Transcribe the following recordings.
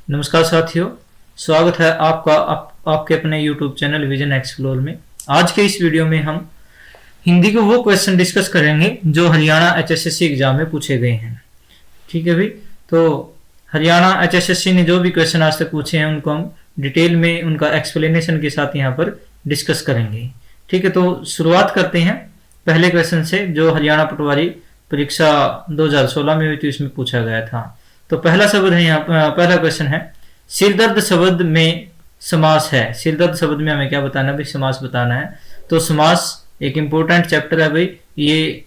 नमस्कार साथियों, स्वागत है आपका आपके अपने YouTube चैनल विजन एक्सप्लोर में। आज के इस वीडियो में हम हिंदी के वो क्वेश्चन डिस्कस करेंगे जो हरियाणा HSSC एग्जाम में पूछे गए हैं। ठीक है भाई, तो हरियाणा HSSC ने जो भी क्वेश्चन आज तक पूछे हैं उनको हम डिटेल में उनका एक्सप्लेनेशन के साथ यहाँ पर डिस्कस करेंगे। ठीक है, तो शुरुआत करते हैं पहले क्वेश्चन से जो हरियाणा पटवारी परीक्षा 2016 में हुई थी, उसमें पूछा गया था। तो पहला शब्द है यहाँ, पहला क्वेश्चन है सिरदर्द शब्द में समास है। सिरदर्द शब्द में हमें क्या बताना है भाई? समास बताना है। तो समास एक इंपॉर्टेंट चैप्टर है भाई, ये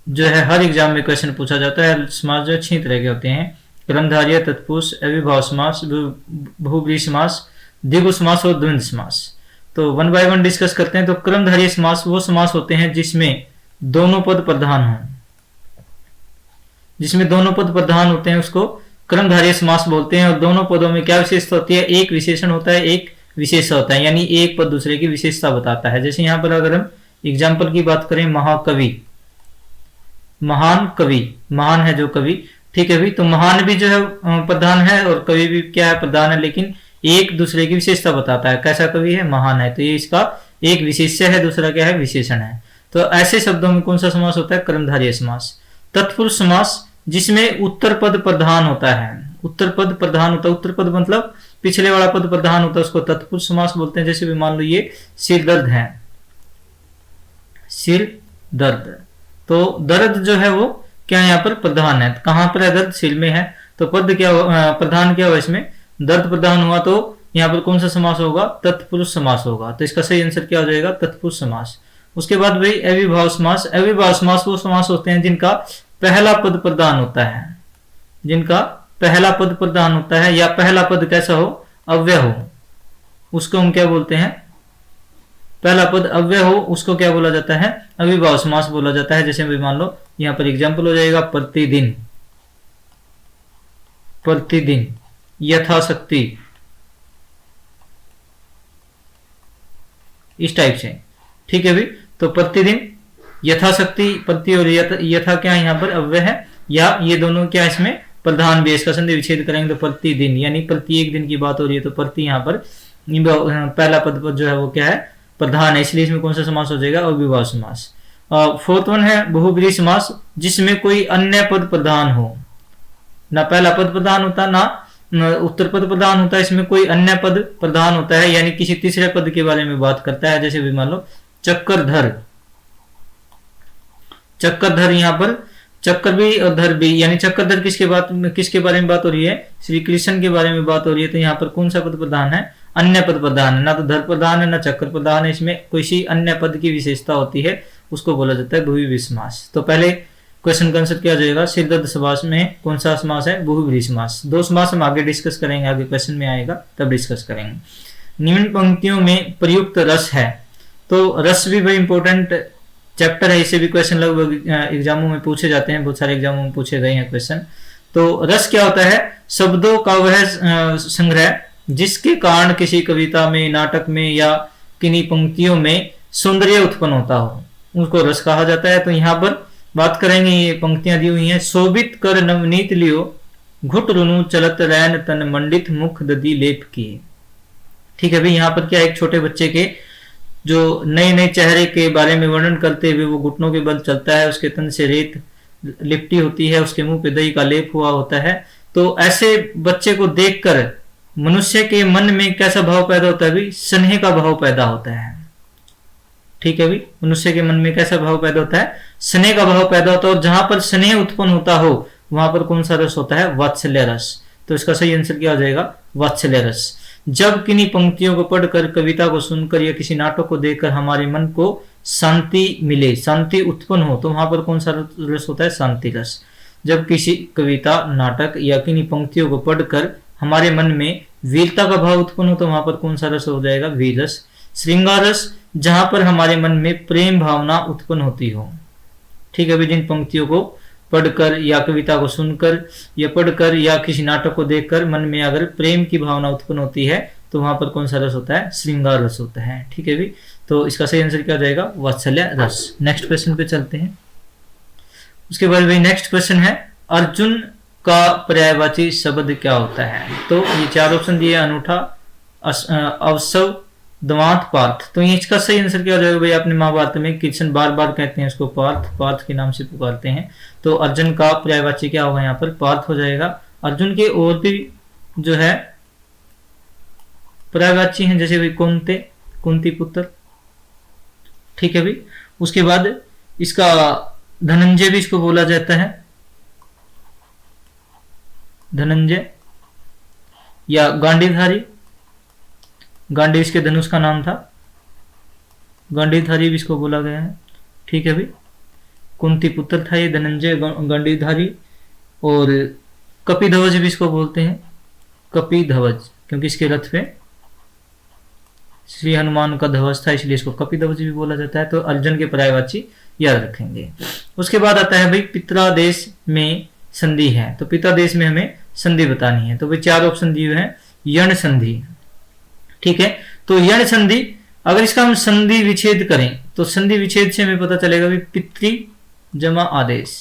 जो है हर एग्जाम में क्वेश्चन पूछा जाता है। समास जो 6 तरह के होते हैं: कर्मधारय, तत्पुरुष, अविभाव समास, बहुब्रीहि समास, द्विगु समास और द्वंद्व समास। तो वन बाय वन डिस्कस करते हैं। तो कर्मधारय समास वो समास होते हैं जिसमें दोनों पद प्रधान हों। जिसमें दोनों पद प्रधान होते हैं उसको कर्मधारय समास बोलते हैं। और दोनों पदों में क्या विशेषता होती है? एक विशेषण होता है, एक विशेषता होता है, यानी एक पद दूसरे की विशेषता बताता है। जैसे यहाँ पर अगर हम एग्जाम्पल की बात करें, महाकवि, महान कवि, महान है जो कवि। ठीक है भी, तो महान भी जो है प्रधान है और कवि भी क्या है? प्रधान है, लेकिन एक दूसरे की विशेषता बताता है। कैसा कवि है? महान है, तो ये इसका एक विशेष्य है, दूसरा क्या है? विशेषण है। तो ऐसे शब्दों में कौन सा समास होता है? कर्मधारय समास। तत्पुरुष समास जिसमें उत्तर पद प्रधान होता है। उत्तर पद प्रधान होता है, उत्तर पद मतलब पिछले वाला पद प्रधान होता है, उसको तत्पुरुष समास बोलते हैं। जैसे भी मान लो ये सिर दर्द है, सिर दर्द, तो दर्द जो है वो क्या यहाँ पर प्रधान है। कहां पर है? दर्द सिर में है, तो पद क्या प्रधान क्या हुआ इसमें? दर्द प्रधान हुआ, तो यहाँ पर कौन सा समास होगा? तत्पुरुष समास होगा। तो इसका सही आंसर क्या हो जाएगा? तत्पुरुष समास। उसके बाद भाई अविभाव समास। अविभाव समास वो समास होते हैं जिनका पहला पद प्रधान होता है, जिनका पहला पद प्रधान होता है, या पहला पद कैसा हो? अव्यय हो, उसको हम क्या बोलते हैं? पहला पद अव्यय हो, उसको क्या बोला जाता है? अविभाव समास बोला जाता है। जैसे भी मान लो यहां पर एग्जाम्पल हो जाएगा प्रतिदिन, प्रतिदिन, यथाशक्ति, इस टाइप से। ठीक है भी, तो प्रतिदिन, यथाशक्ति, प्रति और यथा क्या यहाँ पर अव्यय है, या ये दोनों क्या इसमें प्रधान भी। इसका संधि विच्छेद करेंगे तो प्रतिदिन, यानी प्रत्येक दिन की बात हो रही है, तो प्रति यहाँ पर पहला पद जो है वो क्या है? प्रधान है, इसलिए इसमें कौन सा समास हो जाएगा? अविभाव समास। फोर्थ वन है बहुब्रीहि समास, जिसमें कोई अन्य पद प्रधान हो। ना पहला पद प्रधान होता, ना उत्तर पद प्रधान होता, इसमें कोई अन्य पद प्रधान होता है, यानी किसी तीसरे पद के बारे में बात करता है। जैसे भी मान लो चक्रधर, चक्रधर, यहाँ पर चक्कर भी और धर भी, यानी चक्रधर किसके बारे में बात हो रही है? श्री कृष्ण के बारे में बात हो रही है। तो यहाँ पर कौन सा पद प्रधान है? अन्य पद प्रधान है, ना तो धर प्रधान है ना चक्र प्रधान है। इसमें किसी अन्य पद की विशेषता होती है, उसको बोला जाता है बहुब्रीहि समास। तो पहले क्वेश्चन का आंसर क्या हो जाएगा? सिरदर्द समास में कौन सा समास है? बहुब्रीहि समास। दो समास हम आगे डिस्कस करेंगे, आगे क्वेश्चन में आएगा तब डिस्कस करेंगे। निम्न पंक्तियों में प्रयुक्त रस है। तो रस भी very इंपॉर्टेंट चैप्टर है, इसे भी क्वेश्चन लगभग एग्जामों में पूछे जाते हैं, बहुत सारे एग्जामों में पूछे गए हैं क्वेश्चन। तो रस क्या होता है? शब्दों का वह संग्रह जिसके कारण किसी कविता में, नाटक में या किन्हीं पंक्तियों में सौंदर्य उत्पन्न होता हो, उसको रस कहा जाता है। तो यहाँ पर बात करेंगे, ये पंक्तियां दी हुई हैं। शोभित कर नवनीत लियो, घुट रुनु चलत रैन तन मंडित मुख दधी लेप किए। ठीक है भाई, यहाँ पर क्या, एक छोटे बच्चे के जो नए नए चेहरे के बारे में वर्णन करते हुए वो घुटनों के बल चलता है, उसके तन से रेत लिपटी होती है, उसके मुंह पे दही का लेप हुआ होता है। तो ऐसे बच्चे को देखकर मनुष्य के मन में कैसा भाव पैदा होता है भाई? स्नेह का भाव पैदा होता है। ठीक है भाई, मनुष्य के मन में कैसा भाव पैदा होता है? स्नेह का भाव पैदा होता है। और जहां पर स्नेह उत्पन्न होता हो वहां पर कौन सा रस होता है? वात्सल्य रस। तो इसका सही आंसर क्या हो जाएगा? वात्सल्य रस। जब किन्हीं पंक्तियों को पढ़कर, कविता को सुनकर या किसी नाटक को देखकर हमारे मन को शांति मिले, शांति उत्पन्न हो, तो वहां पर कौन सा रस होता है? शांति रस। जब किसी कविता, नाटक या किन्हीं पंक्तियों को पढ़कर हमारे मन में वीरता का भाव उत्पन्न हो, तो वहां पर कौन सा रस हो जाएगा? वीर रस। श्रृंगार रस, जहां पर हमारे मन में प्रेम भावना उत्पन्न होती हो। ठीक है, जिन पंक्तियों को पढ़कर या कविता को सुनकर या पढ़कर या किसी नाटक को देखकर मन में अगर प्रेम की भावना उत्पन्न होती है, तो वहां पर कौन सा रस होता है? श्रृंगार रस होता है। ठीक है भी, तो इसका सही आंसर क्या हो जाएगा? वात्सल्य रस। नेक्स्ट क्वेश्चन पे चलते हैं। उसके बाद भाई नेक्स्ट क्वेश्चन है, अर्जुन का पर्यायवाची शब्द क्या होता है? तो ये चार ऑप्शन दिए, अनूठा, अवसव, दवांत, पार्थ। तो ये इसका सही आंसर क्या हो जाएगा भाई? आपने महाभारत में कृष्ण बार बार कहते हैं उसको पार्थ, पार्थ के नाम से पुकारते हैं, तो अर्जुन का पर्यायवाची क्या होगा यहाँ पर? पार्थ हो जाएगा। अर्जुन के और भी जो है पर्यायवाची हैं, जैसे भाई कुंते, कुंती पुत्र, ठीक है भाई। उसके बाद इसका धनंजय भी इसको बोला जाता है, धनंजय, या गांडीधारी, गांडी इसके धनुष का नाम था, गांडीधारी भी इसको बोला गया है, ठीक है भाई। कुंती पुत्र था ये धनंजय गांडीधारी। और कपिध्वज भी इसको बोलते हैं, कपिध्वज, क्योंकि इसके रथ पे श्री हनुमान का ध्वज था, इसलिए इसको कपिध्वज भी बोला जाता है। तो अर्जुन के पर्यायवाची याद रखेंगे। उसके बाद आता है भाई पित्रादेश में संधि है, तो पित्रादेश में हमें संधि बतानी है। तो भाई चार ऑप्शन दिए हैं, यण संधि, ठीक है। तो यण संधि, अगर इसका हम संधि विच्छेद करें तो संधि विच्छेद से हमें पता चलेगा भाई पितृ जमा आदेश,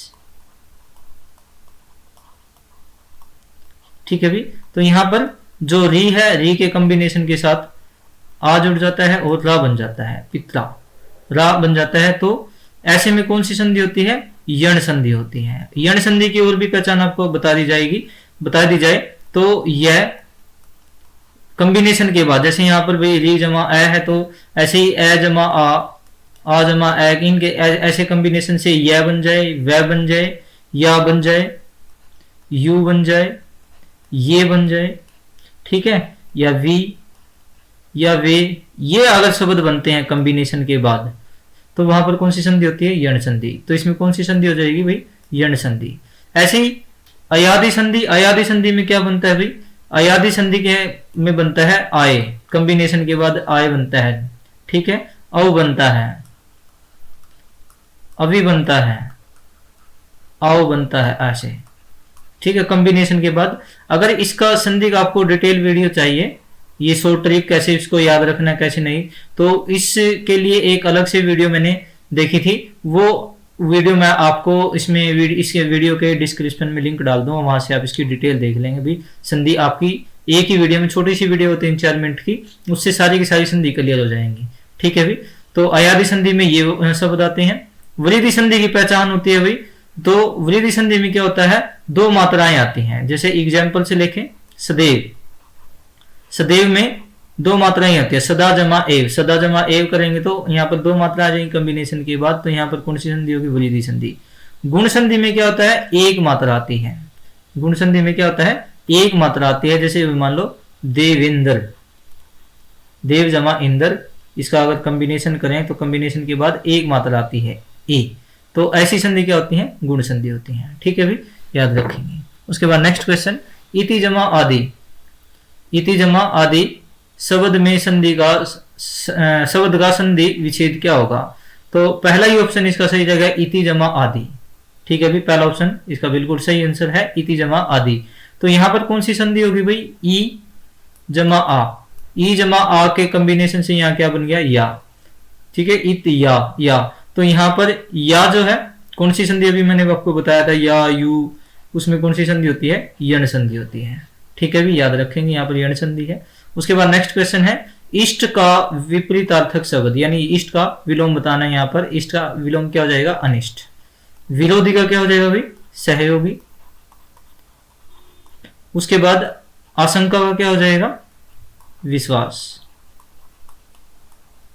ठीक है भाई। तो यहां पर जो री है, री के कॉम्बिनेशन के साथ आ जुड़ जाता है और रा बन जाता है, पित्रा, रा बन जाता है। तो ऐसे में कौन सी संधि होती है? यण संधि होती है। यण संधि की और भी पहचान आपको बता दी जाए तो यह कॉम्बिनेशन के बाद, जैसे यहाँ पर भाई री जमा ए है, तो ऐसे ही ए जमा आ जमा ए, इनके ऐसे कॉम्बिनेशन से यह बन जाए, वह बन जाए, या बन जाए, यू बन जाए, ये बन जाए, ठीक है, या वी या वे, ये अगर शब्द बनते हैं कॉम्बिनेशन के बाद, तो वहां पर कौन सी संधि होती है? यण संधि। तो इसमें कौन सी संधि हो जाएगी भाई? यण संधि। ऐसे ही अयादि संधि, अयादि संधि में क्या बनता है भाई? अयादि संधि के में बनता है आय, कॉम्बिनेशन के बाद आय बनता है, ठीक है, औ बनता है, अभी बनता है, आओ बनता है, ऐसे, ठीक है, कॉम्बिनेशन के बाद। अगर इसका संधि का आपको डिटेल वीडियो चाहिए, ये शॉर्ट ट्रिक कैसे इसको याद रखना है कैसे नहीं, तो इसके लिए एक अलग से वीडियो मैंने देखी थी, वो वीडियो मैं आपको इसमें इसके वीडियो के डिस्क्रिप्शन में लिंक डाल दूंगा, वहां से आप इसकी डिटेल देख लेंगे भी। संधि आपकी एक ही वीडियो में, छोटी सी वीडियो होती है 3-4 मिनट की, उससे सारी की सारी संधि क्लियर हो जाएंगी, ठीक है भाई। तो अयादि संधि में ये शब्द आते हैं। वृद्धि संधि की पहचान होती है भाई, तो वृद्धि संधि में क्या होता है? दो मात्राएं आती हैं, जैसे एग्जाम्पल से लिखें, सदैव, सदैव में दो मात्राएं आती है, सदा जमा एव, सदा जमा एव करेंगे तो यहाँ पर दो मात्रा आ जाएंगी कॉम्बिनेशन के बाद, तो यहाँ पर कौन सी संधि होगी? वृद्धि संधि। गुण संधि में क्या होता है? एक मात्रा आती है। गुण संधि में क्या होता है? एक मात्रा आती है, जैसे मान लो देवेंद्र, देव जमा इंद्र, इसका अगर कॉम्बिनेशन करें तो कॉम्बिनेशन के बाद एक मात्रा आती है, ए। तो ऐसी संधि क्या होती है? गुण संधि होती है, ठीक है भाई, याद रखेंगे। उसके बाद नेक्स्ट क्वेश्चन, इति जमा आदि, इति जमा आदि शब्द में संधि का शब्द का संधि विच्छेद क्या होगा? तो पहला ही ऑप्शन इसका सही जगह इति जमा आदि, ठीक है भाई, पहला ऑप्शन इसका बिल्कुल सही आंसर है, इति जमा आदि। तो यहां पर कौन सी संधि होगी भाई? ई जमा आ, ई जमा आ के कॉम्बिनेशन से यहाँ क्या बन गया? या, ठीक है, इत या। तो यहाँ पर या जो है, कौन सी संधि अभी मैंने आपको बताया था, या यू, उसमें कौन सी संधि होती है? यण संधि होती है, ठीक है भी, याद रखेंगे, यहाँ पर यण संधि है। उसके बाद नेक्स्ट क्वेश्चन है, इष्ट का विपरीतार्थक शब्द, यानी इष्ट का विलोम बताना है। यहाँ पर इष्ट का विलोम क्या हो जाएगा? अनिष्ट। विरोधी का क्या हो जाएगा भाई? सहयोगी। उसके बाद आशंका का क्या हो जाएगा? विश्वास।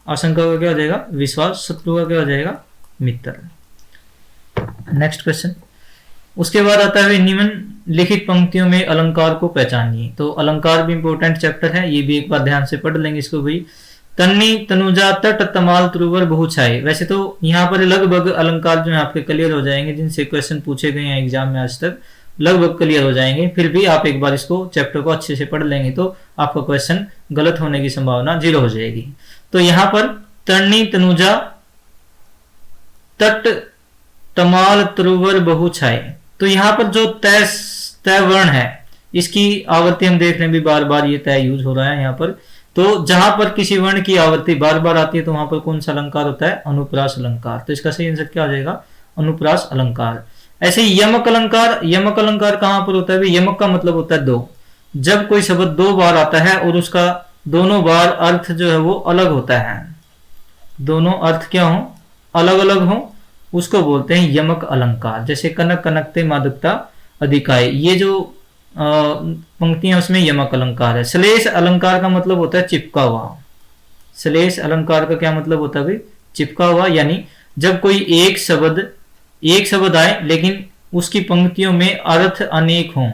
आशंका का क्या हो जाएगा? विश्वास। शत्रु का क्या हो जाएगा? मित्र। नेक्स्ट क्वेश्चन, उसके बाद आता है निम्नलिखित पंक्तियों में अलंकार को पहचानिए। तो अलंकार भी इंपॉर्टेंट चैप्टर है, ये भी एक बार ध्यान से पढ़ लेंगे इसको भाई। तन्नी, तनुजा, तट, तमाल, त्रुवर, बहुछाए। वैसे तो यहाँ पर लगभग अलंकार जो है आपके क्लियर हो जाएंगे, जिनसे क्वेश्चन पूछे गए हैं एग्जाम में आज तक, लगभग क्लियर हो जाएंगे। फिर भी आप एक बार इसको चैप्टर को अच्छे से पढ़ लेंगे तो आपका क्वेश्चन गलत होने की संभावना 0 हो जाएगी। तो यहाँ पर तन्नी, तनुजा, तट, तमाल, त्रुवर, बहुछाए, तो यहाँ पर जो तय वर्ण है, इसकी आवृत्ति हम देख रहे हैं भी बार बार ये तय यूज हो रहा है यहाँ पर। तो जहां पर किसी वर्ण की आवृत्ति बार बार आती है तो वहां पर कौन सा अलंकार होता है? अनुप्रास अलंकार। तो इसका सही आंसर क्या हो जाएगा? अनुप्रास अलंकार। ऐसे ही यमक अलंकार, यमक अलंकार कहां पर होता है भाई? यमक का मतलब होता है दो। जब कोई शब्द दो बार आता है और उसका दोनों बार अर्थ जो है वो अलग होता है, दोनों अर्थ क्या हो? अलग अलग हो, उसको बोलते हैं यमक अलंकार। जैसे कनक कनकते मादकता अधिकाय, ये जो पंक्तियां उसमें यमक अलंकार है। श्लेष अलंकार का मतलब होता है चिपका हुआ। श्लेष अलंकार का क्या मतलब होता है भाई? चिपका हुआ, यानी जब कोई एक शब्द आए लेकिन उसकी पंक्तियों में अर्थ अनेक हों,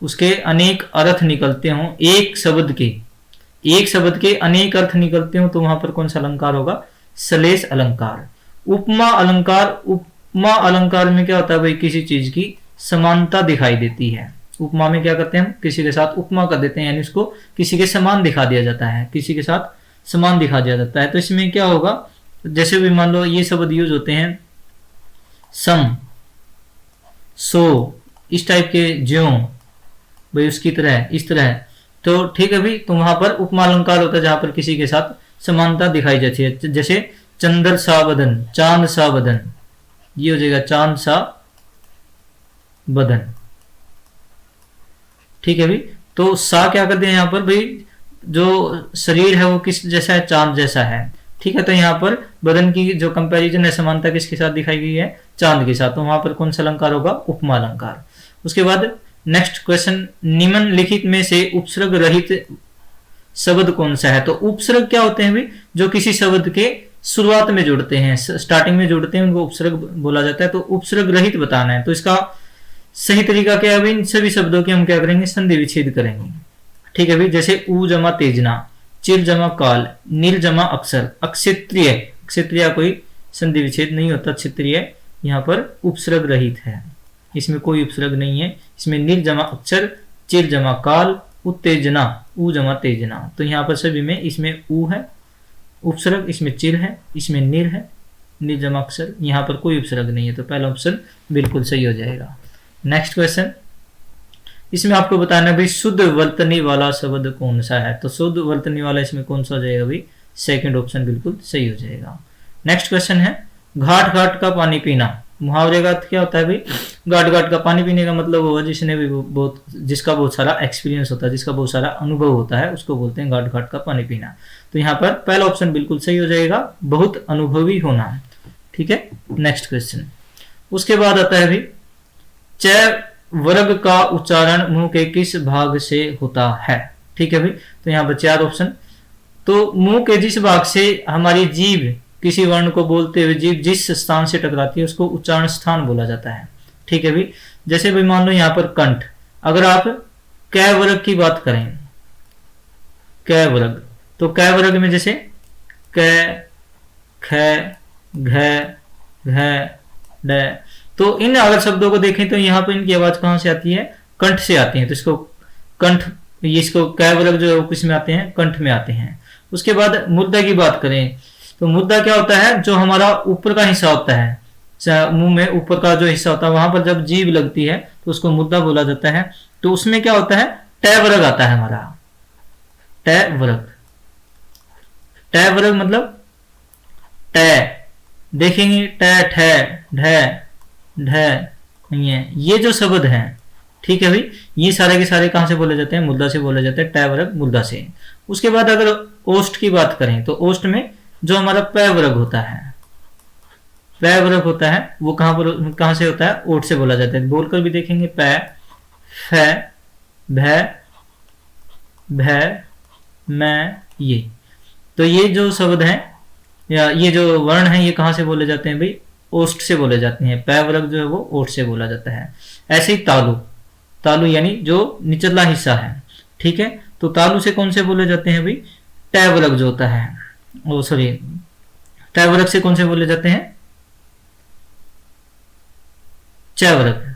उसके अनेक अर्थ निकलते हों, एक शब्द के अनेक अर्थ निकलते हों, तो वहां पर कौन सा अलंकार होगा? श्लेष अलंकार। उपमा अलंकार में क्या होता है भाई? किसी चीज की समानता दिखाई देती है। उपमा में क्या करते हैं हम? किसी के साथ उपमा कर देते हैं, यानी उसको किसी के समान दिखा दिया जाता है, किसी के साथ समान दिखा दिया जाता है। तो इसमें क्या होगा? जैसे भी मान लो ये शब्द यूज होते हैं, सम, सो, इस टाइप के, ज्यों भाई उसकी तरह, इस तरह, तो ठीक है भाई। तो वहां पर उपमा अलंकार होता है जहां पर किसी के साथ समानता दिखाई जाती है। जैसे चंद्र सा बदन, चांद सा बदन, ये हो जाएगा चांद सा बदन, ठीक है भाई। तो सा क्या करते हैं यहाँ पर भाई? जो शरीर है वो किस जैसा है? चांद जैसा है, ठीक है। तो यहाँ पर बदन की जो कंपैरिजन है, समानता किसके साथ दिखाई गई है? चांद के साथ। तो वहां पर कौन सा अलंकार होगा? उपमा अलंकार। उसके बाद नेक्स्ट क्वेश्चन, निम्नलिखित में से उपसर्ग रहित शब्द कौन सा है? तो उपसर्ग क्या होते हैं भाई? जो किसी शब्द के शुरुआत में जुड़ते हैं, स्टार्टिंग में जुड़ते हैं, उनको उपसर्ग बोला जाता है। तो उपसर्ग रहित बताना है, तो इसका सही तरीका क्या है? इन सभी शब्दों के हम क्या करेंगे? संधि विच्छेद करेंगे, ठीक है भाई। जैसे ऊ जमा तेजना, चिर जमा काल, नील जमा अक्षर, अक्षेत्रीय, क्षेत्रीय कोई संधि विच्छेद नहीं होता, क्षेत्रीय यहाँ पर उपसर्ग रहित है, इसमें कोई उपसर्ग नहीं है। इसमें नील जमा अक्षर, चिर जमा काल, उत्तेजना, ऊ जमा तेजना, तो यहाँ पर सभी में इसमें ऊ है उपसर्ग, इसमें चिर है, इसमें नील है, नील जमा अक्षर, यहाँ पर कोई उपसर्ग नहीं है। तो पहला ऑप्शन बिल्कुल सही हो जाएगा। नेक्स्ट क्वेश्चन, इसमें आपको बताना भाई शुद्ध वर्तनी वाला शब्द कौन सा है? तो शुद्ध वर्तनी वाला इसमें कौन सा हो जाएगा भाई? सेकंड ऑप्शन बिल्कुल सही हो जाएगा। नेक्स्ट क्वेश्चन है, घाट घाट का पानी पीना। मुहावरे का अर्थ क्या होता है भाई? घाट घाट का पानी पीने का मतलब होगा जिसने भी जिसका बहुत सारा एक्सपीरियंस होता है, जिसका बहुत सारा अनुभव होता है, उसको बोलते हैं घाट घाट का पानी पीना। तो यहाँ पर पहला ऑप्शन बिल्कुल सही हो जाएगा, बहुत अनुभवी होना, ठीक है। नेक्स्ट क्वेश्चन, उसके बाद आता है भाई, च वर्ग का उच्चारण मुंह के किस भाग से होता है? ठीक है भाई। तो यहाँ पर चार ऑप्शन, तो मुंह के जिस भाग से हमारी जीभ किसी वर्ण को बोलते हुए जीभ जिस स्थान से टकराती है उसको उच्चारण स्थान बोला जाता है, ठीक है भाई। जैसे भाई मान लो यहाँ पर कंठ, अगर आप कै वर्ग की बात करें, कै वर्ग, तो कै वर्ग में जैसे कै, ख, घ, घ, ड, तो इन अगर शब्दों को देखें तो यहाँ पर इनकी आवाज कहां से आती है? कंठ से आती है। तो इसको कंठ, इसको कै वर्ग जो है किस में आते हैं? कंठ में आते हैं। उसके बाद मुद्दा की बात करें तो मुद्दा क्या होता है? जो हमारा ऊपर का हिस्सा होता है, मुंह में ऊपर का जो हिस्सा होता है वहां पर जब जीभ लगती है तो उसको मुद्दा बोला जाता है। तो उसमें क्या होता है? टै वर्ग आता है हमारा, टै वर्ग। टै वर्ग मतलब टै, देखेंगे टै, ठै, ढै, ढ नहीं है, ये जो शब्द हैं, ठीक है भाई, ये सारे के सारे कहां से बोले जाते हैं? मुद्दा से बोले जाते हैं, टै वर्ग मुद्दा से। उसके बाद अगर ओष्ठ की बात करें तो ओष्ठ में जो हमारा पै वर्ग होता है, पै वर्ग होता है, वो कहां से होता है? ओठ से बोला जाता है। बोलकर भी देखेंगे, पै, फै, भै, भै, मैं, ये। तो ये जो शब्द हैं या ये जो वर्ण हैं ये कहां से बोले जाते हैं भाई? ओष्ठ से बोले जाते हैं। पै वर्ग जो है वो ओठ से बोला जाता है। ऐसे ही तालु, तालु यानी जो निचला हिस्सा है, ठीक है। तो तालु से कौन से बोले जाते हैं भाई? टै वर्ग जो होता है, ओ सॉरी, टै वर्ग से कौन से बोले जाते हैं? च वर्ग,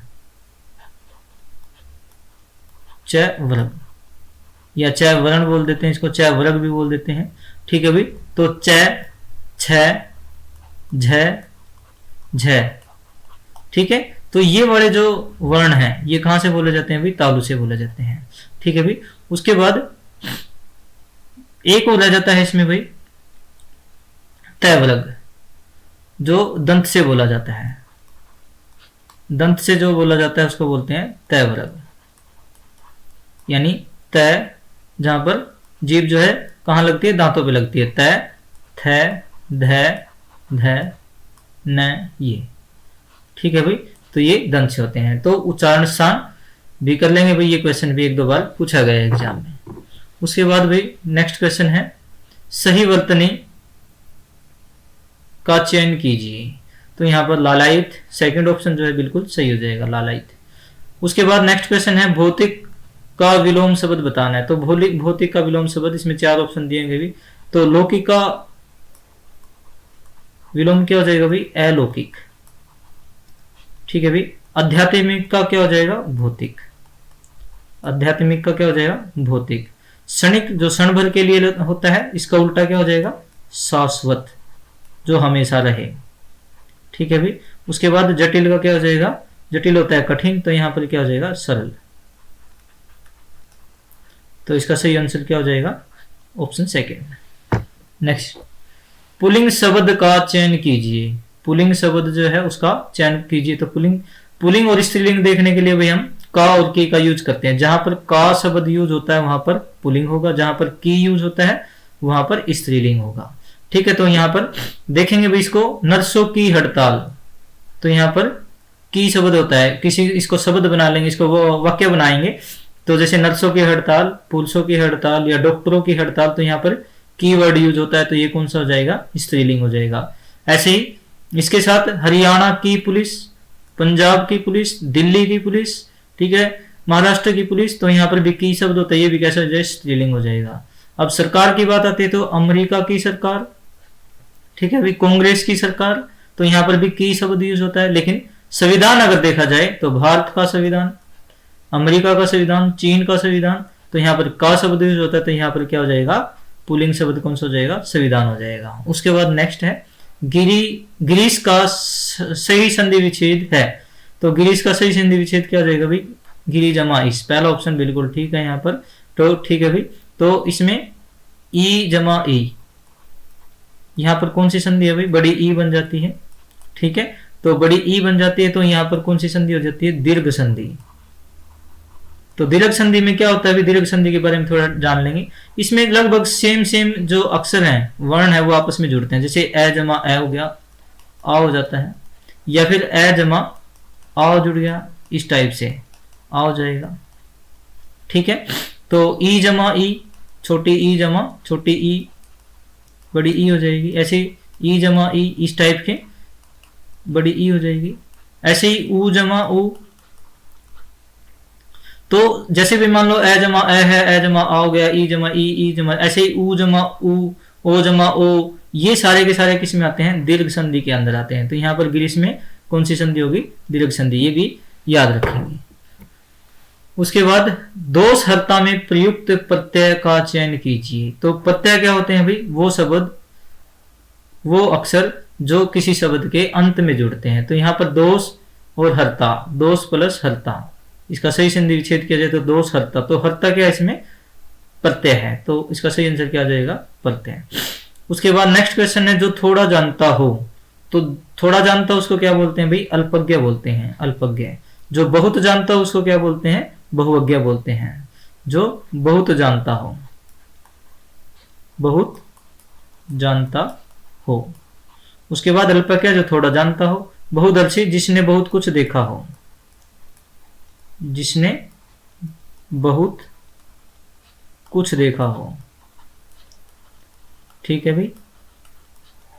च वर्ग या च वर्ण बोल देते हैं इसको, च वर्ग भी बोल देते हैं, ठीक है भाई। तो च, छ, झ, झ, ठीक है। तो ये वाले जो वर्ण हैं ये कहां से बोले जाते हैं भाई? तालु से बोले जाते हैं, ठीक है भाई। उसके बाद एक और रह जाता है इसमें भाई, तय वर्ग, जो दंत से बोला जाता है, दंत से जो बोला जाता है उसको बोलते हैं तय वर्ग, यानी तय जहां पर जीभ जो है कहाँ लगती है, दांतों पे लगती है। तय, थ, ध, ध, न, ये। ठीक है भाई, तो ये दंत से होते हैं। तो उच्चारण स्थान भी कर लेंगे भाई, ये क्वेश्चन भी एक दो बार पूछा गया है एग्जाम में। उसके बाद भाई नेक्स्ट क्वेश्चन है सही वर्तनी का चयन कीजिए। तो यहाँ पर लालायित, सेकंड ऑप्शन जो है बिल्कुल सही हो जाएगा, लालायित। उसके बाद नेक्स्ट क्वेश्चन है भौतिक का विलोम शब्द बताना है। तो भौतिक का विलोम शब्द, इसमें 4 ऑप्शन दिए गए भी। तो लौकिक का विलोम क्या हो जाएगा भाई, अलौकिक। ठीक है भाई। आध्यात्मिक का क्या हो जाएगा, भौतिक। आध्यात्मिक का क्या हो जाएगा, भौतिक। क्षणिक जो क्षण भर के लिए होता है, इसका उल्टा क्या हो जाएगा, शाश्वत, जो हमेशा रहे। ठीक है भाई। उसके बाद जटिल का क्या हो जाएगा, जटिल होता है कठिन, तो यहां पर क्या हो जाएगा, सरल। तो इसका सही आंसर क्या हो जाएगा, ऑप्शन सेकेंड। नेक्स्ट, पुल्लिंग शब्द का चयन कीजिए। पुल्लिंग शब्द जो है उसका चयन कीजिए। तो पुल्लिंग और स्त्रीलिंग देखने के लिए भाई हम का और की का यूज करते हैं। जहां पर का शब्द यूज होता है वहां पर पुल्लिंग होगा, जहां पर की यूज होता है वहां पर स्त्रीलिंग होगा। ठीक है। तो यहां पर देखेंगे भाई इसको, नर्सों की हड़ताल, तो यहां पर की शब्द होता है, किसी इसको शब्द बना लेंगे, इसको वो वाक्य बनाएंगे। तो जैसे नर्सों की हड़ताल, पुलिसों की हड़ताल या डॉक्टरों की हड़ताल, तो यहाँ पर की वर्ड यूज होता है, तो ये कौन सा हो जाएगा, स्त्रीलिंग हो जाएगा। ऐसे ही इसके साथ हरियाणा की पुलिस, पंजाब की पुलिस, दिल्ली की पुलिस, ठीक है, महाराष्ट्र की पुलिस, तो यहाँ पर भी की शब्द होता है, ये भी कैसा हो जाए, स्त्रीलिंग हो जाएगा। अब सरकार की बात आती है तो अमेरिका की सरकार, ठीक है भाई, कांग्रेस की सरकार, तो यहाँ पर भी की शब्द यूज होता है। लेकिन संविधान अगर देखा जाए तो भारत का संविधान, अमेरिका का संविधान, चीन का संविधान, तो यहाँ पर का शब्द यूज होता है, तो यहाँ पर क्या हो जाएगा, पुल्लिंग शब्द कौन सा हो जाएगा, संविधान हो जाएगा। उसके बाद नेक्स्ट है गिरीश का सही संधि विच्छेद है। तो गिरीश का सही संधि विच्छेद क्या हो जाएगा भाई, गिरी जमा इस, पहला ऑप्शन बिल्कुल ठीक है यहाँ पर। तो ठीक है भाई, तो इसमें ई जमा ई, यहाँ पर कौन सी संधि है भाई, बड़ी ई बन जाती है। ठीक है, तो बड़ी ई बन जाती है, तो यहाँ पर कौन सी संधि हो जाती है, दीर्घ संधि। तो दीर्घ संधि में क्या होता है, दीर्घ संधि के बारे में थोड़ा जान लेंगे। इसमें लगभग सेम जो अक्षर हैं, वर्ण है, वो आपस में जुड़ते हैं। जैसे ए जमा ए हो गया, आ हो जाता है, या फिर ए जमा आ जुड़ गया, इस टाइप से आ हो जाएगा। ठीक है, तो ई जमा ई, छोटी ई जमा छोटी ई, बड़ी ई हो जाएगी। ऐसे ई जमा ई, इस टाइप के बड़ी ई हो जाएगी। ऐसे ही ऊ जमा ऊ, तो जैसे भी मान लो ए जमा ए है, ए जमा आ हो गया, ई जमा ई जमा, ऐसे ही ऊ जमा ऊ, ओ जमा ओ, ये सारे के सारे किस में आते हैं, दीर्घ संधि के अंदर आते हैं। तो यहाँ पर गिरीश में कौन सी संधि होगी, दीर्घ संधि, ये भी याद रखेंगे। उसके बाद दोष हर्ता में प्रयुक्त प्रत्यय का चयन कीजिए। तो प्रत्यय क्या होते हैं भाई, वो शब्द, वो अक्षर जो किसी शब्द के अंत में जुड़ते हैं। तो यहाँ पर दोष और हर्ता, दोष प्लस हर्ता, इसका सही संधि विच्छेद किया जाए तो दोष हर्ता। तो हर्ता क्या इसमें प्रत्यय है, तो इसका सही आंसर क्या आ जाएगा, प्रत्यय। उसके बाद नेक्स्ट क्वेश्चन है जो थोड़ा जानता हो। तो थोड़ा जानता हो उसको क्या बोलते हैं भाई, अल्पज्ञ बोलते हैं, अल्पज्ञ। जो बहुत जानता हो उसको क्या बोलते हैं, बहुज्ञ बोलते हैं। जो बहुत जानता हो, बहुत जानता हो। उसके बाद अल्पज्ञ जो थोड़ा जानता हो। बहुदर्शी जिसने बहुत कुछ देखा हो, जिसने बहुत कुछ देखा हो। ठीक है भाई,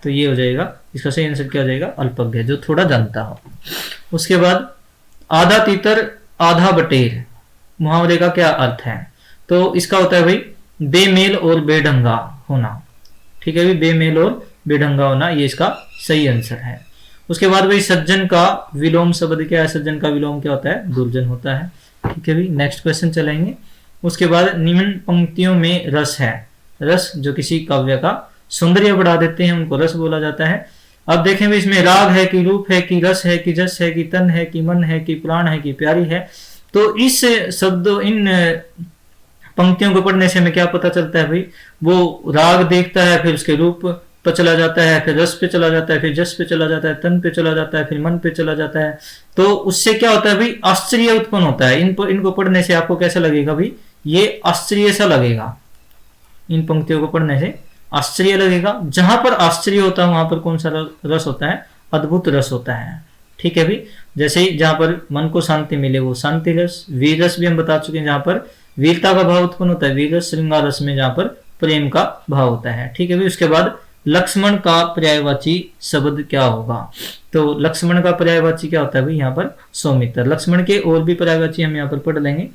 तो ये हो जाएगा, इसका सही आंसर क्या हो जाएगा, अल्पज्ञ, जो थोड़ा जानता हो। उसके बाद आधा तीतर आधा बटेर, मुहावरे का क्या अर्थ है। तो इसका होता है भाई बेमेल और बेढंगा होना। ठीक है भाई, बेमेल और बेढंगा होना, ये इसका सही आंसर है। उसके बाद भाई सज्जन का विलोम शब्द क्या है, सज्जन का विलोम क्या होता है, दुर्जन होता है। ठीक है भाई, नेक्स्ट क्वेश्चन चलेंगे। उसके बाद निम्न पंक्तियों में रस है। रस जो किसी काव्य का सौंदर्य बढ़ा देते हैं उनको रस बोला जाता है। अब देखें भाई, इसमें राग है कि रूप है कि रस है कि जस है कि तन है कि मन है कि प्राण है कि प्यारी है। तो इस शब्द, इन पंक्तियों को पढ़ने से हमें क्या पता चलता है भाई, वो राग देखता है, फिर उसके रूप पर चला जाता है, फिर रस पे चला जाता है, फिर जस पे चला जाता है, तन पे चला जाता है, फिर मन पे चला जाता है। तो उससे क्या होता है भाई, आश्चर्य उत्पन्न होता है। इनको पढ़ने से आपको कैसा लगेगा भाई, ये आश्चर्य सा लगेगा। इन पंक्तियों को पढ़ने से आश्चर्य लगेगा। जहां पर आश्चर्य होता है वहां पर कौन सा रस होता है, अद्भुत रस होता है। ठीक है भाई, जैसे ही जहां पर मन को शांति मिले वो शांति रस। वीर रस भी हम बता चुके हैं, जहां पर वीरता का भाव उत्पन्न होता है वीर रस। श्रृंगार रस में जहां पर प्रेम का भाव होता है। ठीक है भाई, उसके बाद लक्ष्मण का पर्यायवाची शब्द क्या होगा, तो लक्ष्मण का पर्यायवाची क्या होता है भाई, यहाँ पर सौमित्र। लक्ष्मण के और भी पर्यायवाची हम यहाँ पर पढ़ लेंगे।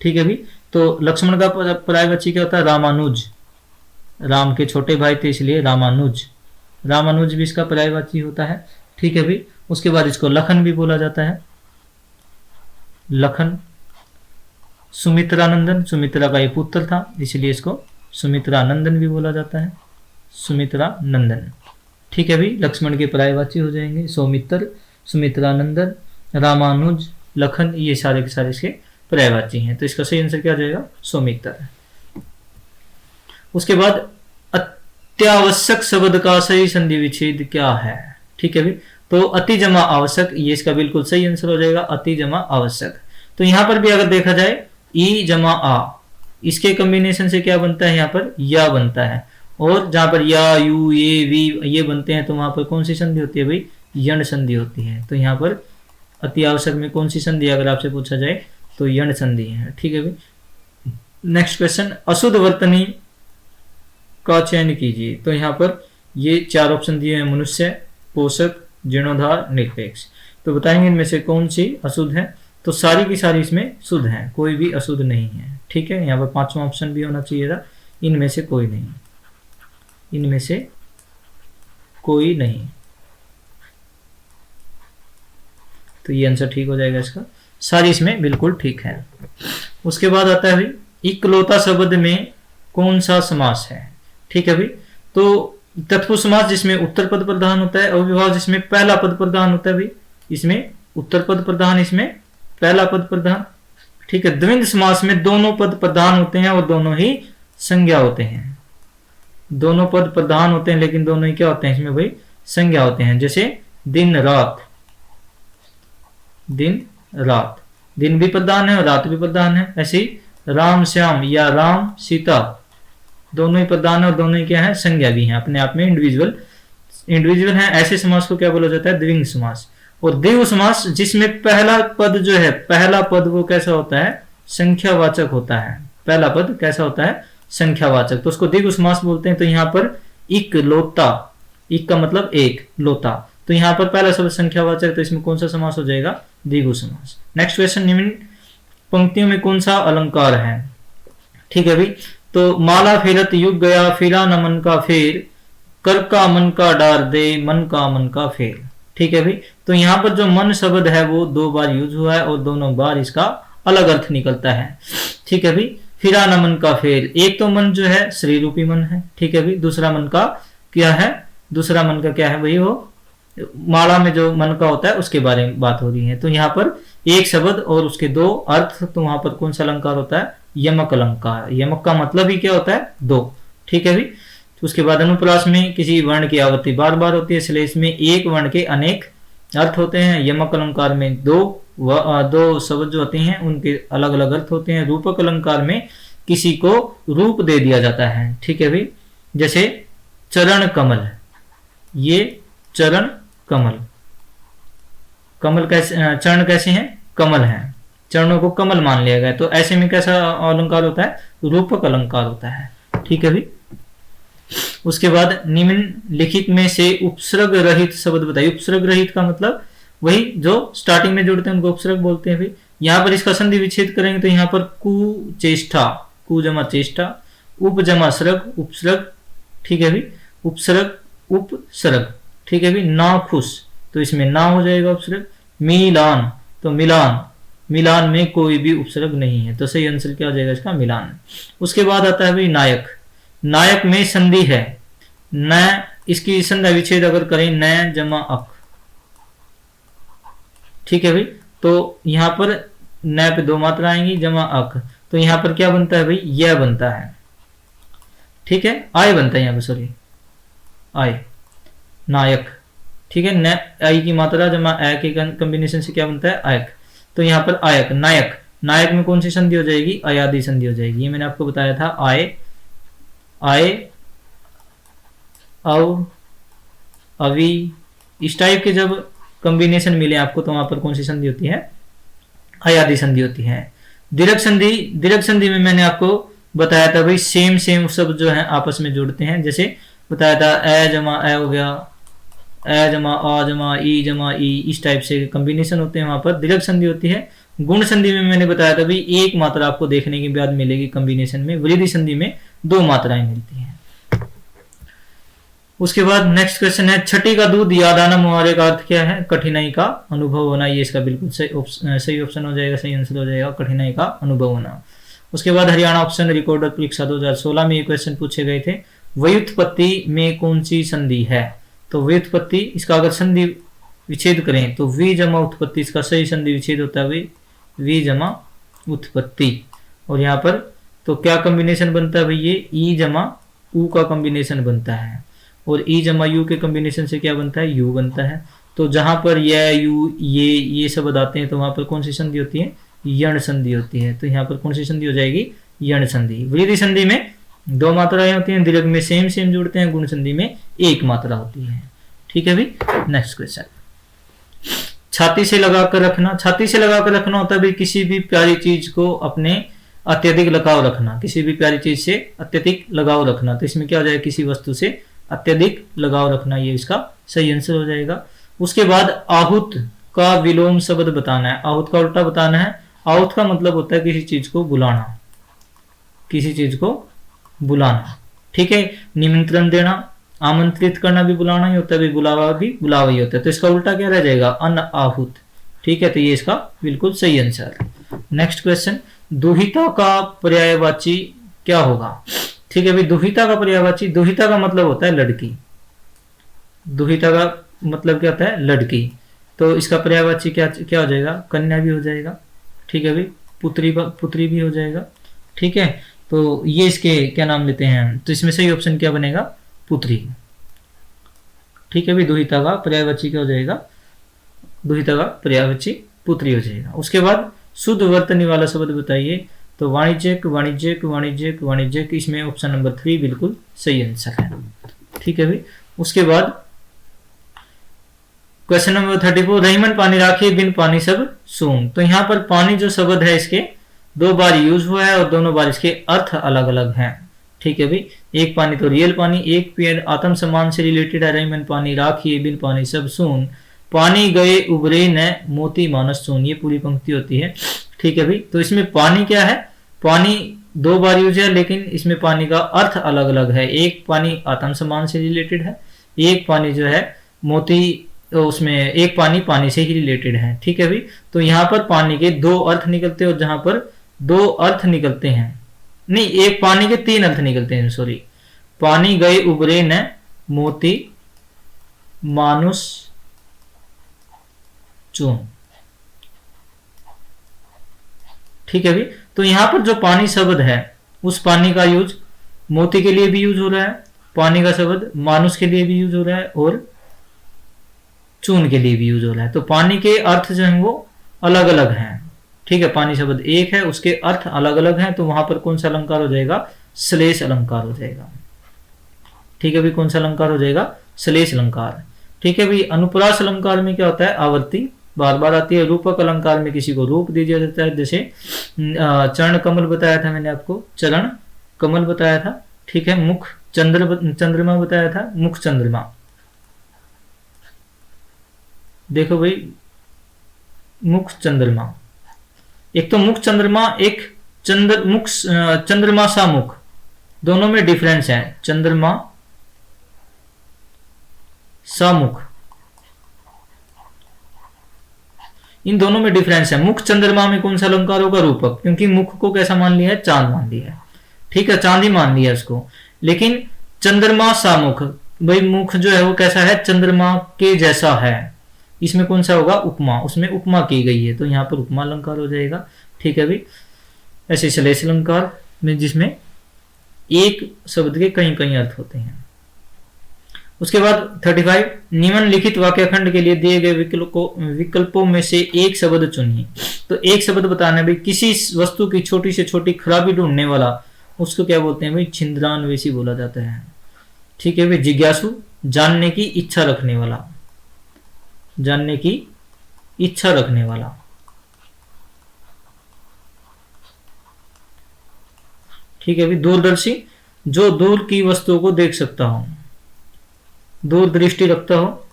ठीक है भाई, तो लक्ष्मण का पर्यायवाची क्या होता है, रामानुज। राम के छोटे भाई थे इसलिए रामानुज। रामानुज भी इसका पर्यायवाची होता है। ठीक है भाई, उसके बाद इसको लखन भी बोला जाता है, लखन। सुमित्रानंदन, सुमित्रा का ये पुत्र था इसलिए इसको सुमित्रानंदन भी बोला जाता है, सुमित्रा नंदन। ठीक है भाई, लक्ष्मण के पर्यायवाची हो जाएंगे सौमित्र, सुमित्रानंदन, रामानुज, लखन, ये सारे के सारे इसके पर्यायवाची हैं। तो इसका सही आंसर क्या हो जाएगा, सौमित्र। उसके बाद अत्यावश्यक शब्द का सही संधि विच्छेद क्या है। ठीक है भाई, तो अति जमा आवश्यक, ये इसका बिल्कुल सही आंसर हो जाएगा, अति जमा आवश्यक। तो यहां पर भी अगर देखा जाए ई जमा आ, इसके कॉम्बिनेशन से क्या बनता है, यहाँ पर या बनता है। और जहां पर या, यू, ये, वी ये बनते हैं तो वहां पर कौन सी संधि होती है भाई, यण संधि होती है। तो यहाँ पर अति आवश्यक में कौन सी संधि अगर आपसे पूछा जाए तो यण संधि है। ठीक है भाई, नेक्स्ट क्वेश्चन, अशुद्ध वर्तनी का चयन कीजिए। तो यहाँ पर ये 4 ऑप्शन दिए हैं, मनुष्य, पोषक, जीर्णोद्धार, निरपेक्ष। तो बताएंगे इनमें से कौन सी अशुद्ध है। तो सारी की सारी इसमें शुद्ध है, कोई भी अशुद्ध नहीं है। ठीक है, यहाँ पर 5वां ऑप्शन भी होना चाहिए था, इनमें से कोई नहीं, इनमें से कोई नहीं। तो ये आंसर ठीक हो जाएगा इसका, सारी इसमें बिल्कुल ठीक है। उसके बाद आता है भाई, इकलौता शब्द में कौन सा समास है। ठीक है भाई, तो तत्पुरुष समास जिसमें उत्तर पद प्रधान होता है, अव्ययभाव जिसमें पहला पद प्रधान होता है भाई, इसमें उत्तर पद प्रधान, इसमें पहला पद प्रधान। ठीक है, द्वंद्व समास में दोनों पद प्रधान होते हैं और दोनों ही संज्ञा होते हैं। दोनों पद प्रधान होते हैं लेकिन दोनों ही क्या होते हैं, इसमें भाई संज्ञा होते हैं। जैसे दिन रात, दिन रात, दिन भी प्रधान है और रात भी प्रधान है। ऐसे ही राम श्याम या राम सीता, दोनों ही प्रधान है और दोनों ही क्या है, संज्ञा भी है, अपने आप में इंडिविजुअल है। ऐसे समास को क्या बोला जाता है, द्विंग समास। और द्विगु समास जिसमें पहला पद जो है, पहला पद वो कैसा होता है, संख्यावाचक होता है। पहला पद कैसा होता है, संख्यावाचक, तो उसको द्विगु समास बोलते हैं। तो यहाँ पर इकलौता, इक का मतलब एक, लोता, तो यहाँ पर पहला शब्द संख्यावाचक, तो इसमें कौन सा समास हो जाएगा, द्विगु समास। नेक्स्ट क्वेश्चन, निम्न पंक्तियों में कौन सा अलंकार है। ठीक है भाई, तो माला फेरत युग गया, फेरा न मन का फेर, कर का मन का डार दे, मन का मन का फेर। ठीक है भाई, तो यहाँ पर जो मन शब्द है वो 2 बार यूज हुआ है और दोनों बार इसका अलग अर्थ निकलता है। ठीक है भाई, फिरा न मन का फेर, एक तो मन जो है श्री रूपी मन है। ठीक है भाई, दूसरा मन का क्या है, दूसरा मन का क्या है भाई, वो माला में जो मन का होता है उसके बारे में बात हो रही है। तो यहाँ पर एक शब्द और उसके 2 अर्थ, तो वहां पर कौन सा अलंकार होता है, यमक अलंकार। यमक का मतलब ही क्या होता है, 2। ठीक है भाई, तो उसके बाद अनुप्रास में किसी वर्ण की आवृत्ति बार बार होती है, इसलिए इसमें एक वर्ण के अनेक अर्थ होते हैं। यमक अलंकार में दो शब्द जो होते हैं उनके अलग अलग अर्थ होते हैं। रूपक अलंकार में किसी को रूप दे दिया जाता है। ठीक है भाई, जैसे चरण कमल, ये चरण कमल, कमल कैसे, चरण कैसे हैं, कमल हैं, चरणों को कमल मान लिया गया। तो ऐसे में कैसा अलंकार होता है, रूपक अलंकार होता है। ठीक है भाई, उसके बाद निम्नलिखित में से उपसर्ग रहित शब्द बताइए। उपसर्ग रहित का मतलब वही जो स्टार्टिंग में जोड़ते हैं उनको उपसर्ग बोलते हैं भाई। यहाँ पर इसका संधि विच्छेद करेंगे तो यहाँ पर कुचेष्टा, कु जमा चेष्टा, उप जमा सरग, उपसर्ग। ठीक है भाई, उपसर्ग उपसर्ग। ठीक है भाई, नाखुश, तो इसमें ना हो जाएगा उपसर्ग। मिलान, तो मिलान, मिलान में कोई भी उपसर्ग नहीं है, तो सही आंसर क्या हो जाएगा इसका, मिलान। उसके बाद आता है भाई नायक, नायक में संधि है न, इसकी संधि विच्छेद अगर करें न जमा अक। ठीक है भाई, तो यहां पर न पे 2 मात्रा आएंगी, जमा अक, तो यहां पर क्या बनता है भाई, यह बनता है। ठीक है, आय बनता है यहाँ पे, सॉरी आय, नायक। ठीक है, न आई की मात्रा जमा ए के कॉम्बिनेशन से क्या बनता है, आयक। तो यहाँ पर आयक, नायक, नायक में कौन सी संधि हो जाएगी, अयादि संधि हो जाएगी। ये मैंने आपको बताया था, आय, आय, अव, अवि, इस टाइप के जब कॉम्बिनेशन मिले आपको तो वहां पर कौन सी संधि होती है, अयादि संधि होती है। दीर्घ संधि, दीर्घ संधि में मैंने आपको बताया था भाई सेम सेम शब्द जो है आपस में जुड़ते हैं। जैसे बताया था ए जमा ए हो गया, ए जमा आ जमा ई जमा ई, इस टाइप से कॉम्बिनेशन होते हैं, वहां पर दीर्घ संधि होती है। गुण संधि में मैंने बताया था भाई एक मात्रा आपको देखने के बाद मिलेगी कॉम्बिनेशन में, वृद्धि संधि में दो मात्राएं मिलती हैं। उसके बाद नेक्स्ट क्वेश्चन है, छठी का दूध याद आना मुहावरे का अर्थ क्या है, कठिनाई का अनुभव होना। ये इसका बिल्कुल सही ऑप्शन हो जाएगा, सही आंसर हो जाएगा, कठिनाई का अनुभव होना। उसके बाद हरियाणा ऑप्शन रिकॉर्डर परीक्षा 2016 में ये क्वेश्चन पूछे गए थे, व्युत्पत्ति में कौन सी संधि है। तो व्युत्पत्ति, इसका अगर संधि विच्छेद करें तो वी जमा उत्पत्ति, इसका सही संधि विच्छेद होता है वी जमा उत्पत्ति। और यहाँ पर तो क्या कॉम्बिनेशन बनता है भाई, ये ई जमा उ का कॉम्बिनेशन बनता है, और ई जमा यू के कॉम्बिनेशन से क्या बनता है, यू बनता है। तो जहां पर यू ये शब्द आते हैं तो वहां पर कौन सी संधि होती है, यण संधि होती है। तो यहाँ पर कौन सी संधि हो जाएगी, यण संधि। वृद्धि संधि में दो मात्राएं होती हैं, दीर्घ में सेम सेम जुड़ते हैं, गुण संधि में एक मात्रा होती है। ठीक है भाई, नेक्स्ट क्वेश्चन, छाती से लगाकर रखना। छाती से लगाकर रखना होता है भाई किसी भी प्यारी चीज को अपने अत्यधिक लगाव रखना, किसी भी प्यारी चीज से अत्यधिक लगाव रखना। तो इसमें क्या हो जाएगा, किसी वस्तु से अत्यधिक लगाव रखना, ये इसका सही आंसर हो जाएगा। उसके बाद आहूत का विलोम शब्द बताना है, आहूत का उल्टा बताना है। आहूत का मतलब होता है किसी चीज को बुलाना, किसी चीज को बुलाना। ठीक है, निमंत्रण देना, आमंत्रित करना भी बुलाना ही होता है, बुलावा भी बुलावा ही होता है। तो इसका उल्टा क्या रह जाएगा, अनआहूत। ठीक है, तो ये इसका बिल्कुल सही आंसर। नेक्स्ट क्वेश्चन, दुहिता का पर्यायवाची क्या होगा। ठीक है भाई, दुहिता का पर्यायवाची, दुहिता का मतलब होता है लड़की, दुहिता का मतलब क्या होता है, लड़की। तो इसका पर्यायवाची क्या क्या हो जाएगा, कन्या भी हो जाएगा। ठीक है भाई, पुत्री भी हो जाएगा। ठीक है, तो ये इसके क्या नाम लेते हैं, तो इसमें सही ऑप्शन क्या बनेगा, पुत्री। ठीक है भाई, दुहिता का पर्यायवाची क्या हो जाएगा, दुहिता का पर्यायवाची पुत्री हो जाएगा। उसके बाद शुद्ध वर्तनी वाला शब्द बताइए। तो वाणिज्यिक, वाणिज्यिक, वाणिज्यिक, वाणिज्यिक, इसमें ऑप्शन नंबर 3 बिल्कुल सही आंसर है। ठीक है भाई, उसके बाद क्वेश्चन नंबर 34, रहीमन पानी राखी बिन पानी सब सून। तो यहाँ पर पानी जो शब्द है इसके दो बार यूज हुआ है और दोनों बार इसके अर्थ अलग अलग हैं। ठीक है भाई, एक पानी तो रियल पानी, एक पेड़ आत्म सम्मान से रिलेटेड है, रहीमन पानी राखी बिन पानी सब सून, पानी गए उबरे न मोती मानस सून, ये पूरी पंक्ति होती है। ठीक है भाई, तो इसमें पानी क्या है, पानी दो बार यूज है लेकिन इसमें पानी का अर्थ अलग अलग है। एक पानी आत्म सम्मान से रिलेटेड है, एक पानी जो है मोती, उसमें एक पानी पानी से ही रिलेटेड है। ठीक है भाई, तो यहाँ पर पानी के दो अर्थ निकलते हैं और जहां पर दो अर्थ निकलते हैं, नहीं एक पानी के तीन अर्थ निकलते हैं, सॉरी, पानी गए उबरे न मोती मानुष चून। ठीक है भाई, तो यहां पर जो पानी शब्द है उस पानी का यूज मोती के लिए भी यूज हो रहा है, पानी का शब्द मानुष के लिए भी यूज हो रहा है और चून के लिए भी यूज हो रहा है। तो पानी के अर्थ जो है वो अलग अलग हैं। ठीक है, पानी शब्द एक है, उसके अर्थ अलग अलग हैं, तो वहां पर कौन सा अलंकार हो जाएगा, श्लेष अलंकार हो जाएगा। ठीक है भाई, कौन सा अलंकार हो जाएगा, श्लेष अलंकार। ठीक है भाई, अनुप्रास अलंकार में क्या होता है, आवर्ती बार बार आती है। रूपक अलंकार में किसी को रूप दे दिया जाता है, जैसे चरण कमल बताया था मैंने आपको, चरण कमल बताया था। ठीक है, मुख चंद्रमा बताया था, मुख चंद्रमा। देखो भाई, मुख चंद्रमा, एक तो मुख चंद्रमा, एक चंद्रमा सा मुख, दोनों में डिफरेंस है। चंद्रमा सा मुख, इन दोनों में डिफरेंस है। मुख चंद्रमा में कौन सा अलंकार होगा, रूपक, क्योंकि मुख को कैसा मान लिया है, चांद मान लिया है। ठीक है, चांद ही मान लिया उसको। लेकिन चंद्रमा सा मुख, भाई मुख जो है वो कैसा है, चंद्रमा के जैसा है, इसमें कौन सा होगा, उपमा, उसमें उपमा की गई है, तो यहाँ पर उपमा अलंकार हो जाएगा। ठीक है भाई, ऐसे श्लेष अलंकार में जिसमें एक शब्द के कई कई अर्थ होते हैं। उसके बाद 35 निम्नलिखित वाक्यखंड के लिए दिए गए विकल्पों में से एक शब्द चुनिए। तो एक शब्द बताना है भाई, किसी वस्तु की छोटी से छोटी खराबी ढूंढने वाला उसको क्या बोलते हैं भाई, छिंद्रान्वेषी बोला जाता है। ठीक है भाई, जिज्ञासु, जानने की इच्छा रखने वाला, जानने की इच्छा रखने वाला। ठीक है भाई, दूरदर्शी, जो दूर की वस्तुओं को देख सकता हो, दूर दृष्टि रखता हो,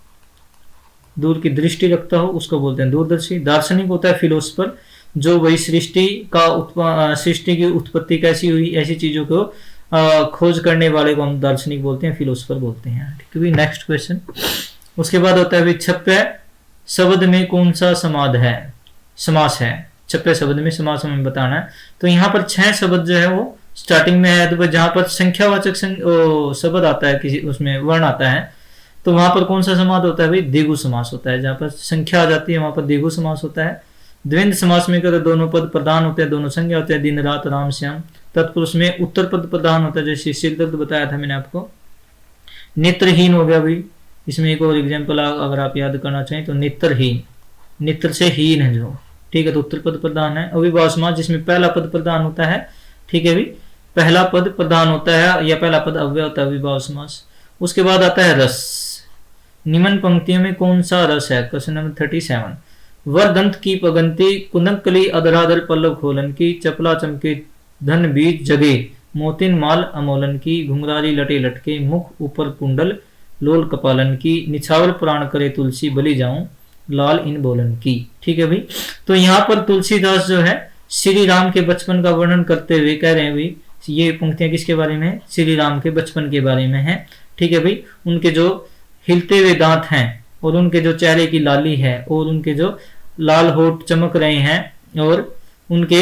दूर की दृष्टि रखता हो, उसको बोलते हैं दूरदर्शी। दार्शनिक होता है फिलोसफर, जो वही सृष्टि की उत्पत्ति कैसी हुई, ऐसी चीजों को खोज करने वाले को हम दार्शनिक बोलते हैं, फिलोसफर बोलते हैं। ठीक है भाई, नेक्स्ट क्वेश्चन। उसके बाद होता है भाई 56 शब्द में कौन सा समास है। 56 शब्द में समास हमें बताना है। तो यहाँ पर 6 शब्द जो है वो स्टार्टिंग में है, तो जहां पर संख्यावाचक शब्द आता है, किसी उसमें वर्ण आता है, तो वहां पर कौन सा समास होता है भाई, द्विगु समास होता है। जहां पर संख्या आ जाती है वहां पर द्विगु समास होता है। द्वंद्व समास में कहते दोनों पद प्रधान होते हैं, दोनों संज्ञा होते हैं, दिन रात राम श्याम। तत्पुरुष में उत्तर पद प्रधान होता है, जैसे सिरदर्द बताया था मैंने आपको। नेत्रहीन हो गया भाई, इसमें एक और एग्जाम्पल अगर आप याद करना चाहें तो नेत्रहीन, नेत्र से हीन है जो, ठीक है, तो उत्तर पद प्रधान है। अविभाव समास जिसमें पहला पद प्रधान होता है, ठीक है भाई, पहला पद प्रधान होता है या पहला पद अव्यय होता है, अविभाव समास। उसके बाद आता है रस। निम्न पंक्तियों में कौन सा रस है, क्वेश्चन नंबर 37। वरदंत की पगंती, कुंदकली अधराधर पल्लव खोलन की, चपला चमके धन बीज जगे, मोतिन माल अमोलन की, घुंघरारी लटे लटके, मुख ऊपर कुंडल लोल कपालन की, निछावर प्राण करे तुलसी बलि जाऊं, लाल इन बोलन की। ठीक है भाई, तो यहाँ पर तुलसीदास जो है श्री राम के बचपन का वर्णन करते हुए कह रहे हैं भाई, ये पंक्तियां किसके बारे में है, श्री राम के बचपन के बारे में है। ठीक है भाई, उनके जो हिलते हुए दांत हैं और उनके जो चेहरे की लाली है और उनके जो लाल होठ चमक रहे हैं और उनके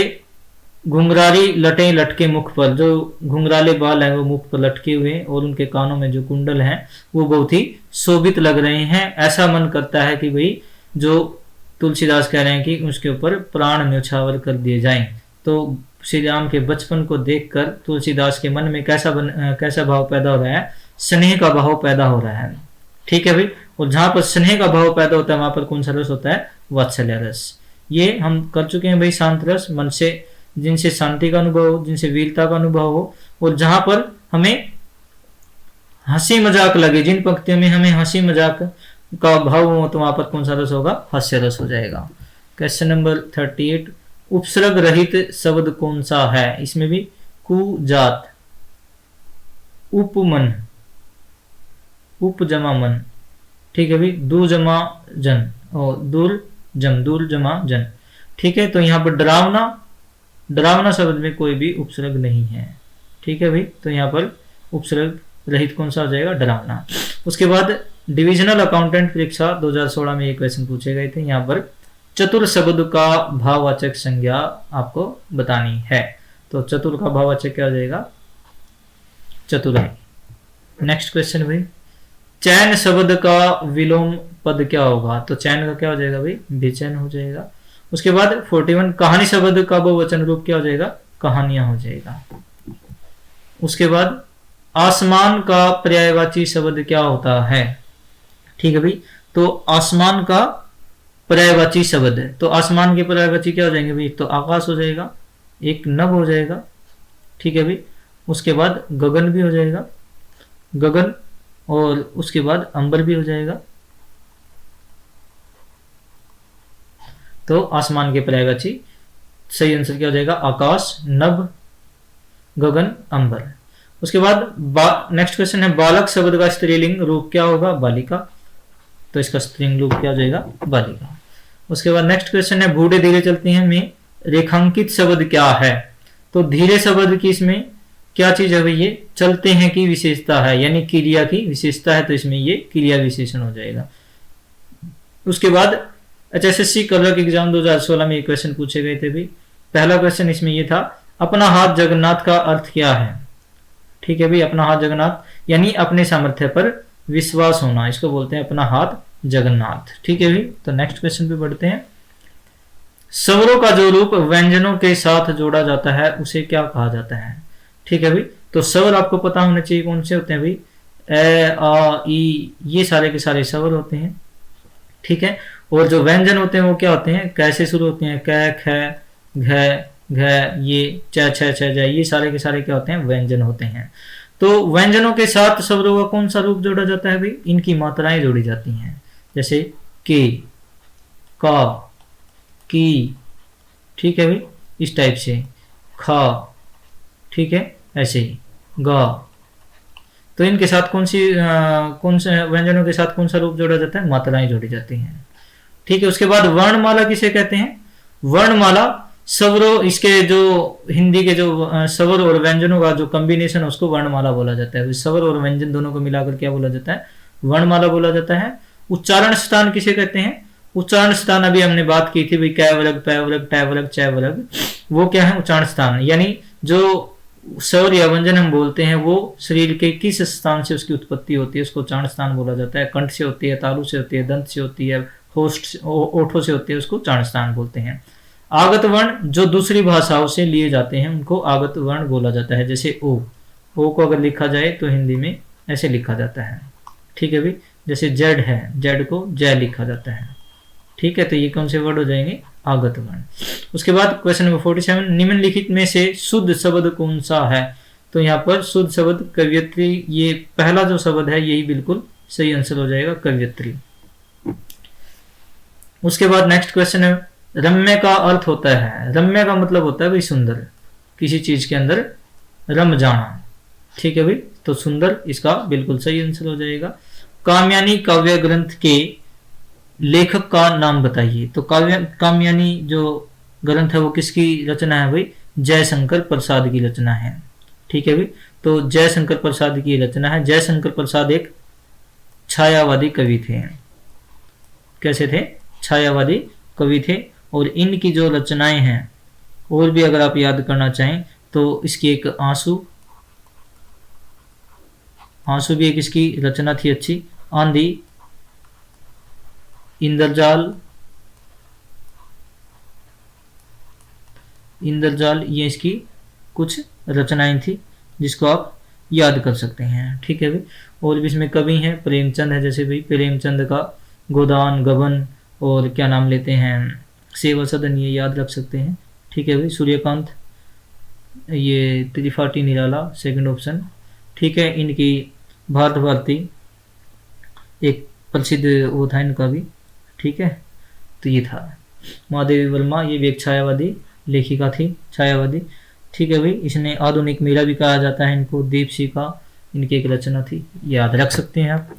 घुंघरारी लटे लटके मुख पर, जो घुंघराले बाल हैं वो मुख पर लटके हुए और उनके कानों में जो कुंडल हैं वो बहुत ही शोभित लग रहे हैं। ऐसा मन करता है कि भाई जो तुलसीदास कह रहे हैं कि उसके ऊपर प्राण न्यौछावर कर दिए जाएं। तो श्री राम के बचपन को देखकर तुलसीदास के मन में कैसा भाव पैदा हो रहा है, स्नेह का भाव पैदा हो रहा है। ठीक है भाई, और जहां पर स्नेह का भाव पैदा होता है वहां पर कौन सा रस होता है, वात्सल्य रस। ये हम कर चुके हैं भाई, शांत रस, मन से जिनसे शांति का अनुभव हो, जिनसे वीरता का अनुभव हो, और जहां पर हमें हंसी मजाक लगे, जिन पंक्तियों में हमें हंसी मजाक का भाव हो, तो वहां पर कौन सा रस होगा, हास्य रस हो जाएगा। क्वेश्चन नंबर 38, उपसर्ग रहित शब्द कौन सा है। इसमें भी कुजात, उपमन, उप जमा मन, ठीक है भाई, दू जमा जन और दूर जमा जन। ठीक है, तो यहाँ पर डरावना शब्द में कोई भी उपसर्ग नहीं है। ठीक है भाई, तो यहाँ पर उपसर्ग रहित कौन सा हो जाएगा, डरावना। उसके बाद डिविजनल अकाउंटेंट परीक्षा 2016 में एक क्वेश्चन पूछे गए थे। यहाँ पर चतुर शब्द का भाववाचक संज्ञा आपको बतानी है। तो चतुर का भाववाचक क्या हो जाएगा, चतुर है। नेक्स्ट क्वेश्चन भाई, चैन शब्द का विलोम पद क्या होगा। तो चैन का क्या हो जाएगा भाई, बेचैन हो जाएगा। उसके बाद 41, कहानी शब्द का बहुवचन रूप क्या हो जाएगा, कहानियां हो जाएगा। उसके बाद आसमान का पर्यायवाची शब्द क्या होता है। ठीक है भाई, तो आसमान का पर्यायवाची शब्द है, तो आसमान के पर्यायवाची क्या हो जाएंगे भाई, तो आकाश हो जाएगा, एक नभ हो जाएगा। ठीक है भाई, उसके बाद गगन भी हो जाएगा, गगन, और उसके बाद अंबर भी हो जाएगा। तो आसमान के पर्यायवाची सही आंसर क्या हो जाएगा, आकाश, नभ, गगन, अंबर। उसके बाद नेक्स्ट क्वेश्चन है, बालक शब्द का स्त्रीलिंग रूप क्या होगा, बालिका। तो इसका स्त्रीलिंग रूप क्या हो जाएगा, बालिका। उसके बाद नेक्स्ट क्वेश्चन है, बूढ़े धीरे चलते हैं में रेखांकित शब्द क्या है। तो धीरे शब्द की इसमें क्या चीज है भाई, ये चलते हैं की विशेषता है, यानी क्रिया की विशेषता है, तो इसमें ये क्रिया विशेषण हो जाएगा। उसके बाद HSSC क्लर्क एग्जाम 2016 में एक क्वेश्चन पूछे गए थे भाई। पहला क्वेश्चन इसमें ये था, अपना हाथ जगन्नाथ का अर्थ क्या है। ठीक है भाई, अपना हाथ जगन्नाथ यानी अपने सामर्थ्य पर विश्वास होना, इसको बोलते हैं अपना हाथ जगन्नाथ। ठीक है भाई, तो नेक्स्ट क्वेश्चन पे बढ़ते हैं। स्वरों का जो रूप व्यंजनों के साथ जोड़ा जाता है उसे क्या कहा जाता है। ठीक है भाई, तो स्वर आपको पता होना चाहिए कौन से होते हैं भाई, ए आ ई, ये सारे के सारे स्वर होते हैं, ठीक है। और जो व्यंजन होते हैं वो क्या होते हैं, कैसे शुरू होते हैं, क ख घ घ, ये च छ छ ज, ये सारे के सारे क्या होते हैं, व्यंजन होते हैं। तो व्यंजनों के साथ शब्दों का कौन सा रूप जोड़ा जाता है भाई, इनकी मात्राएं जोड़ी जाती हैं, जैसे के, का, की, ठीक है भाई, इस टाइप से, खा, ठीक है, ऐसे ही गा। तो इनके साथ कौन से व्यंजनों के साथ कौन सा रूप जोड़ा जाता है, मात्राएं जोड़ी जाती हैं, ठीक है। उसके बाद वर्णमाला किसे कहते हैं, वर्णमाला स्वरों, इसके जो हिंदी के जो स्वर और व्यंजनों का जो कॉम्बिनेशन उसको वर्णमाला बोला जाता है। स्वर और व्यंजन दोनों को मिलाकर क्या बोला जाता है, वर्णमाला बोला जाता है। उच्चारण स्थान किसे कहते हैं, उच्चारण स्थान अभी हमने बात की थी भाई, कै वर्ग, पै वर्ग, टै वर्ग, चै वर्ग, वो क्या है उच्चारण स्थान, यानी जो स्वर या व्यंजन हम बोलते हैं वो शरीर के किस स्थान से उसकी उत्पत्ति होती है, उसको उच्चारण स्थान बोला जाता है। कंठ से होती है, तालु से होती है, दंत से होती है, होस्ट ओठों से होती है, उसको उच्चारण स्थान बोलते हैं। आगत वर्ण जो दूसरी भाषाओं से लिए जाते हैं उनको आगत वर्ण बोला जाता है, जैसे ओ को अगर लिखा जाए तो हिंदी में ऐसे लिखा जाता है, ठीक है भाई। जैसे जेड है, जेड को जय लिखा जाता है, ठीक है। तो ये कौन से वर्ड हो जाएंगे, आगत वर्ण। उसके बाद क्वेश्चन नंबर 47, निम्नलिखित में से शुद्ध शब्द कौन सा है। तो यहाँ पर शुद्ध शब्द कवियत्री, ये पहला जो शब्द है यही बिल्कुल सही आंसर हो जाएगा, कवियत्री। उसके बाद नेक्स्ट क्वेश्चन है, रम्य का अर्थ होता है, रम्य का मतलब होता है भाई सुंदर, किसी चीज के अंदर रम जाना, ठीक है भाई। तो सुंदर इसका बिल्कुल सही आंसर हो जाएगा। कामयानी काव्य ग्रंथ के लेखक का नाम बताइए। तो कामयानी जो ग्रंथ है वो किसकी रचना है भाई, जयशंकर प्रसाद की रचना है, ठीक है भाई। तो जयशंकर प्रसाद की रचना है। जयशंकर प्रसाद एक छायावादी कवि थे, कैसे थे, छायावादी कवि थे। और इनकी जो रचनाएं हैं और भी अगर आप याद करना चाहें तो इसकी एक आंसू भी एक इसकी रचना थी अच्छी, आंधी, इंद्रजाल, ये इसकी कुछ रचनाएं थी जिसको आप याद कर सकते हैं, ठीक है भाई। और भी इसमें कवि हैं, प्रेमचंद है, जैसे भाई प्रेमचंद का गोदान, गबन और क्या नाम लेते हैं, सेवा सदन, ये याद रख सकते हैं, ठीक है भाई। सूर्यकांत, ये त्रिपाठी निराला, सेकंड ऑप्शन, ठीक है। इनकी भारत भारती एक प्रसिद्ध वो था इनका भी, ठीक है। तो ये था महादेवी वर्मा, ये भी एक छायावादी लेखिका थी, छायावादी, ठीक है भाई। इसने आधुनिक मीरा भी कहा जाता है इनको, दीपशिखा इनकी एक रचना थी, याद रख सकते हैं आप।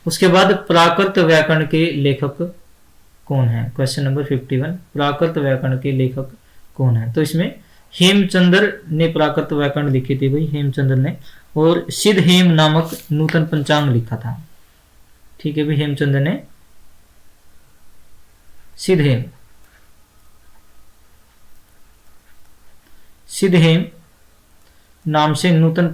उसके बाद प्राकृत व्याकरण के लेखक कौन है, क्वेश्चन नंबर 51, प्राकृत व्याकरण के लेखक कौन है। तो इसमें हेमचंद्र ने प्राकृत व्याकरण लिखी थी भाई, हेमचंद्र ने। और सिद्ध हेम नामक नूतन पंचांग लिखा था, ठीक है भाई। हेमचंद्र ने सिद्ध हेम नाम से नूतन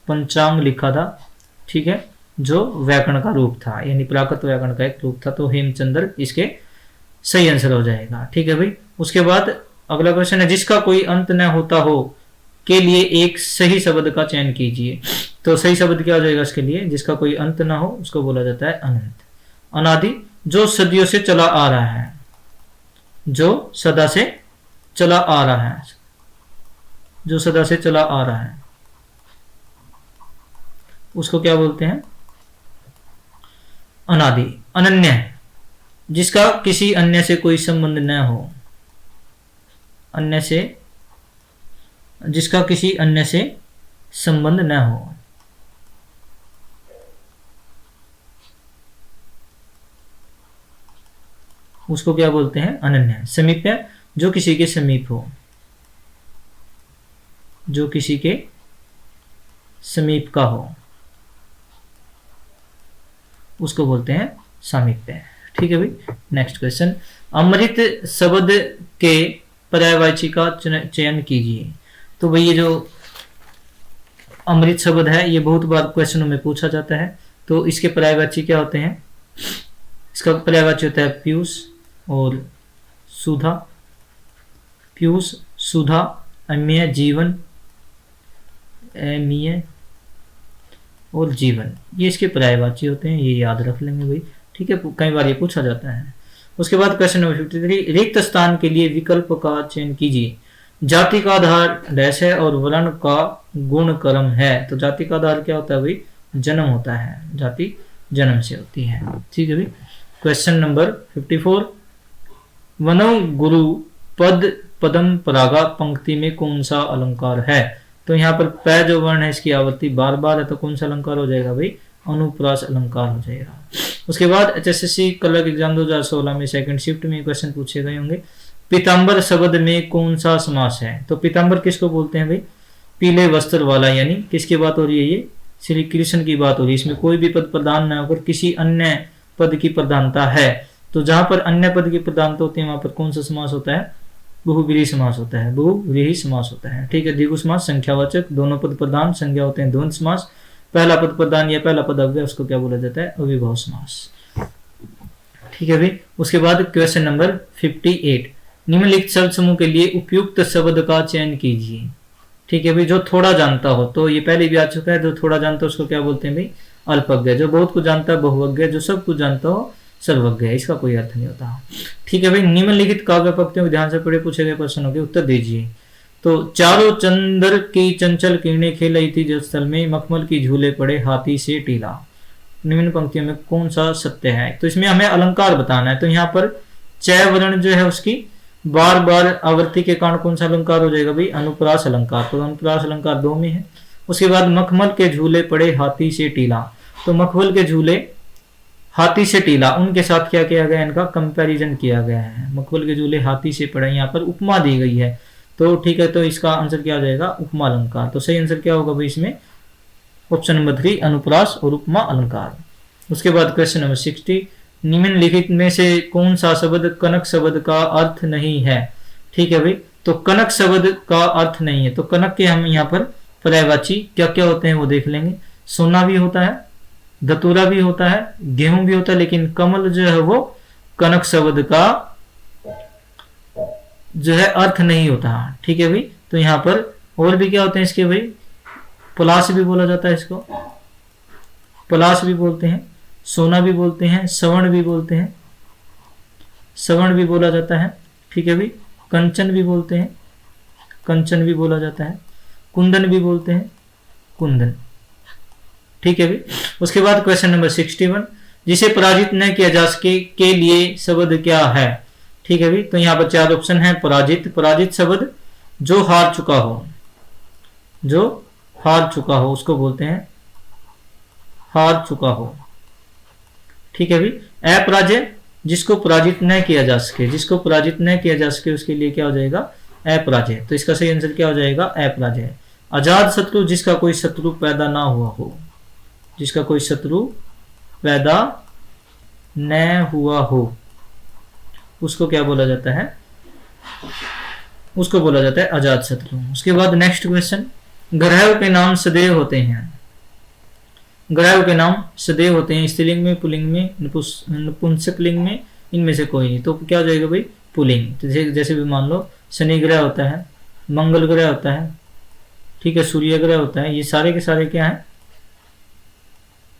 पंचांग लिखा था, ठीक है, जो व्याकरण का रूप था, यानी प्राकृत व्याकरण का एक रूप था। तो हेमचंद्र इसके सही आंसर हो जाएगा, ठीक है भाई। उसके बाद अगला क्वेश्चन है, जिसका कोई अंत न होता हो के लिए एक सही शब्द का चयन कीजिए। तो सही शब्द क्या हो जाएगा इसके लिए, जिसका कोई अंत ना हो उसको बोला जाता है अनंत। अनादि, जो सदियों से चला आ रहा है, जो सदा से चला आ रहा है, जो सदा से चला आ रहा है उसको क्या बोलते हैं, अनादि। अनन्य, जिसका किसी अन्य से कोई संबंध न हो, अन्य से, जिसका किसी अन्य से संबंध न हो, उसको क्या बोलते हैं, अनन्य। समीप्य, जो किसी के समीप हो, जो किसी के समीप का हो उसको बोलते हैं सामीप्य, ठीक है भाई। नेक्स्ट क्वेश्चन, अमृत शब्द के पर्यायवाची का चयन कीजिए। तो भाई ये जो अमृत शब्द है ये बहुत बार क्वेश्चनों में पूछा जाता है। तो इसके पर्यायवाची क्या होते हैं, इसका पर्यायवाची होता है पीयूष और सुधा, पीयूष, सुधा, अम्य, जीवन, एमीय और जीवन, ये इसके पर्यायवाची होते हैं, ये याद रख लेंगे भाई, ठीक है, कई बार ये पूछा जाता है। उसके बाद क्वेश्चन नंबर 53, रिक्त स्थान के लिए विकल्प का चयन कीजिए। जाति का आधार डैश है और वर्ण का गुण कर्म है। तो जाति का आधार क्या होता है भाई? जन्म होता है, जाति जन्म से होती है, ठीक है भाई। क्वेश्चन नंबर 54, वनो गुरु पद पदम परागा पंक्ति में कौन सा अलंकार है? तो यहाँ पर पै जो वर्ण है इसकी आवृत्ति बार बार है, तो कौन सा अलंकार हो जाएगा भाई? अनुप्रास अलंकार हो जाएगा। उसके बाद HSSC क्लर्क एग्जाम 2016 में सेकंड शिफ्ट में क्वेश्चन पूछे गए होंगे, पीताम्बर शब्द में कौन सा समास है? तो पीताम्बर किसको बोलते हैं भाई? पीले वस्त्र वाला, यानी किसकी बात हो रही है? ये श्री कृष्ण की बात हो रही है। इसमें कोई भी पद प्रधान न होकर किसी अन्य पद की प्रधानता है, तो जहां पर अन्य पद की प्रधानता होती है वहां पर कौन सा समास होता है? बहुव्रीहि समास होता है, बहुव्रीहि समास होता है, ठीक है। द्विगु समास संख्यावाचक, दोनों पद प्रधान, संज्ञा होते हैं द्वंद्व समास। पहला पद प्रधान या पहला पद अव्यय, उसको क्या बोला जाता है? अविभाव समास, ठीक है भाई। उसके बाद क्वेश्चन नंबर 58, निम्नलिखित शब्द समूह के लिए उपयुक्त शब्द का चयन कीजिए, ठीक है भाई। जो थोड़ा जानता हो, तो ये पहले भी आ चुका है, जो थोड़ा जानता हो उसको क्या बोलते हैं भाई? अल्पज्ञ। जो बहुत कुछ जानता है बहुज्ञ, जो सब कुछ जानता हो सर्वज्ञ है, इसका कोई अर्थ नहीं होता, ठीक है भाई। निम्नलिखित काव्य पंक्तियों को ध्यान से पढ़े, पूछे गए प्रश्नों के उत्तर दीजिए। तो चारों चंद्र की चंचल किरणें खेल रही थी जो स्थल में, मखमल की झूले पड़े हाथी से टीला। निम्न पंक्तियों में कौन सा सत्य है? तो इसमें हमें अलंकार बताना है, तो यहाँ पर च वर्ण जो है उसकी बार बार आवृत्ति के कारण कौन सा अलंकार हो जाएगा भाई? अनुप्रास अलंकार। तो अनुप्रास अलंकार 2 में है। उसके बाद मखमल के झूले पड़े हाथी से टीला, तो मखमल के झूले हाथी से टीला, उनके साथ क्या किया गया? इनका कंपैरिजन किया गया है। मखमल के झूले हाथी से पड़े, यहाँ पर उपमा दी गई है, तो ठीक है, तो इसका आंसर क्या हो जाएगा? उपमा अलंकार। तो सही आंसर क्या होगा भाई इसमें? ऑप्शन नंबर 3 अनुप्रास और उपमा अलंकार। उसके बाद क्वेश्चन नंबर 60, निम्नलिखित में से कौन सा शब्द कनक शब्द का अर्थ नहीं है? ठीक है भाई, तो कनक शब्द का अर्थ नहीं है, तो कनक के हम यहाँ पर पर्यायवाची क्या क्या होते हैं वो देख लेंगे। सोना भी होता है, धतूरा भी होता है, गेहूं भी होता है, लेकिन कमल जो है वो कनक शब्द का जो है अर्थ नहीं होता, ठीक है भाई। तो यहाँ पर और भी क्या होते हैं इसके भाई? पलाश भी बोला जाता है इसको, पलाश भी बोलते हैं, सोना भी बोलते हैं, सवर्ण भी बोलते हैं, सवर्ण भी बोला जाता है, ठीक है भाई। कंचन भी बोलते हैं, कंचन भी बोला जाता है, कुंदन भी बोलते हैं, कुंदन, ठीक है भाई। उसके बाद क्वेश्चन नंबर 61, जिसे पराजित न किया जा सके के लिए शब्द क्या है? ठीक है भाई, तो यहाँ पर 4 ऑप्शन है। पराजित, पराजित शब्द जो हार चुका हो, जो हार चुका हो उसको बोलते हैं हार चुका हो, ठीक है भाई। अपराजय, जिसको पराजित न किया जा सके, जिसको पराजित न किया जा सके उसके लिए क्या हो जाएगा? अपराजय। तो इसका सही आंसर क्या हो जाएगा? अपराजय। आजाद शत्रु, जिसका कोई शत्रु पैदा ना हुआ हो, जिसका कोई शत्रु पैदा न हुआ हो उसको क्या बोला जाता है? उसको बोला जाता है अजात शत्रु। उसके बाद नेक्स्ट क्वेश्चन, ग्रह के नाम सदैव होते हैं, ग्रह के नाम सदैव होते हैं, स्त्रीलिंग में, पुल्लिंग में, नपुंसक लिंग में, इनमें से कोई नहीं, तो क्या हो जाएगा भाई? पुल्लिंग। तो जैसे भी मान लो शनि ग्रह होता है, मंगल ग्रह होता है, ठीक है, सूर्य ग्रह होता है, ये सारे के सारे क्या है?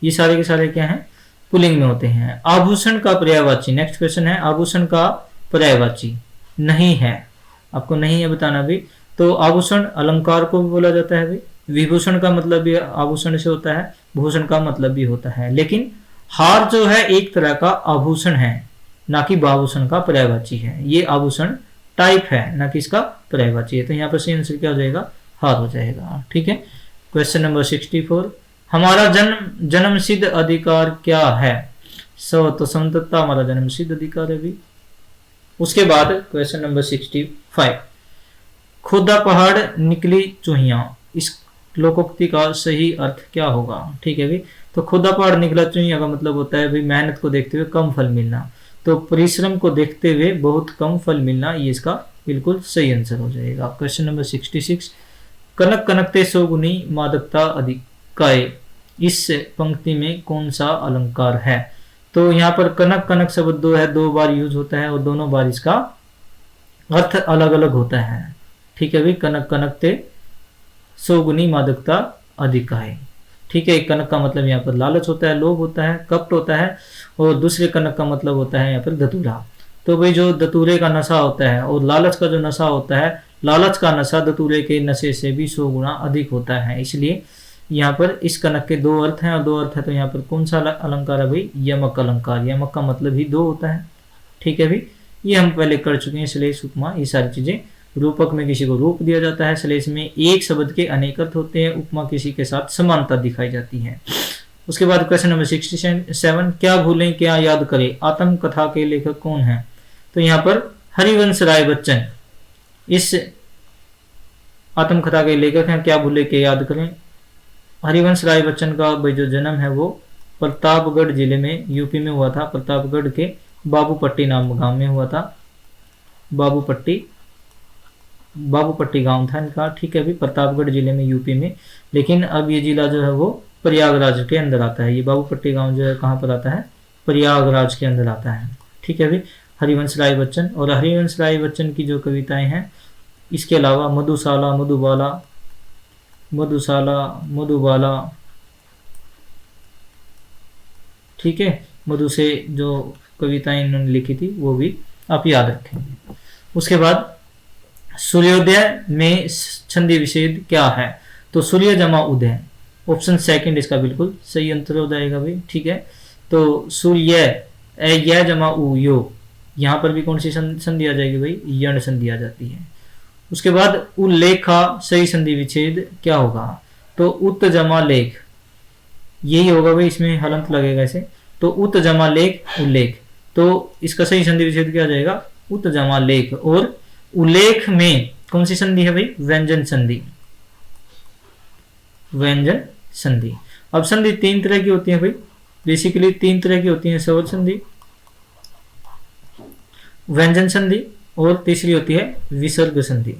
ये सारे के सारे क्या है? पुल्लिंग में होते हैं। आभूषण का पर्यायवाची, नेक्स्ट क्वेश्चन है, आभूषण का पर्यायवाची नहीं है, आपको नहीं है बताना भी। तो आभूषण अलंकार को भी बोला जाता है भाई, विभूषण का मतलब भी आभूषण से होता है, भूषण का मतलब भी होता है, लेकिन हार जो है एक तरह का आभूषण है, ना कि बाभूषण का पर्यायवाची है। ये आभूषण टाइप है, ना कि इसका पर्यायवाची है। तो यहाँ पर सही आंसर क्या हो जाएगा? हार हो जाएगा, ठीक है। क्वेश्चन नंबर 64, हमारा जन्म सिद्ध अधिकार क्या है? तो संततता हमारा जन्म सिद्ध अधिकार है भी। उसके बाद क्वेश्चन नंबर 65, खुदा पहाड़ निकली चूहिया, इस लोकोक्ति का सही अर्थ क्या होगा? ठीक है भाई, तो खुदा पहाड़ निकला चूहिया का मतलब होता है भाई मेहनत को देखते हुए कम फल मिलना, तो परिश्रम को देखते हुए बहुत कम फल मिलना, ये इसका बिल्कुल सही आंसर हो जाएगा। क्वेश्चन नंबर 66, कनक कनकते सौगुनी मादकता अधिकाय, इस पंक्ति में कौन सा अलंकार है? तो यहाँ पर कनक कनक शब्द 2 है, 2 बार यूज होता है और दोनों बार इसका अर्थ अलग अलग होता है, ठीक है भाई। कनक कनकते 100 गुनी मादकता अधिक है। ठीक है, एक कनक का मतलब यहाँ पर लालच होता है, लोभ होता है, कपट होता है, और दूसरे कनक का मतलब होता है यहाँ पर धतूरा। तो भाई जो धतूरे का नशा होता है और लालच का जो नशा होता है, लालच का नशा धतूरे के नशे से भी 100 गुना अधिक होता है। इसलिए यहाँ पर इस कनक के दो अर्थ हैं, और दो अर्थ है तो यहाँ पर कौन सा अलंकार है भाई, यमक अलंकार। यमक का मतलब ही दो होता है। ठीक है भाई, ये हम पहले कर चुके हैं, श्लेष उपमा ये सारी चीजें। रूपक में किसी को रूप दिया जाता है, श्लेष में एक शब्द के अनेक अर्थ होते हैं, उपमा किसी के साथ समानता दिखाई जाती है। उसके बाद क्वेश्चन नंबर 67, क्या भूलें क्या याद करें, आत्मकथा के लेखक कौन है? तो यहाँ पर हरिवंश राय बच्चन इस आत्मकथा के लेखक हैं। क्या भूले के याद करें, हरिवंश राय बच्चन का भाई जो जन्म है वो प्रतापगढ़ जिले में यूपी में हुआ था। प्रतापगढ़ के बाबूपट्टी नाम गांव में हुआ था। बाबूपट्टी गांव था इनका। ठीक है, अभी प्रतापगढ़ जिले में यूपी में, लेकिन अब ये जिला जो है वो प्रयागराज के अंदर आता है। ये बाबूपट्टी गांव जो है कहाँ पर आता है, प्रयागराज के अंदर आता है। ठीक है अभी हरिवंश राय बच्चन, और हरिवंश राय बच्चन की जो कविताएं हैं, इसके अलावा मधुशाला मधुबाला, ठीक है, मधु से जो कविताएं इन्होंने लिखी थी वो भी आप याद रखेंगे। उसके बाद सूर्योदय में छंदी विच्छेद क्या है? तो सूर्य जमा उदय, ऑप्शन सेकंड इसका बिल्कुल सही आंसर हो जाएगा भाई। ठीक है, तो सूर्य य जमा उ यो, यहाँ पर भी कौन सी संधि आ जाएगी भाई, यण संधि आ जाती है। उसके बाद उल्लेखा सही संधि विच्छेद क्या होगा? तो उत जमा लेख, यही होगा भाई, इसमें हलंत लगेगा ऐसे। तो उत जमा लेख उल्लेख, तो इसका सही संधि विच्छेद क्या आ जाएगा, उत जमा लेख। और उल्लेख में कौन सी संधि है भाई, व्यंजन संधि, व्यंजन संधि। अब संधि तीन तरह की होती है भाई, बेसिकली तीन तरह की होती है, स्वर संधि, व्यंजन संधि, और तीसरी होती है विसर्ग संधि,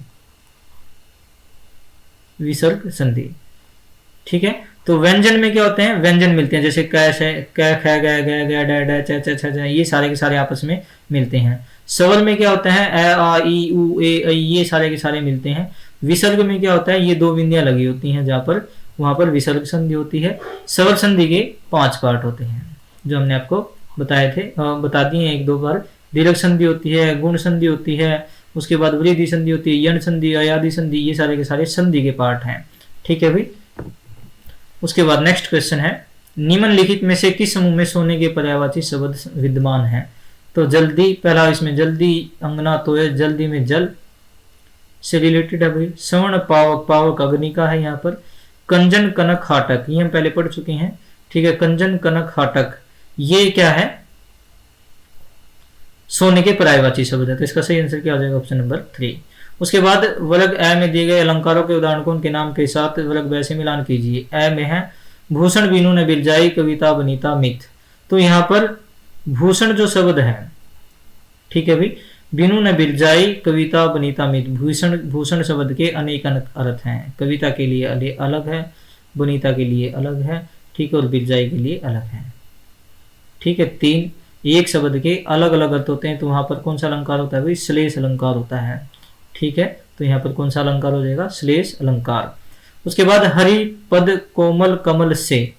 विसर्ग संधि। ठीक है, तो व्यंजन में क्या होते हैं, व्यंजन मिलते हैं, जैसे क से क ख ग ग ग ड ड च च छ ये सारे के सारे आपस में मिलते हैं। स्वर में क्या होता है, अ आ ई उ ए ऐ, ये सारे के सारे मिलते हैं। विसर्ग में क्या होता है, ये दो बिंदियां लगी होती हैं जहां पर, वहां पर विसर्ग संधि होती है। स्वर संधि के 5 पार्ट होते हैं जो हमने आपको बताए थे, बता दिए हैं एक दो बार। दीर्घ संधि होती है, गुण संधि होती है, उसके बाद वृद्धि संधि होती है, यण संधि, अयादि संधि, ये सारे के सारे संधि के पार्ट हैं। ठीक है भाई। उसके बाद नेक्स्ट क्वेश्चन है, निम्नलिखित में से किस समूह में सोने के पर्यायवाची शब्द विद्यमान है? तो जल्दी, पहला इसमें जल्दी, अंगना तोय, जल्दी में जल से रिलेटेड है भाई। स्वर्ण पावक, पावक अग्नि का है यहाँ पर। कंजन कनक हाटक, ये हम पहले पढ़ चुके हैं। ठीक है, कंजन कनक हाटक ये क्या है, सोने के पर्यायवाची शब्द है। तो इसका सही आंसर क्या आ जाएगा, ऑप्शन नंबर 3। उसके बाद वर्ग अ में दिए गए अलंकारों के उदाहरण को उनके नाम के साथ वर्ग ब से मिलान कीजिए। अ में है भूषण बीनू ने बिरजाई, कविता बनीता मित। तो यहाँ पर भूषण जो शब्द है, ठीक है भाई, बीनू ने बिरजाई, कविता बनीता मित, भूषण भूषण शब्द के अनेक अर्थ हैं। कविता के लिए अलग है, बनीता के लिए अलग है, ठीक है, और बिरजाई के लिए अलग है। ठीक है, तीन एक शब्द के अलग अलग अर्थ होते हैं। तो वहां पर कौन सा अलंकार होता है भाई, श्लेष अलंकार होता है। ठीक है, तो यहाँ पर कौन सा अलंकार हो जाएगा, श्लेष अलंकार। उसके बाद हरि पद कोमल कमल से,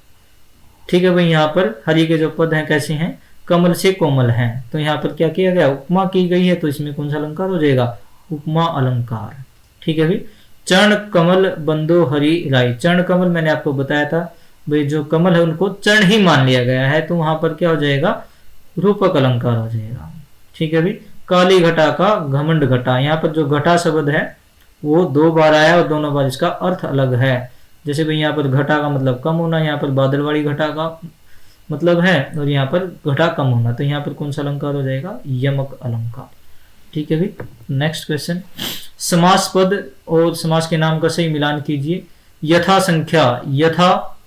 ठीक है भाई, यहाँ पर हरि के जो पद हैं कैसे हैं, कमल से कोमल हैं। तो यहाँ पर क्या किया गया, उपमा की गई है, तो इसमें कौन सा अलंकार हो जाएगा, उपमा अलंकार। ठीक है भाई। चरण कमल बंदो हरि राय, चरण कमल मैंने आपको बताया था भाई, जो कमल है उनको चरण ही मान लिया गया है, तो वहां पर क्या हो जाएगा, रूपक अलंकार हो जाएगा। ठीक है भाई। काली घटा का घमंड घटा, यहाँ पर जो घटा शब्द है वो 2 बार आया और दोनों बार इसका अर्थ अलग है। जैसे भाई यहाँ पर घटा का मतलब कम होना, यहाँ पर बादलवाड़ी घटा का मतलब है, और यहाँ पर घटा कम होना, तो यहाँ पर कौन सा अलंकार हो जाएगा, यमक अलंकार। ठीक है भाई। नेक्स्ट क्वेश्चन, समास पद और समास के नाम का सही मिलान कीजिए। यथा संख्या, यथा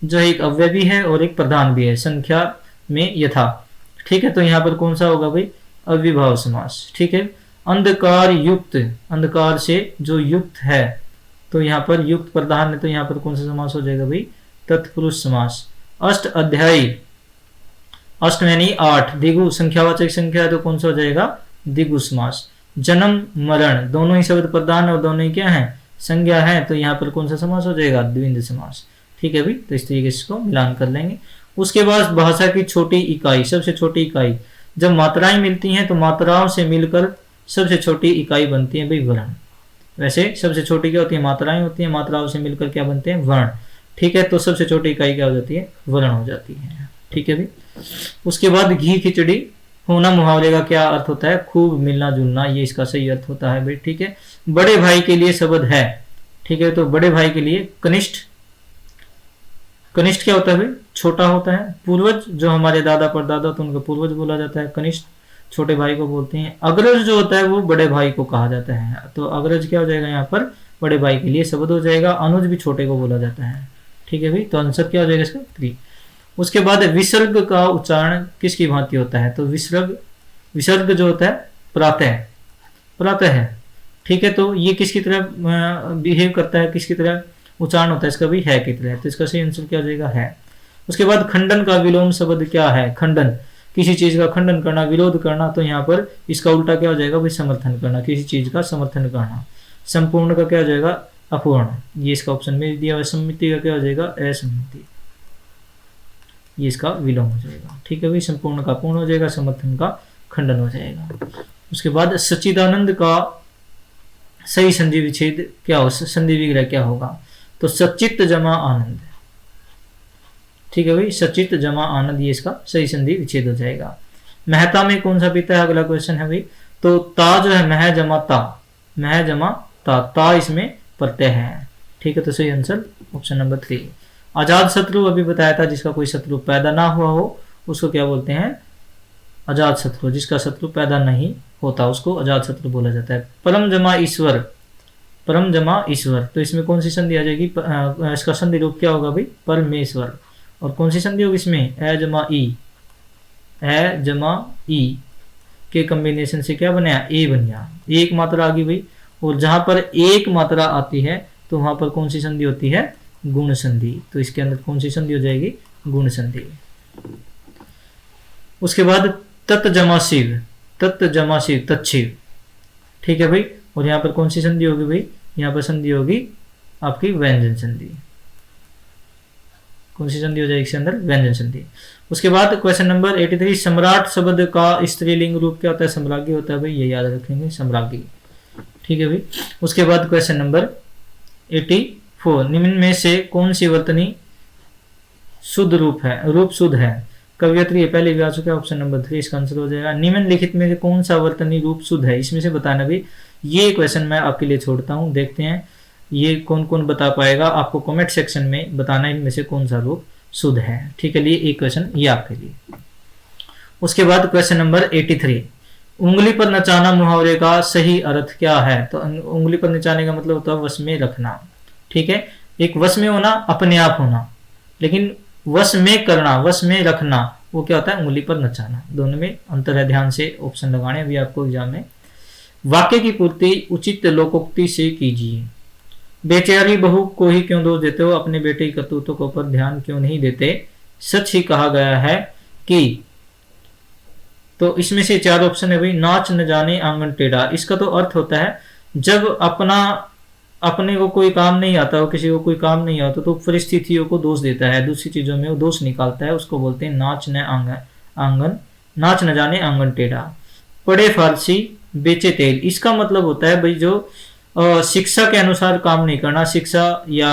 जो एक अव्ययी है और एक प्रधान भी है, संख्या में यथा। ठीक है, तो यहाँ पर कौन सा होगा भाई, अविभाव समास। ठीक है। अंधकार युक्त, अंधकार से जो युक्त है, तो यहाँ पर युक्त प्रधान है, तो यहाँ पर कौन सा समास हो जाएगा भाई, तत्पुरुष समास। अष्ट अध्यायी, अष्ट यानी 8, दिगु संख्यावाचक संख्या है, तो कौन सा हो जाएगा, दिगु समास। जन्म मरण दोनों ही शब्द प्रधान और दोनों ही क्या है, संज्ञा है तो यहाँ पर कौन सा समास हो जाएगा, द्विंद समास। ठीक है भाई, तो इस तरीके से इसको मिलान कर लेंगे। उसके बाद भाषा की छोटी इकाई, सबसे छोटी इकाई, जब मात्राएं मिलती हैं तो मात्राओं से मिलकर सबसे छोटी इकाई बनती है भाई वर्ण। वैसे सबसे छोटी क्या होती है, मात्राएं होती हैं, मात्राओं से मिलकर क्या बनते हैं, वर्ण। ठीक है, तो सबसे छोटी इकाई क्या हो जाती है, वर्ण हो जाती है। ठीक है भाई। उसके बाद घी खिचड़ी होना मुहावरे का क्या अर्थ होता है, खूब मिलना जुलना, ये इसका सही अर्थ होता है भाई। ठीक है, बड़े भाई के लिए शब्द है। ठीक है, तो बड़े भाई के लिए कनिष्ठ, कनिष्ठ क्या होता है भाई, छोटा होता है। पूर्वज, जो हमारे दादा परदादा तो उनका पूर्वज बोला जाता है, कनिष्ठ छोटे भाई को बोलते हैं। अग्रज जो होता है वो बड़े भाई को कहा जाता है, तो अग्रज क्या हो जाएगा यहाँ पर, बड़े भाई के लिए शब्द हो जाएगा। अनुज भी छोटे को बोला जाता है। ठीक है भाई, तो आंसर क्या हो जाएगा इसका 3। उसके बाद विसर्ग का उच्चारण किसकी भांति होता है, तो विसर्ग, विसर्ग जो होता है प्रातः, प्रातः है। ठीक है, तो ये किसकी तरह बिहेव करता है, किसकी तरह उच्चारण होता है इसका भी, है की तरह, तो इसका सही आंसर क्या हो जाएगा, है। उसके बाद खंडन का विलोम शब्द क्या है, खंडन, किसी चीज का खंडन करना, विरोध करना, तो यहाँ पर इसका उल्टा क्या हो जाएगा भाई, समर्थन करना, किसी चीज का समर्थन करना। संपूर्ण का क्या हो जाएगा, अपूर्ण, ये इसका ऑप्शन में दिया हुआ। सम्मिति का क्या हो जाएगा, असम्मिति, ये इसका विलोम हो जाएगा। ठीक है भाई, संपूर्ण का पूर्ण हो जाएगा, समर्थन का खंडन हो जाएगा। उसके बाद सच्चिदानंद का सही संधि विच्छेद क्या हो, संधि विग्रह क्या होगा, तो सच्चित जमा आनंद। ठीक है भाई, सचित जमा आनंद, ये इसका सही संधि विच्छेद हो जाएगा। महता में कौन सा पीता है, अगला क्वेश्चन है भाई, तो ता जो है मह जमा ता, मह जमा ता, ता इसमें प्रत्यय है। ठीक है, तो सही आंसर ऑप्शन नंबर 3। आजाद शत्रु अभी बताया था, जिसका कोई शत्रु पैदा ना हुआ हो उसको क्या बोलते हैं, अजात शत्रु। जिसका शत्रु पैदा नहीं होता उसको अजात शत्रु बोला जाता है। परम जमा ईश्वर, परम जमा ईश्वर, तो इसमें कौन सी संधि आ जाएगी, इसका संधि रूप क्या होगा भाई, परमेश्वर। और कौन सी संधि होगी इसमें, ए जमा ई, ए जमा ई के कॉम्बिनेशन से क्या बनाया, ए बन गया, एक मात्रा आ गई भाई। और जहां पर एक मात्रा आती है तो वहां पर कौन सी संधि होती है, गुण संधि, तो इसके अंदर कौन सी संधि हो जाएगी, गुण संधि। उसके बाद तत् जमा शिव, तत् जमा शिव, तत्शिव। ठीक है भाई, और यहाँ पर कौन सी संधि होगी भाई, यहाँ पर संधि होगी आपकी व्यंजन संधि। कौन सी संधि हो जाएगी इसके अंदर, व्यंजन संधि। उसके बाद क्वेश्चन नंबर 83, सम्राट शब्द का स्त्रीलिंग रूप क्या होता है, सम्राज्ञी होता है भाई, ये याद रखेंगे, सम्राज्ञी। ठीक है भाई। उसके बाद क्वेश्चन नंबर 84, निम्न में से कौन सी वर्तनी शुद्ध रूप है, रूप शुद्ध है, कवियत्री ये पहले भी आ चुका है, ऑप्शन नंबर 3 इसका आंसर हो जाएगा। निम्नलिखित में से कौन सा वर्तनी रूप शुद्ध है, इसमें से बताना भी, ये क्वेश्चन मैं आपके लिए छोड़ता हूं, देखते हैं ये कौन कौन बता पाएगा, आपको कमेंट सेक्शन में बताना इनमें से कौन सा रूप शुद्ध है। ठीक है, लिए एक क्वेश्चन ये आपके लिए। उसके बाद क्वेश्चन नंबर 83, उंगली पर नचाना मुहावरे का सही अर्थ क्या है, तो उंगली पर नचाने का मतलब होता है वश में रखना। ठीक है, एक वश में होना, अपने आप होना, लेकिन वश में करना, वश में रखना, वो क्या होता है, उंगली पर नचाना। दोनों में अंतर है, ध्यान से ऑप्शन लगाने अभी आपको एग्जाम में। वाक्य की पूर्ति उचित लोकोक्ति से कीजिए। बेचारी बहू को ही क्यों दोष देते हो, अपने बेटे की करतूतों को पर ध्यान क्यों नहीं देते, सच ही कहा गया है कि, तो इसमें से 4 ऑप्शन है भाई। नाच न जाने आंगन टेढ़ा, इसका तो अर्थ होता है जब अपने को कोई काम नहीं आता हो, किसी को कोई काम नहीं आता तो परिस्थितियों को दोष देता है, दूसरी चीजों में वो दोष निकालता है, उसको बोलते हैं नाच न जाने आंगन टेढ़ा। पढ़े फारसी बेचे तेल, इसका मतलब होता है भाई जो शिक्षा के अनुसार काम नहीं करना, शिक्षा या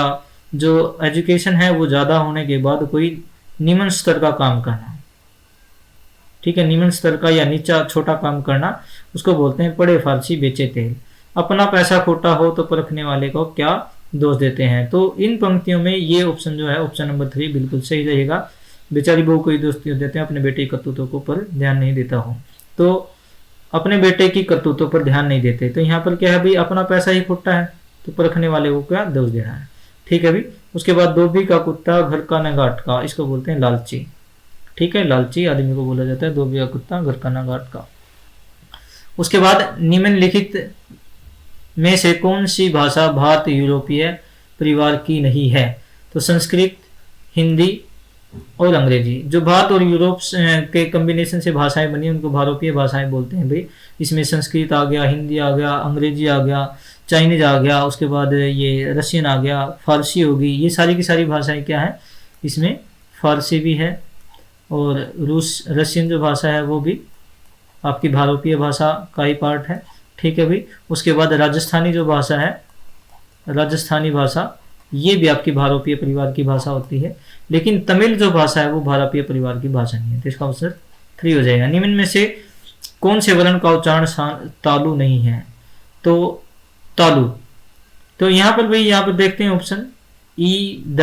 जो एजुकेशन है वो ज्यादा होने के बाद कोई निम्न स्तर का काम करना। ठीक है, निम्न स्तर का या नीचा छोटा काम करना, उसको बोलते हैं पढ़े फारसी बेचे तेल। अपना पैसा खोटा हो तो परखने वाले को क्या दोष देते हैं, तो इन पंक्तियों में ये ऑप्शन जो है ऑप्शन नंबर 3 बिल्कुल सही रहेगा। बेचारी बहू को ही दोष देते हैं, अपने बेटे की करतूतों को पर ध्यान नहीं देता हो, तो अपने बेटे की करतूतों पर ध्यान नहीं देते, तो यहाँ पर क्या है भाई, अपना पैसा ही खोटा है तो परखने वाले को क्या दोष देना है। ठीक है भाई। उसके बाद धोबी का कुत्ता घर का न घाट का, इसको बोलते हैं लालची। ठीक है, लालची आदमी को बोला जाता है, धोबी का कुत्ता घर का न घाट का। उसके बाद निम्नलिखित में से कौन सी भाषा भारत यूरोपीय परिवार की नहीं है, तो संस्कृत, हिंदी और अंग्रेजी। जो भारत और यूरोप के कम्बिनेशन से भाषाएं बनी उनको भारोपीय भाषाएं बोलते हैं भाई। इसमें संस्कृत आ गया, हिंदी आ गया, अंग्रेजी आ गया, चाइनीज आ गया, उसके बाद ये रशियन आ गया, फारसी होगी, ये सारी की सारी भाषाएं क्या है इसमें, फारसी भी है, और रशियन जो भाषा है वो भी आपकी भारोपीय भाषा का ही पार्ट है। ठीक है भाई। उसके बाद राजस्थानी जो भाषा है, राजस्थानी भाषा, ये भी आपकी भारोपीय परिवार की भाषा होती है। लेकिन तमिल जो भाषा है वो भारोपीय परिवार की भाषा नहीं है। तो इसका आंसर 3 हो जाएगा। निम्न में से कौन से वर्ण का उच्चारण तालु नहीं है? तो तालु, तो यहाँ पर भाई, यहाँ पर देखते हैं ऑप्शन ई, द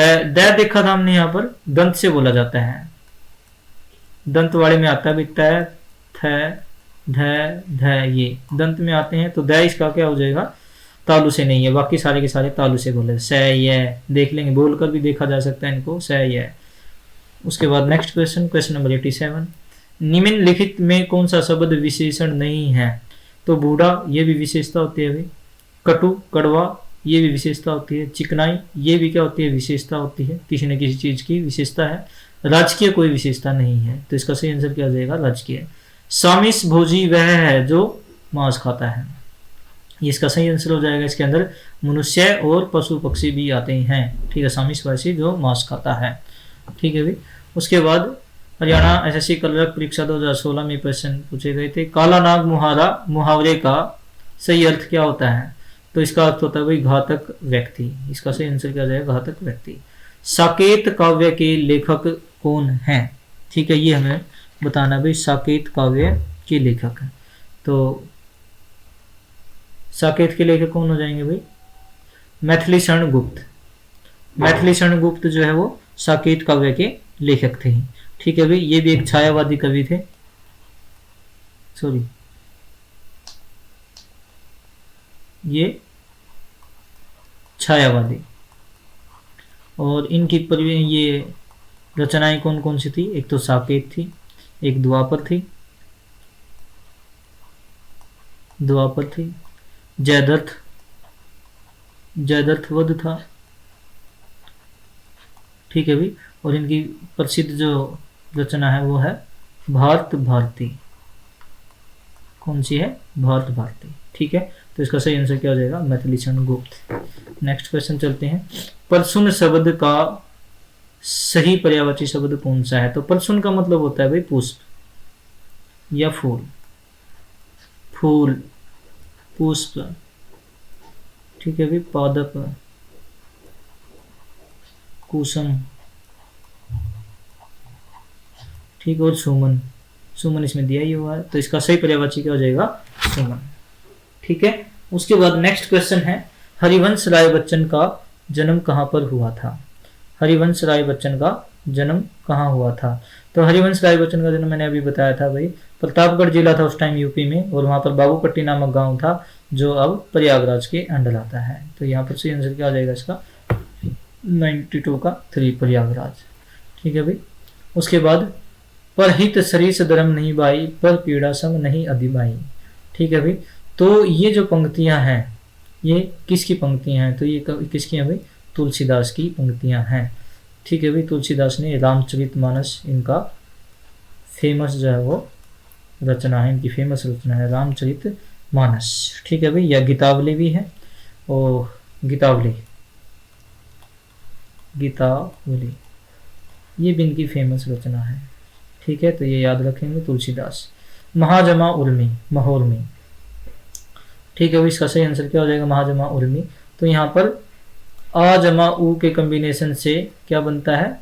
देखा था हमने, यहाँ पर दंत से बोला जाता है, दंत वाले में आता है भाई, त, थ, ध, ये दंत में आते हैं। तो द इसका क्या हो जाएगा, तालु से नहीं है। बाकी सारे के सारे तालु से बोले। स, य देख लेंगे, बोलकर भी देखा जा सकता है इनको, स, य। उसके बाद नेक्स्ट क्वेश्चन, क्वेश्चन नंबर 87, निम्नलिखित में कौन सा शब्द विशेषण नहीं है? तो बूढ़ा, ये भी विशेषता होती है भाई। कटु, कड़वा, ये भी विशेषता होती है। चिकनाई, ये भी क्या होती है, विशेषता होती है, किसी न किसी चीज की विशेषता है। राजकीय कोई विशेषता नहीं है। तो इसका सही आंसर क्या हो जाएगा, राजकीय। सामिस भोजी वह है जो मांस खाता है, इसका सही आंसर हो जाएगा। इसके अंदर मनुष्य और पशु पक्षी भी आते हैं। ठीक है, सामिसवासी जो मांस खाता है। ठीक है भाई। उसके बाद हरियाणा एसएससी क्लर्क परीक्षा 2016 में प्रश्न पूछे गए थे, काला नाग मुहावरे का सही अर्थ क्या होता है? तो इसका अर्थ होता है भाई घातक व्यक्ति। इसका सही आंसर क्या हो जाएगा, घातक व्यक्ति। साकेत काव्य के लेखक कौन है? ठीक है, ये हमें बताना भाई, साकेत काव्य के लेखक। तो साकेत के लेखक कौन हो जाएंगे भाई, मैथिली शरण गुप्त। मैथिली शरण गुप्त जो है वो साकेत काव्य के लेखक थे। ठीक है भाई। ये भी एक छायावादी कवि थे, सॉरी, ये छायावादी। और इनकी ये रचनाएं कौन कौन सी थी? एक तो साकेत थी, एक द्वापर थी, जयद्रथ वध था। ठीक है भाई। और इनकी प्रसिद्ध जो रचना है वो है भारत भारती। कौन सी है? भारत भारती। ठीक है। तो इसका सही आंसर क्या हो जाएगा, मैथिली शरण गुप्त। नेक्स्ट क्वेश्चन चलते हैं, परसुन शब्द का सही पर्यायवाची शब्द कौन सा है? तो परसुन का मतलब होता है भाई पुष्प या फूल, पुष्प। ठीक है भाई। पादप, कुसुम, ठीक। और सुमन इसमें दिया ही हुआ है। तो इसका सही पर्यायवाची क्या हो जाएगा, सुमन। ठीक है। उसके बाद नेक्स्ट क्वेश्चन है, हरिवंश राय बच्चन का जन्म कहाँ पर हुआ था? हरिवंश राय बच्चन का जन्म कहाँ हुआ था? तो हरिवंश राय बच्चन का जन्म मैंने अभी बताया था भाई, प्रतापगढ़ जिला था उस टाइम यूपी में, और वहां पर बाबूपट्टी नामक गांव था जो अब प्रयागराज के अंडर आता है। तो यहाँ पर सही आंसर क्या आ जाएगा इसका, 92 का 3, प्रयागराज। ठीक है भाई। उसके बाद, परहित सरिस धर्म नहीं बाई, पर पीड़ा सम नहीं अधिबाई। ठीक है भाई। तो ये जो पंक्तियां हैं, ये किसकी पंक्तियां हैं? तो ये किसकी हैं भाई, तुलसीदास की पंक्तियां हैं। ठीक है भाई। तुलसीदास ने रामचरितमानस, इनका फेमस जो है वो रचना है, इनकी फेमस रचना है रामचरितमानस। ठीक है भाई। या गीतावली भी है, और गीतावली ये भी इनकी फेमस रचना है। ठीक है। तो ये याद रखेंगे, तुलसीदास। महाजमा उर्मी, महोर्मी। ठीक है भाई। इसका सही आंसर क्या हो जाएगा, महाजमा उर्मी। तो यहाँ पर आ जमा उ के कॉम्बिनेशन से क्या बनता है,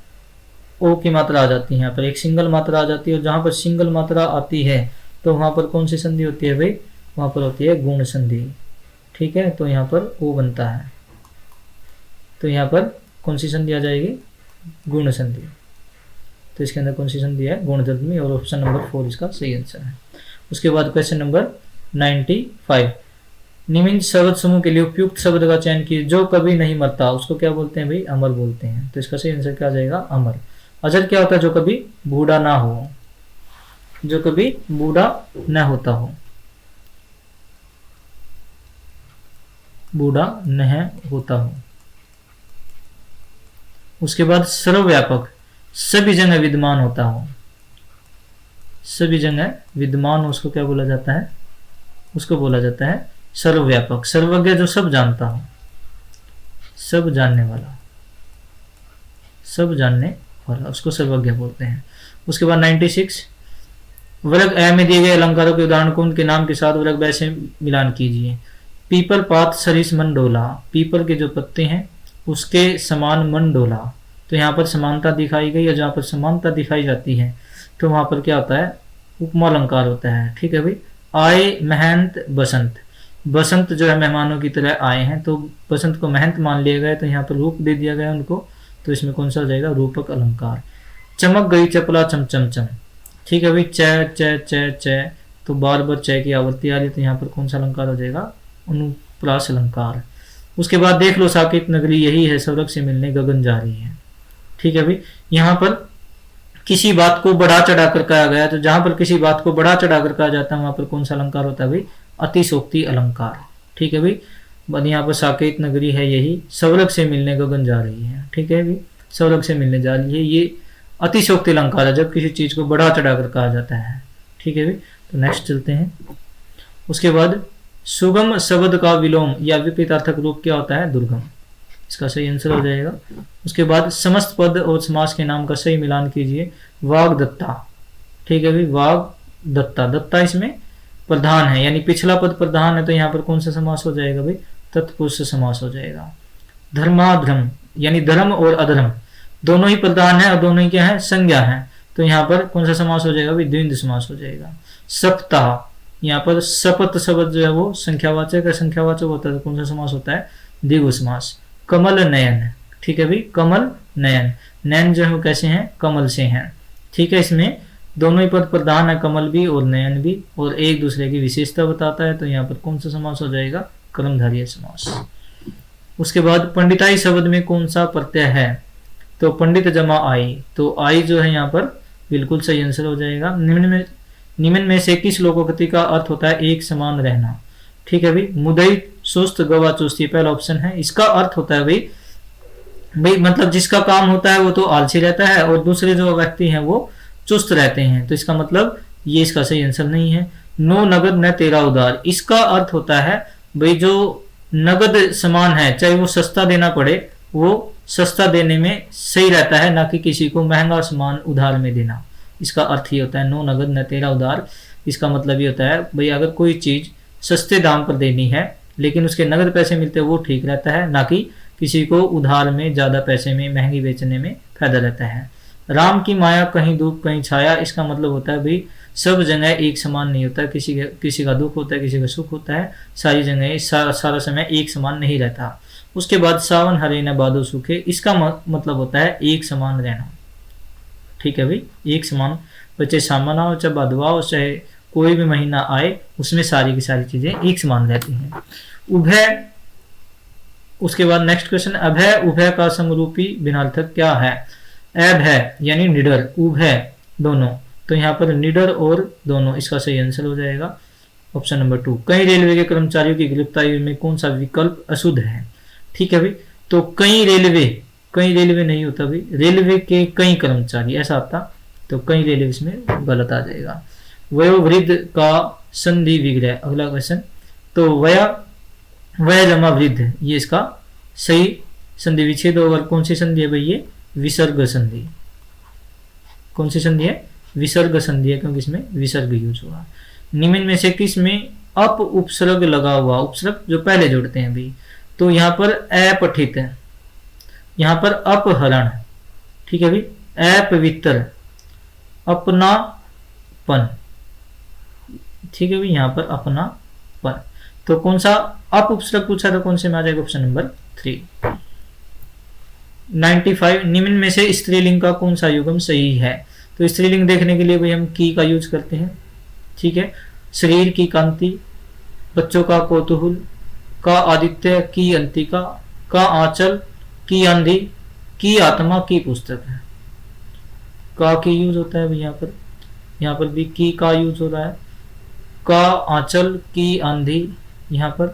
ओ की मात्रा आ जाती है। यहाँ पर एक सिंगल मात्रा आ जाती है, और जहां पर सिंगल मात्रा आती है तो वहां पर कौन सी संधि होती है भाई, वहां पर होती है गुण संधि। ठीक है। तो यहाँ पर ओ बनता है, तो यहाँ पर कौन सी संधि आ जाएगी, गुण संधि। तो इसके अंदर कौन सी संधि है, गुण संधि, और ऑप्शन नंबर 4 इसका सही आंसर है। उसके बाद क्वेश्चन नंबर 95, निम्न शब्द समूह के लिए उपयुक्त शब्द का चयन कीजिए। जो कभी नहीं मरता उसको क्या बोलते हैं भाई, अमर बोलते हैं। तो इसका सही आंसर क्या आ जाएगा, अमर। अजर क्या होता है, जो कभी बूढ़ा ना हो, जो कभी बूढ़ा न होता हो, बूढ़ा न होता हो। उसके बाद सर्वव्यापक, सभी जगह विद्यमान होता हो, सभी जगह विद्यमान हो, उसको क्या बोला जाता है? उसको बोला जाता है सर्वव्यापक, सर्वज्ञ जो सब जानता हो, सब जानने वाला, सब जानने वाला, उसको सर्वज्ञ बोलते हैं। उसके बाद 96, वर्ग ए में दिए गए अलंकारों के उदाहरण को उनके नाम के साथ वर्ग ब से मिलान कीजिए। पीपल पात सरिस मन डोला, पीपल के जो पत्ते हैं उसके समान मन डोला, तो यहाँ पर समानता दिखाई गई, और जहाँ पर समानता दिखाई जाती है तो वहाँ पर क्या होता है? उपमा अलंकार होता है। ठीक है भाई। आए महंत बसंत, बसंत जो है मेहमानों की तरह आए हैं, तो बसंत को महंत मान लिया गया, तो यहाँ पर रूप दे दिया गया उनको, तो इसमें कौन सा हो जाएगा? रूपक अलंकार। चमक गई चपला चम चम चम, ठीक है भाई। च च च च, तो बार बार च की आवृत्ति आ रही है, तो यहाँ पर कौन सा अलंकार हो जाएगा? अनुप्रास अलंकार। उसके बाद देख लो साकेत नगरी यही है, स्वर्ग से मिलने गगन जा रही है। ठीक है भाई। यहाँ पर किसी बात को बढ़ा चढ़ा कर कहा गया, तो जहां पर किसी बात को बढ़ा चढ़ा कर कहा जाता है वहां पर कौन सा अलंकार होता है भाई? अतिशोक्ति अलंकार। ठीक है भाई। यहाँ पर साकेत नगरी है यही, स्वर्ग से मिलने गगन जा रही है। ठीक है भाई, स्वर्ग से मिलने जा रही है, ये अतिशोक्ति अलंकार है जब किसी चीज को बढ़ा चढ़ा कर कहा जाता है। ठीक है भाई। तो नेक्स्ट चलते हैं। उसके बाद सुगम शब्द का विलोम या विपरीतार्थक रूप क्या होता है? दुर्गम, इसका सही आंसर हो जाएगा। उसके बाद समस्त पद और समास के नाम का सही मिलान कीजिए। वाग्दत्ता, ठीक है भाई, वाग्दत्ता, दत्ता इसमें प्रधान है, यानी पिछला पद प्रधान है, तो यहाँ पर कौन सा समास हो जाएगा भाई? तत्पुरुष समास हो जाएगा। धर्माधर्म, यानी धर्म और अधर्म दोनों ही प्रधान है और दोनों ही क्या है? संज्ञा है, तो यहाँ पर कौन सा समास हो जाएगा भाई? द्विंद समास हो जाएगा। सप्ताह, यहाँ पर शपथ शब्द जो है वो संख्यावाचक है, संख्यावाचक होता है तो कौन सा समास होता है? द्विगु समास। कमल नयन, ठीक है भाई, कमल नयन, नयन जो है वो कैसे हैं? कमल से हैं। ठीक है, इसमें दोनों ही पद प्रधान है, कमल भी और नयन भी, और एक दूसरे की विशेषता बताता है, तो यहाँ पर कौन सा समास हो जाएगा? कर्मधारय समास। उसके बाद पंडिताई शब्द में कौन सा प्रत्यय है? तो पंडित जमा आई, तो आई जो है यहाँ पर बिल्कुल सही आंसर हो जाएगा। निम्न में से किस लोकोक्ति का अर्थ होता है? एक समान रहना। ठीक है भाई। मुदई सुस्त गवा चुस्ती, पहला ऑप्शन है, इसका अर्थ होता है भाई मतलब जिसका काम होता है वो तो आलसी रहता है और दूसरे जो व्यक्ति हैं वो चुस्त रहते हैं, तो इसका मतलब ये इसका सही आंसर नहीं है। नो नगद न तेरा उधार, इसका अर्थ होता है भाई जो नगद समान है, चाहे वो सस्ता देना पड़े, वो सस्ता देने में सही रहता है, ना कि किसी को महंगा सामान उधार में देना। इसका अर्थ ये होता है नो नगद न तेरा उधार। इसका मतलब ये होता है भाई अगर कोई चीज सस्ते दाम पर देनी है लेकिन उसके नगद पैसे मिलते हैं वो ठीक रहता है, ना कि किसी को उधार में ज्यादा पैसे में महंगी बेचने में फायदा रहता है। राम की माया कहीं धूप कहीं छाया, इसका मतलब होता है भाई सब जगह एक समान नहीं होता, किसी का दुख होता है, किसी का सुख होता है, सारी जगह सारा समय एक समान नहीं रहता। उसके बाद सावन हरे न बादो सूखे, इसका मतलब होता है एक समान रहना। ठीक है भाई, एक समान, चाहे सावन आओ चाहे भादवा हो चाहे कोई भी महीना आए उसमें सारी की सारी चीजें एक समान रहती हैं। उभय, उसके बाद नेक्स्ट क्वेश्चन, अभय उभय का समरूपी भिन्नार्थक क्या है? अभय यानी निडर, उभय दोनों, तो यहाँ पर निडर और दोनों, इसका सही आंसर हो जाएगा ऑप्शन नंबर 2। कई रेलवे के कर्मचारियों की गिरफ्तारी में कौन सा विकल्प अशुद्ध है? ठीक है भाई, तो कई रेलवे नहीं होता भाई, रेलवे के कई कर्मचारी ऐसा आता, तो कई रेलवे इसमें गलत आ जाएगा। वयोवृद्ध का संधि विग्रह, अगला क्वेश्चन, तो वय जमा वृद्ध, ये इसका सही संधि विच्छेद होगा। कौन सी संधि है भाई? ये विसर्ग संधि। कौन सी संधि है? विसर्ग संधि है, क्योंकि इसमें विसर्ग यूज हुआ। निम्न में से किस में अप उपसर्ग लगा हुआ, उपसर्ग जो पहले जोड़ते हैं भाई, तो यहाँ पर अपठित है, यहाँ पर अपहरण, ठीक है भाई, अपवित्र, अपनापन, ठीक है भाई, यहाँ पर अपनापन, तो कौन सा अप उपसर्ग पूछा था, कौन से में आ जाएगा? Option number 3। 95, निम्न में से स्त्रीलिंग का कौन सा युग्म सही है? तो स्त्रीलिंग देखने के लिए भाई हम की का यूज करते हैं। ठीक है, शरीर की कांति, बच्चों का कौतूहल, का आदित्य, की अंतिका, का आंचल, की आंधी, की आत्मा, की पुस्तक है। का की यूज होता है भाई यहाँ पर भी की का यूज हो रहा है। का आंचल, की आंधी, यहाँ पर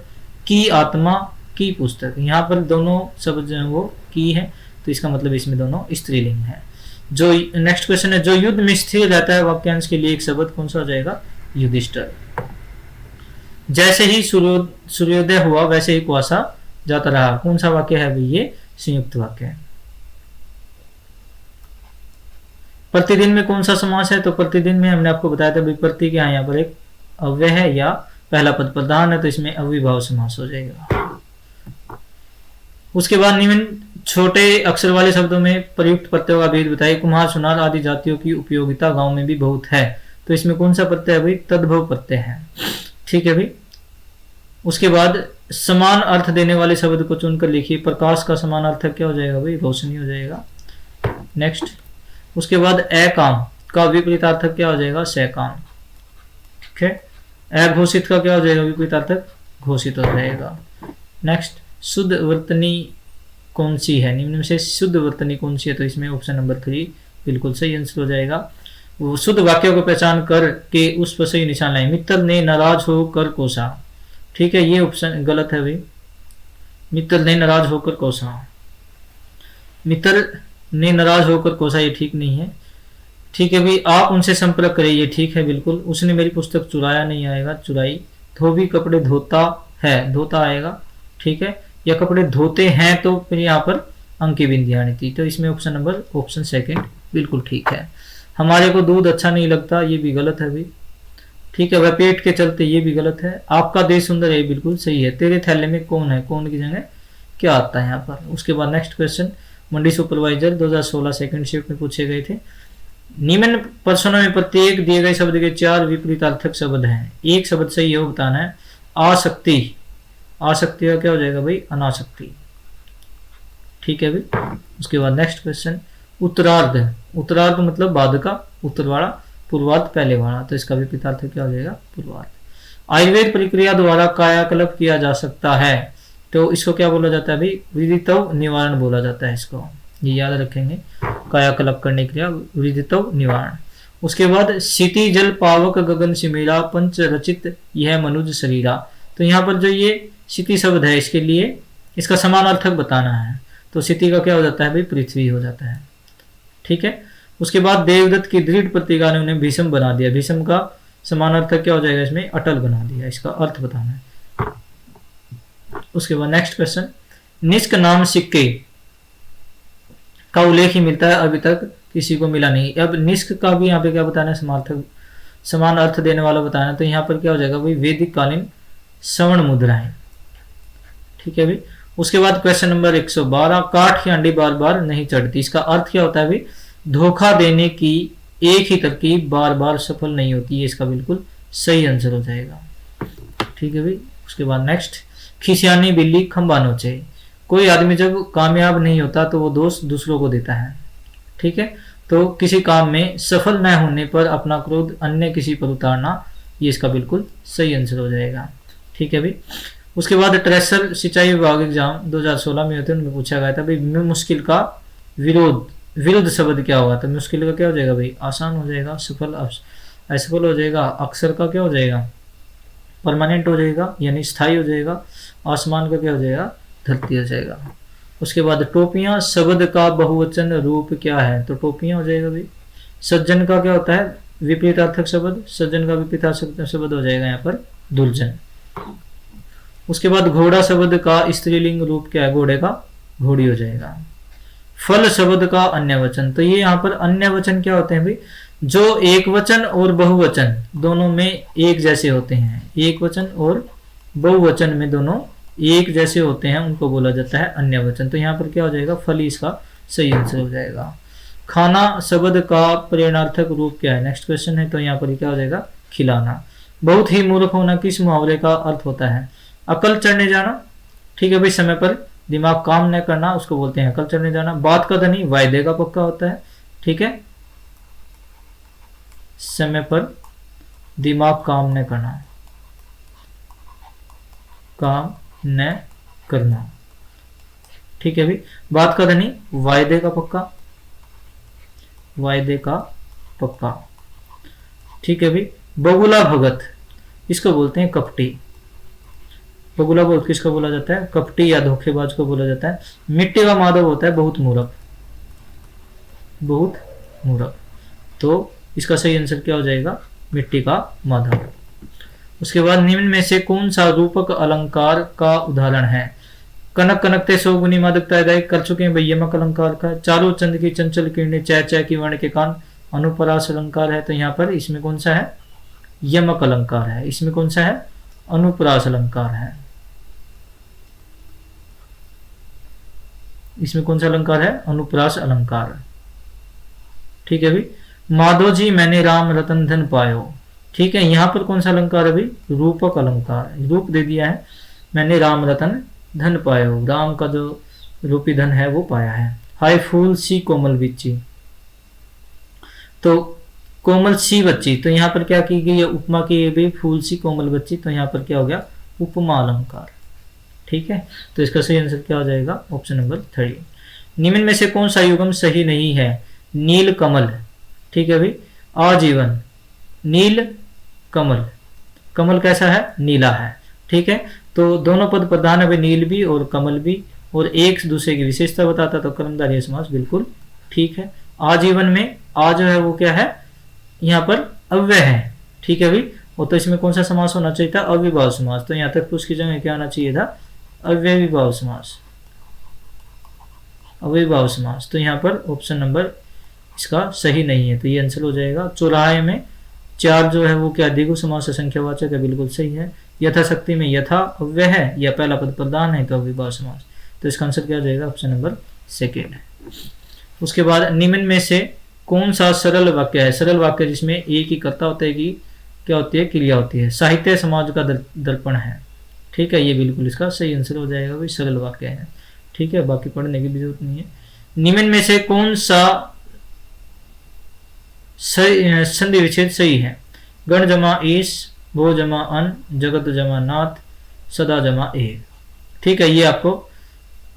की आत्मा, की पुस्तक, यहाँ पर दोनों शब्द जो है वो की है, तो इसका मतलब इसमें दोनों स्त्रीलिंग है। जो नेक्स्ट क्वेश्चन है, जो युद्ध में स्थिर रहता है वाक्यांश के लिए एक शब्द कौन सा हो जाएगा? युधिष्ठिर। जैसे ही सूर्योदय हुआ वैसे ही कुआसा जाता रहा, कौन सा वाक्य है भाई? ये संयुक्त वाक्य है। प्रतिदिन में कौन सा समास है? तो प्रतिदिन में हमने आपको बताया था विप्रति के यहाँ पर एक अव्यय है या पहला पद प्रधान है, तो इसमें अविभाव समास हो जाएगा। उसके बाद निम्न छोटे अक्षर वाले शब्दों में प्रयुक्त प्रत्ययों का भेद बताइए। कुम्हार, सुनार आदि जातियों की उपयोगिता गांव में भी बहुत है, तो इसमें कौन सा प्रत्यय है भाई? तद्भव प्रत्यय है। ठीक है भाई। उसके बाद समान अर्थ देने वाले शब्द को चुनकर लिखिए। प्रकाश का समान अर्थ क्या हो जाएगा भाई? रोशनी हो जाएगा। नेक्स्ट, उसके बाद अकाम का विपरीतार्थक क्या हो जाएगा? सकाम। ठीक है। अघोषित का क्या हो जाएगा? विपरीतार्थक घोषित हो जाएगा। नेक्स्ट, शुद्ध वर्तनी कौन सी है? निम्न में से शुद्ध वर्तनी कौन सी है? तो इसमें ऑप्शन नंबर 3 बिल्कुल सही आंसर हो जाएगा। वो शुद्ध वाक्यों को पहचान कर के उस पर सही निशान लाए। मित्तल ने नाराज होकर कोसा। ठीक है, ये ऑप्शन गलत है भाई। मित्तल ने नाराज होकर कोसा, मित्तल ने नाराज होकर कोसा, ये ठीक नहीं है। ठीक है भाई। आप उनसे संपर्क करें, ये ठीक है बिल्कुल। उसने मेरी पुस्तक चुराया नहीं आएगा, चुराई। धोबी कपड़े धोता है, धोता आएगा। ठीक है। या कपड़े धोते हैं, तो फिर यहाँ पर अंक की बिंदी आनी थी, तो इसमें ऑप्शन नंबर ऑप्शन सेकंड बिल्कुल ठीक है। हमारे को दूध अच्छा नहीं लगता, ये भी गलत है भाई। ठीक है। वह पेट के चलते, ये भी गलत है। आपका देश सुंदर है, बिल्कुल सही है। तेरे थैले में कौन है? कौन की जगह क्या आता है यहाँ पर? उसके बाद नेक्स्ट क्वेश्चन, मंडी सुपरवाइजर 2016 सेकंड शिफ्ट में पूछे गए थे। निम्न प्रश्नों में प्रत्येक दिए गए शब्द के 4 विपरीतार्थक शब्द हैं। एक शब्द सही है, वो बताना है। आसक्ति, आसक्ति का क्या हो जाएगा भाई? अनासक्ति। ठीक है भाई। उसके बाद नेक्स्ट क्वेश्चन, उत्तरार्ध, उत्तरार्ध मतलब बाद का, उत्तर वाला, पूर्वार्ध पहले वाला, तो इसका विपरीतार्थ क्या हो जाएगा? पूर्वार्ध। आयुर्वेद प्रक्रिया द्वारा कायाकल्प किया जा सकता है, तो इसको क्या बोला जाता है भाई? विदितव निवारण बोला जाता है इसको, ये याद रखेंगे। कायाकल्प करने क्रिया विदितव निवारण। उसके बाद क्षिति जल पावक गगन सिमेरा पंच रचित यह मनुज शरीरा, तो यहाँ पर जो ये क्षिति शब्द है, इसके लिए इसका समानार्थक बताना है, तो क्षिति का क्या हो जाता है भाई? पृथ्वी हो जाता है। ठीक है। उसके बाद देवदत्त की दृढ़ प्रतिज्ञा ने उन्हें भीष्म बना दिया। भीष्म का समानार्थक क्या हो जाएगा? इसमें अटल बना दिया, इसका अर्थ बताना है। उसके बाद नेक्स्ट क्वेश्चन, निष्क नाम सिक्के का उल्लेख ही मिलता है, अभी तक किसी को मिला नहीं। अब निष्क का भी यहाँ पे क्या बताना है? समार्थक, समान अर्थ देने वाला बताना है, तो यहाँ पर क्या हो जाएगा भाई? वैदिक कालीन स्वर्ण मुद्राएं। ठीक है भाई। उसके बाद क्वेश्चन नंबर 112, काठ की अंडी बार बार नहीं चढ़ती, इसका अर्थ क्या होता है भाई? धोखा देने की एक ही तरकीब बार बार सफल नहीं होती है, इसका बिल्कुल सही आंसर हो जाएगा। ठीक है भाई। उसके बाद नेक्स्ट, खिसियानी बिल्ली खंबा नोचे, कोई आदमी जब कामयाब नहीं होता तो वो दोष दूसरों को देता है। ठीक है। तो किसी काम में सफल न होने पर अपना क्रोध अन्य किसी पर उतारना, ये इसका बिल्कुल सही आंसर हो जाएगा। ठीक है भाई। उसके बाद ट्रेसर सिंचाई विभाग एग्जाम 2016 में होते हैं, उनमें पूछा गया था भाई मुश्किल का विरुद्ध शब्द क्या होगा? तो मुश्किल का क्या हो जाएगा भाई? आसान हो जाएगा। सफल असफल हो जाएगा। अक्सर का क्या हो जाएगा? परमानेंट हो जाएगा, यानी स्थायी हो जाएगा। आसमान का क्या हो जाएगा? धरती हो जाएगा। उसके बाद टोपियां शब्द का बहुवचन रूप क्या है? तो टोपियां हो जाएगा भाई। सज्जन का क्या होता है? विपरीतार्थक शब्द, सज्जन का विपरीतार्थक शब्द हो जाएगा यहाँ पर दुर्जन। उसके बाद घोड़ा शब्द का स्त्रीलिंग रूप क्या है? घोड़े का घोड़ी हो जाएगा। फल शब्द का अन्य वचन, तो ये यहाँ पर अन्य वचन क्या होते हैं भाई? जो एक वचन और बहुवचन दोनों में एक जैसे होते हैं, एक वचन और बहुवचन में दोनों एक जैसे होते हैं, उनको बोला जाता है अन्य वचन। तो यहाँ पर क्या हो जाएगा? फल ही इसका सही आंसर हो जाएगा। खाना शब्द का प्रेरणार्थक रूप क्या है? नेक्स्ट क्वेश्चन है, तो यहाँ पर क्या हो जाएगा? खिलाना। बहुत ही मूर्ख होना किस मुहावरे का अर्थ होता है? अकल चढ़ने जाना। ठीक है भाई। समय पर दिमाग काम न करना, उसको बोलते हैं अकल चढ़ने जाना। बात का धनी वायदे का पक्का होता है। ठीक है। समय पर दिमाग काम न करना, काम न करना। ठीक है भाई। बात का धनी वायदे का पक्का, वायदे का पक्का। ठीक है भाई। बगुला भगत, इसको बोलते हैं कपटी। बगुला भगत किसको बोला जाता है? कपटी या धोखेबाज को बोला जाता है। मिट्टी का माधव होता है बहुत मूर्ख, बहुत मूरख। तो इसका सही आंसर क्या हो जाएगा, मिट्टी का माधव। उसके बाद निम्न में से कौन सा रूपक अलंकार का उदाहरण है। कनक कनकते सौ गुनी मादकता है, कर चुके हैं भाई यमक अलंकार का। चारों चंद की चंचल किरणें, चह चह की वर्ण के कान, अनुप्रास अलंकार है। तो यहाँ पर इसमें कौन सा है, यमक अलंकार है। इसमें कौन सा है, अनुप्रास अलंकार है। इसमें कौन सा अलंकार है, अनुप्रास अलंकार। ठीक है भाई। माधो जी मैंने राम रतन धन पायो। ठीक है, यहां पर कौन सा अलंकार है भाई, रूपक अलंकार। रूप दे दिया है, मैंने राम रतन धन पायो, राम का जो रूपी धन है वो पाया है। हाय फूल सी कोमल बिच्ची, तो कोमल सी बच्ची, तो यहाँ पर क्या की गई है, उपमा की गई भाई, फूल सी कोमल बच्ची। तो यहाँ पर क्या हो गया, उपमा अलंकार। ठीक है, तो इसका सही आंसर क्या हो जाएगा, ऑप्शन नंबर 3। निम्न में से कौन सा युग्म सही नहीं है, नील कमल। ठीक है भाई, आजीवन नील कमल, कमल कैसा है, नीला है। ठीक है, तो दोनों पद प्रधान है, नील भी और कमल भी, और एक दूसरे की विशेषता बताता, तो कर्मधारय समास बिल्कुल ठीक है। आजीवन में आ जो है वो क्या है, यहाँ पर अव्यय है। ठीक है भाई, और तो इसमें कौन सा समास होना चाहिए था, अविभाव समास। तो यहाँ तक उसकी जगह क्या आना चाहिए था, अव्ययीभाव समास, अविभाव समास। तो यहाँ पर ऑप्शन नंबर इसका सही नहीं है, तो ये आंसर हो जाएगा। चौराहे में चार जो है वो क्या, द्विगु समास संख्यावाचक है, बिल्कुल सही है। यथाशक्ति में यथा अव्यय है, या पहला पद प्रधान है, तो अविभाव समास। तो इसका आंसर क्या हो जाएगा, ऑप्शन नंबर 2। उसके बाद निम्न में से कौन सा सरल वाक्य है, सरल वाक्य जिसमें एक ही कर्ता होता है कि क्या होती है, क्रिया होती है। साहित्य समाज का दर्पण है। ठीक है, ये बिल्कुल इसका सही आंसर हो जाएगा भाई, सरल वाक्य है। ठीक है, बाकी पढ़ने की भी जरूरत नहीं है। निम्न में से कौन सा संधि विच्छेद सही है, गण जमा ईश, भो जमा अन, जगत जमा नाथ, सदा जमा ए। ठीक है, ये आपको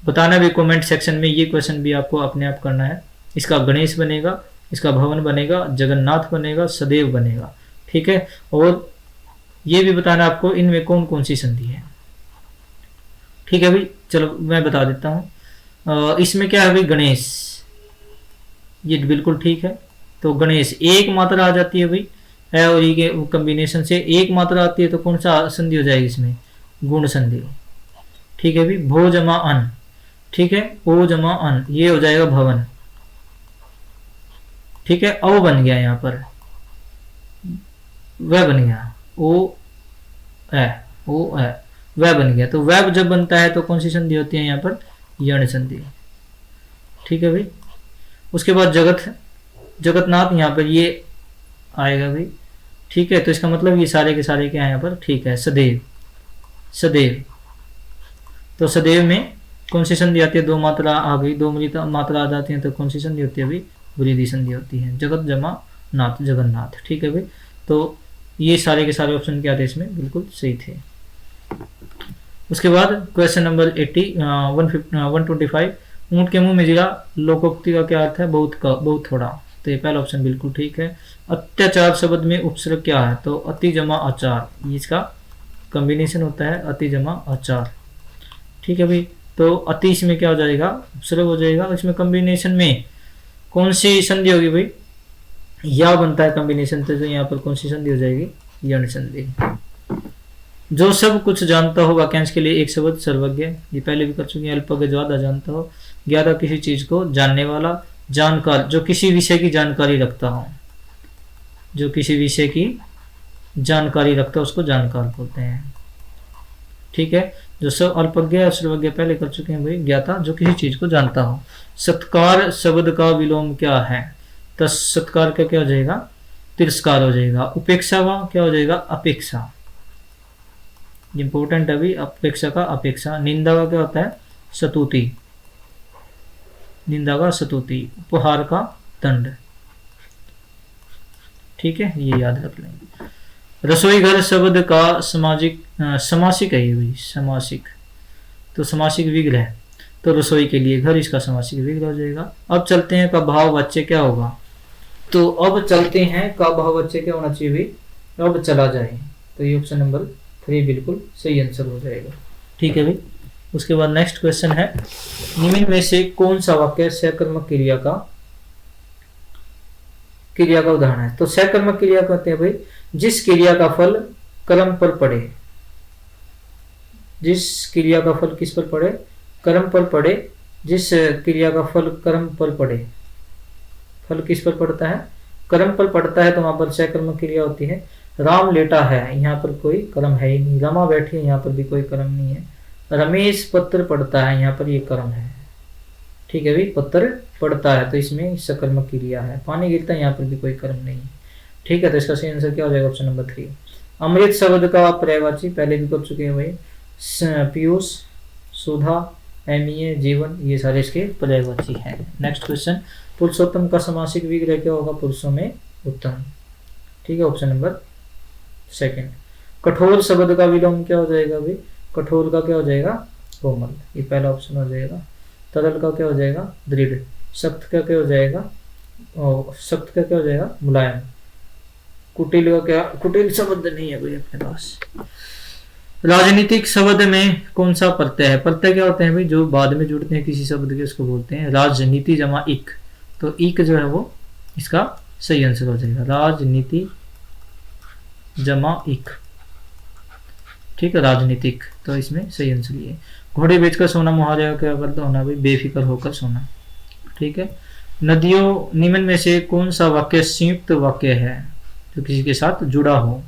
बताना भी कमेंट सेक्शन में, ये क्वेश्चन भी आपको अपने आप करना है। इसका गणेश बनेगा, इसका भवन बनेगा, जगन्नाथ बनेगा, सदैव बनेगा। ठीक है, और ये भी बताना आपको इनमें कौन कौन सी संधि है। ठीक है भाई, चलो मैं बता देता हूँ। इसमें क्या है भाई, गणेश, ये बिल्कुल ठीक है। तो गणेश एक मात्रा आ जाती है भाई, है और ई के कॉम्बिनेशन से एक मात्रा आती है, तो कौन सा संधि हो जाएगी इसमें, गुण संधि। ठीक है भाई, भो जमा अन, ठीक है, ओ जमा अन, ये हो जाएगा भवन। ठीक है, ओ बन गया, यहाँ पर वह बन गया, ओ ए वह बन गया। तो वह जब बनता है तो कौन सी संधि होती है यहाँ पर, यण संधि। ठीक है भाई, उसके बाद जगतनाथ, यहाँ पर ये आएगा भाई। ठीक है, तो इसका मतलब ये सारे के सारे क्या है यहाँ पर, ठीक है। सदैव, तो सदैव में कौन सी संधि आती है, दो मात्रा आ गई, दो मात्रा आ जाती है, तो कौन सी संधि होती है भाई, वृद्धि संधि होती है। जगत जमा नाथ, जगन्नाथ। ठीक है भाई, तो ये सारे के सारे ऑप्शन क्या थे इसमें, बिल्कुल सही थे। उसके बाद क्वेश्चन नंबर 125, ऊंट के मुंह में जीरा, लोकोक्ति का क्या अर्थ है, बहुत थोड़ा। तो ये पहला ऑप्शन बिल्कुल ठीक है। अत्याचार शब्द में उपसर्ग क्या है, तो अति जमा आचार, ये इसका कॉम्बिनेशन होता है, अति जमा आचार। ठीक है भाई, तो अति इसमें क्या हो जाएगा, उपसर्ग हो जाएगा। इसमें कॉम्बिनेशन में कौन सी संधि होगी भाई, या बनता है कॉम्बिनेशन, तो यहाँ पर कौन सी संधि हो जाएगी, यण संधि। जो सब कुछ जानता हो, वाक्यांश के लिए एक शब्द सर्वज्ञ, ये पहले भी कर चुके हैं। अल्पज्ञ ज्यादा जानता हो, ज्यादा किसी चीज को जानने वाला, जानकार जो किसी विषय की जानकारी रखता हो, जो किसी विषय की जानकारी रखता है उसको जानकार बोलते हैं। ठीक है, जो सब अल्पज्ञ और सर्वज्ञ पहले कर चुके हैं भाई, ज्ञाता जो किसी चीज को जानता हो। सत्कार शब्द का विलोम क्या है, तो सत्कार का क्या हो जाएगा, तिरस्कार हो जाएगा। उपेक्षा का क्या हो जाएगा, अपेक्षा, इंपॉर्टेंट अभी, अपेक्षा का अपेक्षा। निंदा का क्या होता है, स्तुति, निंदा का स्तुति। उपहार का दंड। ठीक है, ये याद रख लेंगे। रसोई घर शब्द का समासिक है ये भाई, समासिक, तो समासिक विग्रह, तो रसोई के लिए घर, इसका समासिक विग्रह हो जाएगा। अब चलते हैं का भाववाच्य क्या होगा, तो अब चलते हैं का भाववाच्य क्या होना चाहिए भाई, अब चला जाए, तो ये ऑप्शन नंबर 3 बिल्कुल सही आंसर हो जाएगा। ठीक है भाई, उसके बाद नेक्स्ट क्वेश्चन है, निम्न में से कौन सा वाक्य सकर्मक क्रिया का क्रिया का उदाहरण है। तो सकर्मक क्रिया कहते हैं भाई जिस क्रिया का फल कर्म पर पड़े, जिस क्रिया का फल किस पर पड़े, कर्म पर पड़े, जिस क्रिया का फल कर्म पर पड़े, फल किस पर पड़ता है, कर्म पर पड़ता है, तो वहां पर सकर्मक क्रिया होती है। राम लेटा है, यहाँ पर कोई कर्म है ही नहीं। रमा बैठी है, यहाँ पर भी कोई कर्म नहीं है। रमेश पत्र पढ़ता है, यहाँ पर ये कर्म है। ठीक है भाई, पत्र पड़ता है तो इसमें सकर्मक क्रिया है। पानी गिरता है, यहाँ पर भी कोई कर्म नहीं है। ठीक है, तो इसका सही आंसर क्या हो जाएगा, ऑप्शन नंबर 3। अमृत शब्द का पर्यायवाची पहले भी कर चुके हैं भाई, पीयूष, सुधा, एमए, जीवन, ये सारे इसके पर्यायवाची हैं। नेक्स्ट क्वेश्चन, पुरुषोत्तम का समासिक विग्रह क्या होगा, पुरुषों में उत्तम। ठीक है, ऑप्शन नंबर 2। कठोर शब्द का विलोम क्या हो जाएगा भाई, कठोर का क्या हो जाएगा, कोमल, ये पहला ऑप्शन हो जाएगा। तरल का क्या हो जाएगा, दृढ़। सख्त का क्या हो जाएगा, सख्त का क्या हो जाएगा, मुलायम। कुटिल का क्या, कुटिल शब्द नहीं है भाई अपने पास। राजनीतिक शब्द में कौन सा प्रत्यय है, प्रत्यय क्या होते हैं भाई जो बाद में जुड़ते हैं किसी शब्द के, उसको बोलते हैं राजनीति जमा इक। तो इक जो है वो इसका सही आंसर हो जाएगा, राजनीति जमा इक। ठीक है, राजनीतिक, तो इसमें सही आंसर ये। घोड़े बेचकर सोना मुहावरे का क्या करता होना भाई, बेफिक्र होकर सोना। ठीक है, नदियों निम्न में से कौन सा वाक्य संयुक्त वाक्य है जो किसी के साथ जुड़ा हो।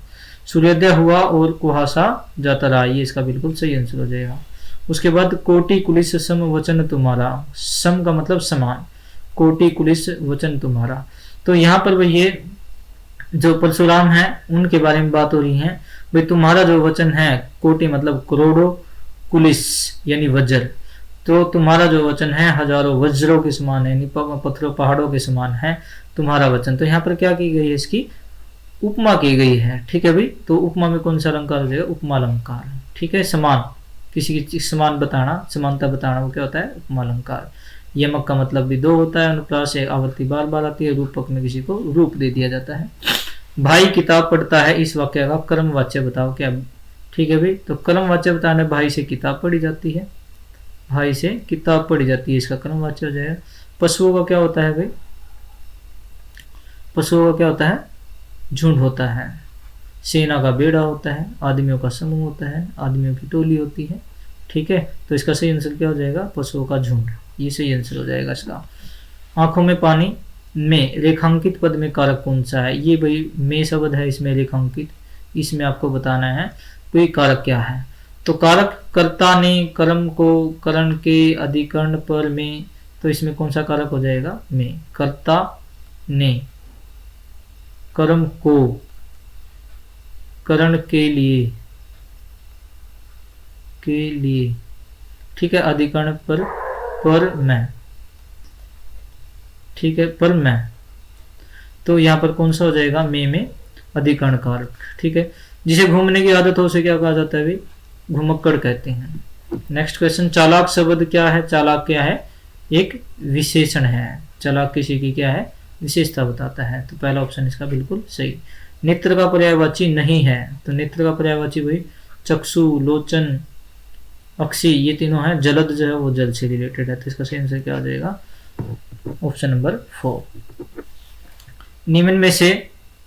सूर्योदय हुआ और कुहासा जाता रहा, ये इसका बिल्कुल सही आंसर हो जाएगा। उसके बाद कोटि कुलिस सम वचन तुम्हारा, सम का मतलब समान, कोटि कुलिस वचन तुम्हारा। तो यहाँ पर ये जो परशुराम है उनके बारे में बात हो रही है भाई। तुम्हारा जो वचन है, कोटि मतलब करोड़ों, कुलिस यानी वज्र, तो तुम्हारा जो वचन है हजारों वज्रों के समान है, यानी पत्थरों पहाड़ों के समान है तुम्हारा वचन। तो यहाँ पर क्या की गई है, इसकी उपमा की गई है। ठीक है भाई, तो उपमा में कौन सा अलंकार हो जाएगा, उपमा अलंकार। ठीक है, समान, किसी की चीज समान बताना, समानता बताना, वो क्या होता है, उपमा अलंकार। यमक का मतलब भी 2 होता है, अनुप्रास एक आवृत्ति बार बार आती है, रूपक में किसी को रूप दे दिया जाता है। भाई किताब पढ़ता है, इस वाक्य का कर्म वाच्य बताओ क्या। ठीक है भाई, तो कर्म वाच्य बताने भाई से किताब पढ़ी जाती है, भाई से किताब पढ़ी जाती है, इसका कर्म वाच्य हो जाएगा। पशुओं का क्या होता है भाई, पशुओं का क्या होता है, झुंड होता है। सेना का बेड़ा होता है, आदमियों का समूह होता है, आदमियों की टोली होती है। ठीक है, तो इसका सही आंसर क्या हो जाएगा, पशुओं का झुंड, ये सही आंसर हो जाएगा इसका। आंखों में पानी में रेखांकित पद में कारक कौन सा है, ये भाई में शब्द है इसमें रेखांकित, इसमें आपको बताना है कोई कारक क्या है। तो कारक कर्ता ने कर्म को करण के अधिकरण पर में, तो इसमें कौन सा कारक हो जाएगा, में। कर्ता ने कर्म को करण के लिए, ठीक है, अधिकरण पर मैं, ठीक है, पर मैं, तो यहाँ पर कौन सा हो जाएगा, में अधिकरण कारक। ठीक है, जिसे घूमने की आदत हो उसे क्या कहा जाता है भाई, घुमक्कड़ कहते हैं। नेक्स्ट क्वेश्चन, चालाक शब्द क्या है, चालाक क्या है, एक विशेषण है। चालाक किसी की क्या है, विशेषता बताता है, तो पहला ऑप्शन इसका बिल्कुल सही। नेत्र का पर्यायवाची नहीं है, तो नेत्र का पर्यायवाची भाई चक्षु, लोचन, अक्षी, ये तीनों है। जलद जो है वो जल से रिलेटेड है, तो इसका सही आंसर क्या हो जाएगा, ऑप्शन नंबर 4। निम्न में से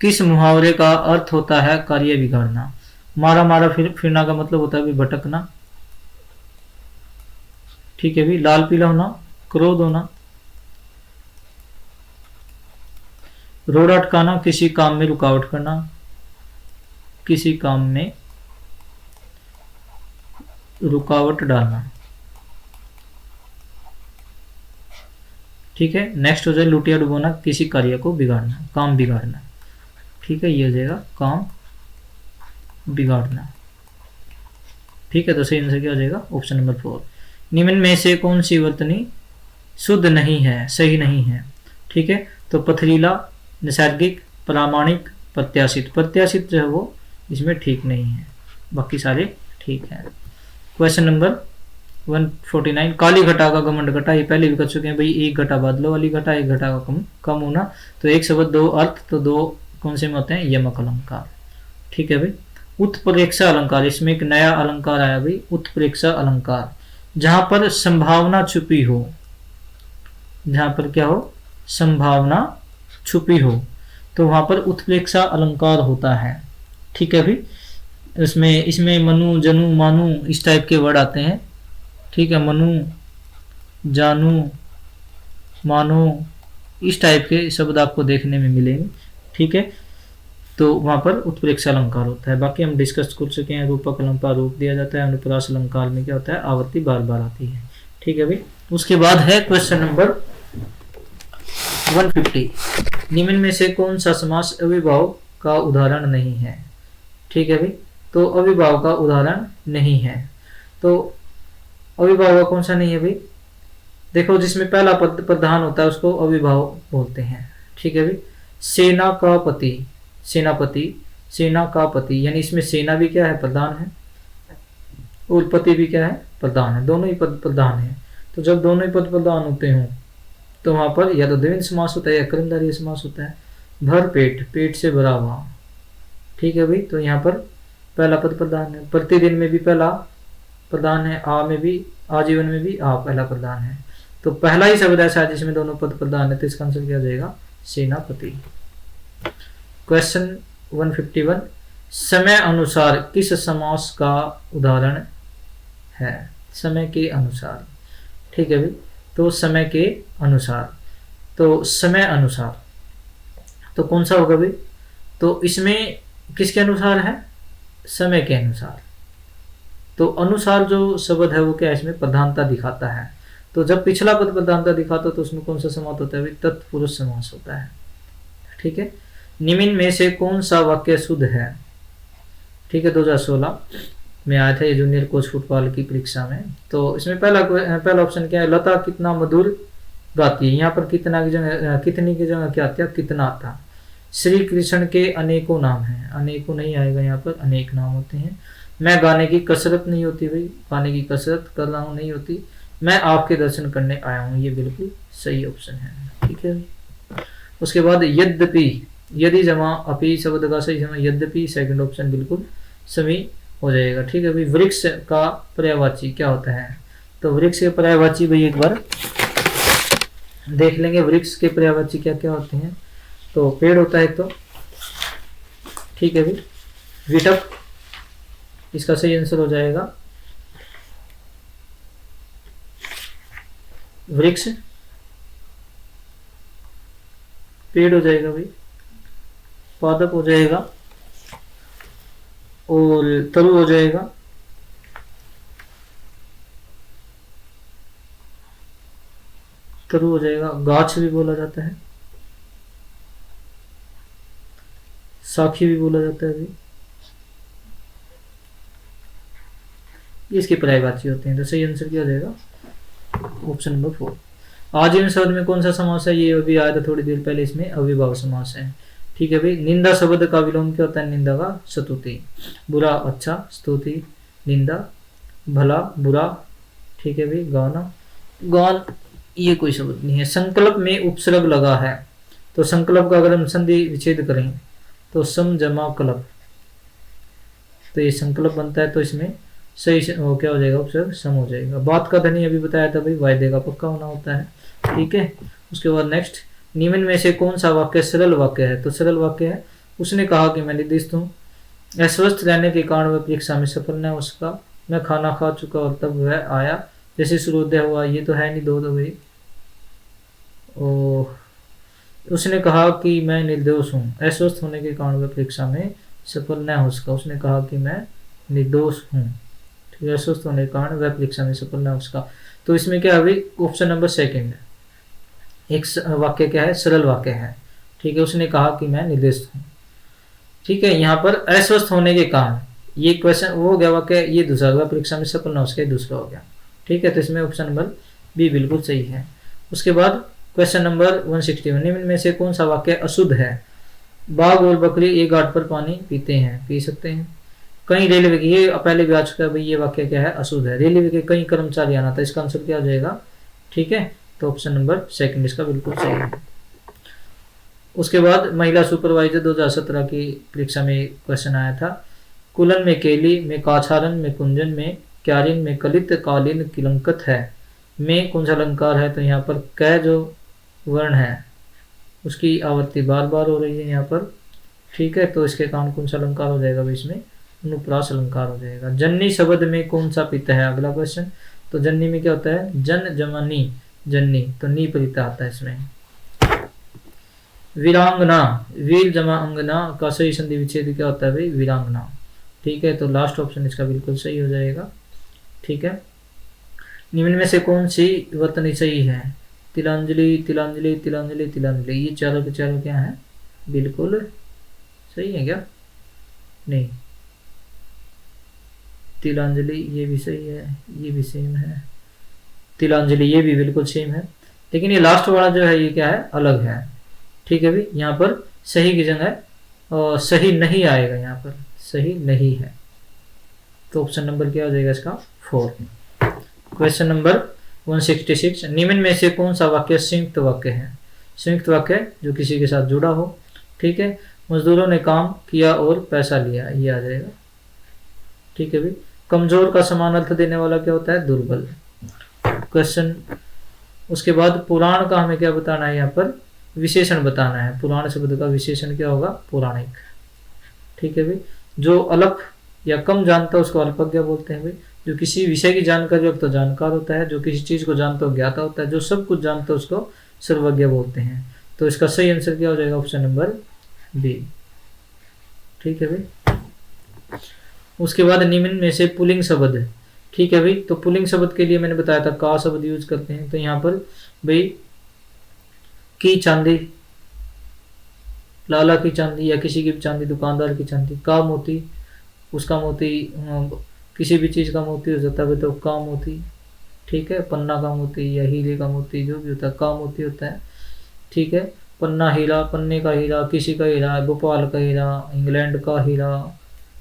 किस मुहावरे का अर्थ होता है कार्य बिगाड़ना। मारा मारा फिरना का मतलब होता है भी भटकना। ठीक है भी, लाल पीला होना, क्रोध होना। रोड अटकाना, किसी काम में रुकावट करना, किसी काम में रुकावट डालना। ठीक है, नेक्स्ट हो जाए लुटिया डुबोना, किसी कार्य को बिगाड़ना, काम बिगाड़ना। ठीक है, ये हो जाएगा काम बिगाड़ना। ठीक है, तो सही आंसर क्या हो जाएगा, ऑप्शन नंबर 4। निम्न में से कौन सी वर्तनी शुद्ध नहीं है, सही नहीं है। ठीक है, तो पथरीला, नैसर्गिक, प्रामाणिक, प्रत्याशित। प्रत्याशित जो है वो इसमें ठीक नहीं है, बाकी सारे ठीक है। क्वेश्चन नंबर 149, काली घटा का घमंड घटा, ये पहले भी कर चुके हैं भाई। एक घटा बादलों वाली घटा, एक घटा का कम होना, तो एक शब्द 2 अर्थ, तो 2 कौन से में होते हैं, यमक अलंकार। ठीक है भाई। उत्प्रेक्षा अलंकार, इसमें एक नया अलंकार आया भाई, उत्प्रेक्षा अलंकार, जहां पर संभावना छुपी हो, जहां पर क्या हो, संभावना छुपी हो। तो वहां पर उत्प्रेक्षा अलंकार होता है। ठीक है भाई, इसमें इसमें मनु जनु मानु इस टाइप के वर्ड आते हैं। ठीक है, मनु जानू मानो इस टाइप के शब्द आपको देखने में मिलेंगे। ठीक है, तो वहां पर उत्प्रेक्षा अलंकार होता है। बाकी हम डिस्कस कर चुके हैं, रूपक अलंकार रूप दिया जाता है, अनुप्रास अलंकार में क्या होता है, आवृत्ति बार बार आती है। ठीक है भाई, उसके बाद है क्वेश्चन नंबर 150, निम्न में से कौन सा समास अविभाव का उदाहरण नहीं है। ठीक है भाई, तो अविभाव का उदाहरण नहीं है, तो अविभाव का कौन सा नहीं है भाई, देखो जिसमें पहला पद प्रधान होता है उसको अविभाव बोलते हैं। ठीक है भाई, सेना का पति, सेनापति, सेना का पति, यानी इसमें सेना भी क्या है, प्रधान है, और पति भी क्या है, प्रधान है, दोनों ही पद प्रधान है। तो जब दोनों ही पद प्रधान होते हों तो वहां पर या तो द्विवचन समास होता है या कर्मधारय समास होता है। भर पेट, पेट से भरा हुआ। ठीक है भाई, तो यहाँ पर पहला पद प्रधान है, प्रतिदिन में भी पहला प्रधान है, आ में भी, आजीवन में भी आ पहला प्रधान है। तो पहला ही शब्द ऐसा है जिसमें दोनों पद प्रधान है, तो इसका आंसर क्या हो जाएगा, सेनापति। क्वेश्चन 151, समय अनुसार किस समास का उदाहरण है, समय के अनुसार। ठीक है भाई, तो समय के अनुसार, तो समय अनुसार तो कौन सा होगा भाई, तो इसमें किसके अनुसार है, समय के अनुसार। तो अनुसार जो शब्द है वो क्या है, इसमें प्रधानता दिखाता है। तो जब पिछला पद प्रधानता दिखाता है तो उसमें कौन सा समास होता है भाई, तत्पुरुष समास होता है। ठीक है, निम्न में से कौन सा वाक्य शुद्ध है। ठीक है, 2016 में आया था ये जूनियर कोच फुटबॉल की परीक्षा में। तो इसमें पहला ऑप्शन क्या है, लता कितना मधुर गाती है। यहाँ पर कितना की जगह, कितनी की जगह क्या आता, कितना आता। श्री कृष्ण के अनेकों नाम हैं, अनेकों नहीं आएगा, यहाँ पर अनेक नाम होते हैं। मैं गाने की कसरत नहीं होती भाई, गाने की कसरत कर रहा हूँ नहीं होती। मैं आपके दर्शन करने आया हूँ, ये बिल्कुल सही ऑप्शन है। ठीक है, उसके बाद यद्यपि, यदि जमा अपि शब्द का सही जमा यद्यपि, सेकंड ऑप्शन बिल्कुल सही हो जाएगा। ठीक है भाई, वृक्ष का पर्यायवाची क्या होता है, तो वृक्ष के पर्यायवाची भाई एक बार देख लेंगे, वृक्ष के पर्यायवाची क्या क्या होते हैं। तो पेड़ होता है एक तो, ठीक है भाई, विटक इसका सही आंसर हो जाएगा, वृक्ष पेड़ हो जाएगा भाई, पादप हो जाएगा, और तरु हो जाएगा, तरु हो जाएगा, गाछ भी बोला जाता है, साखी भी बोला जाता है भाई, इसके पर्यायवाची होते हैं। तो सही आंसर क्या हो जाएगा, ऑप्शन नंबर 4। आजीवन शब्द में कौन सा समास है, ये अभी आया था थोड़ी देर पहले, इसमें अविभाव समास है। ठीक है भाई, निंदा शब्द का विलोम क्या होता है, निंदा का स्तुति। बुरा अच्छा, स्तुति, निंदा, भला बुरा। ठीक है भाई, गाना, गान ये कोई शब्द नहीं है। संकल्प में उपसर्ग लगा है, तो संकल्प का अगर हम संधि विच्छेद करें तो सम जमा कल्प, तो ये संकल्प बनता है, तो इसमें सही वो क्या हो जाएगा, उपसर्ग सम हो जाएगा। बात का धनी अभी बताया था भाई, वायदे का पक्का होना होता है। ठीक है, उसके बाद नेक्स्ट, निम्न में से कौन सा वाक्य सरल वाक्य है, तो सरल वाक्य है, उसने कहा कि मैं निर्दिष्ट हूँ, अस्वस्थ रहने के कारण वह परीक्षा में सफल न हो सका, मैं खाना खा चुका और तब वह आया, जैसे सूर्योदय हुआ, ये तो है नहीं, दो भाई। उसने कहा कि मैं निर्दोष हूँ, अस्वस्थ होने के कारण वह परीक्षा में सफल न हो सका, उसने कहा कि मैं निर्दोष हूँ। ठीक है, अस्वस्थ होने के कारण वह परीक्षा में सफल न हो सका, तो इसमें क्या है, ऑप्शन नंबर सेकंड है। एक वाक्य क्या है, सरल वाक्य है। ठीक है, उसने कहा कि मैं निर्दोष हूँ। ठीक है, यहाँ पर अस्वस्थ होने के कारण, ये क्वेश्चन वो हो गया वाक्य, ये दूसरा हुआ, परीक्षा में सफल न हो सके, दूसरा हो गया। ठीक है, तो इसमें ऑप्शन नंबर बी बिल्कुल सही है। उसके बाद क्वेश्चन नंबर 161, निम्न में से कौन सा वाक्य अशुद्ध है। बाघ और बकरी एक घाट पर पानी पीते हैं, पी सकते हैं। कई रेलवे के, ये पहले भी आ चुका है भाई, ये वाक्य क्या है, अशुद्ध है। रेलवे के कई कर्मचारी आना था, इसका आंसर क्या हो जाएगा। ठीक है, तो ऑप्शन नंबर सेकंड इसका बिल्कुल सही है। उसके बाद महिला सुपरवाइजर 2017 की परीक्षा में क्वेश्चन आया था, कुलन में केली, में काछारन, में कुंजन, में क्यारिन, में कलित, कालीन, किलंकत है, में कौन सा अलंकार है, तो यहाँ पर क जो वर्ण है उसकी आवृत्ति बार बार हो रही है यहाँ पर, ठीक है। तो इसके कारण कौन सा अलंकार हो जाएगा भाई इसमें, अनुप्रास अलंकार हो जाएगा। जन्नी शब्द में कौन सा पित्त है, अगला क्वेश्चन। तो जन्नी में क्या होता है, जन जमा नी, जन्नी, तो नी परिता आता है इसमें। वीरांगना, वीर जमा अंगना का सही संधि विच्छेद क्या होता है भाई, वीरांगना, ठीक है। तो लास्ट ऑप्शन इसका बिल्कुल सही हो जाएगा, ठीक है। निम्न में से कौन सी वर्तनी सही है, तिलांजलि तिलांजलि तिलांजलि तिलांजलि, ये चारों के चारों क्या है, बिल्कुल सही है क्या, नहीं, तिलांजलि ये भी सही है, ये भी सेम है, तिलांजलि ये भी बिल्कुल सेम है, लेकिन ये लास्ट वाला जो है ये क्या है, अलग है, ठीक है भाई। यहाँ पर सही की जगह और सही नहीं आएगा, यहाँ पर सही नहीं है, तो ऑप्शन नंबर क्या हो जाएगा इसका, 4। क्वेश्चन नंबर 166, निम्न में से कौन सा वाक्य संयुक्त वाक्य है, संयुक्त वाक्य जो किसी के साथ जुड़ा हो, ठीक है। मजदूरों ने काम किया और पैसा लिया, ये आ जाएगा, ठीक है भाई। कमजोर का समान अर्थ देने वाला क्या होता है, दुर्बल। क्वेश्चन, उसके बाद पुराण का हमें क्या बताना है, यहाँ पर विशेषण बताना है, पुराण शब्द का विशेषण क्या होगा, पौराणिक, ठीक है भाई। जो अल्प या कम जानता है उसको अल्पज्ञ बोलते हैं भाई। जो किसी विषय की जानकारी रखता तो जानकार होता है, जो किसी चीज को जानता हो ज्ञाता होता है, जो सब कुछ जानता है उसको सर्वज्ञ बोलते हैं। तो इसका सही आंसर क्या हो जाएगा, ऑप्शन नंबर बी, ठीक है भाई। उसके बाद निम्न में से पुल्लिंग शब्द, ठीक है भाई। तो पुल्लिंग शब्द के लिए मैंने बताया था का शब्द यूज करते हैं, तो यहाँ पर भाई की चांदी, लाला की चांदी या किसी की चांदी, दुकानदार की चांदी। का मोती, उसका मोती, किसी भी चीज का मोती हो जाता है तो का मोती, ठीक है। पन्ना का मोती या हीरे का मोती, जो भी होता है का मोती होता है, ठीक है। पन्ना हीरा, पन्ने का हीरा, किसी का हीरा, भोपाल का हीरा, इंग्लैंड का हीरा,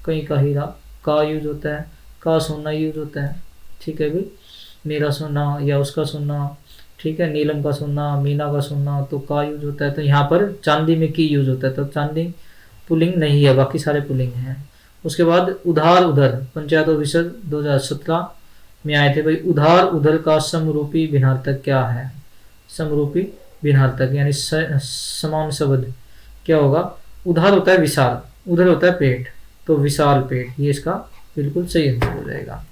कहीं का हीरा, का यूज होता है। का सोना यूज होता है, ठीक है भाई, मेरा सोना या उसका सोना, ठीक है। नीलम का सोना, मीना का सोना, तो का यूज होता है। तो यहाँ पर चांदी में की यूज होता है, तो चांदी पुल्लिंग नहीं है, बाकी सारे पुल्लिंग हैं। उसके बाद उधार उधर, पंचायत ऑफिसर 2017 में आए थे भाई। उधार उधर का समरूपी भिन्नार्थक क्या है, समरूपी भिन्नार्थक यानी समान शब्द क्या होगा। उधार होता है विशाल, उधर होता है पेट, तो विशाल पेट, ये इसका बिल्कुल सही आंसर हो जाएगा।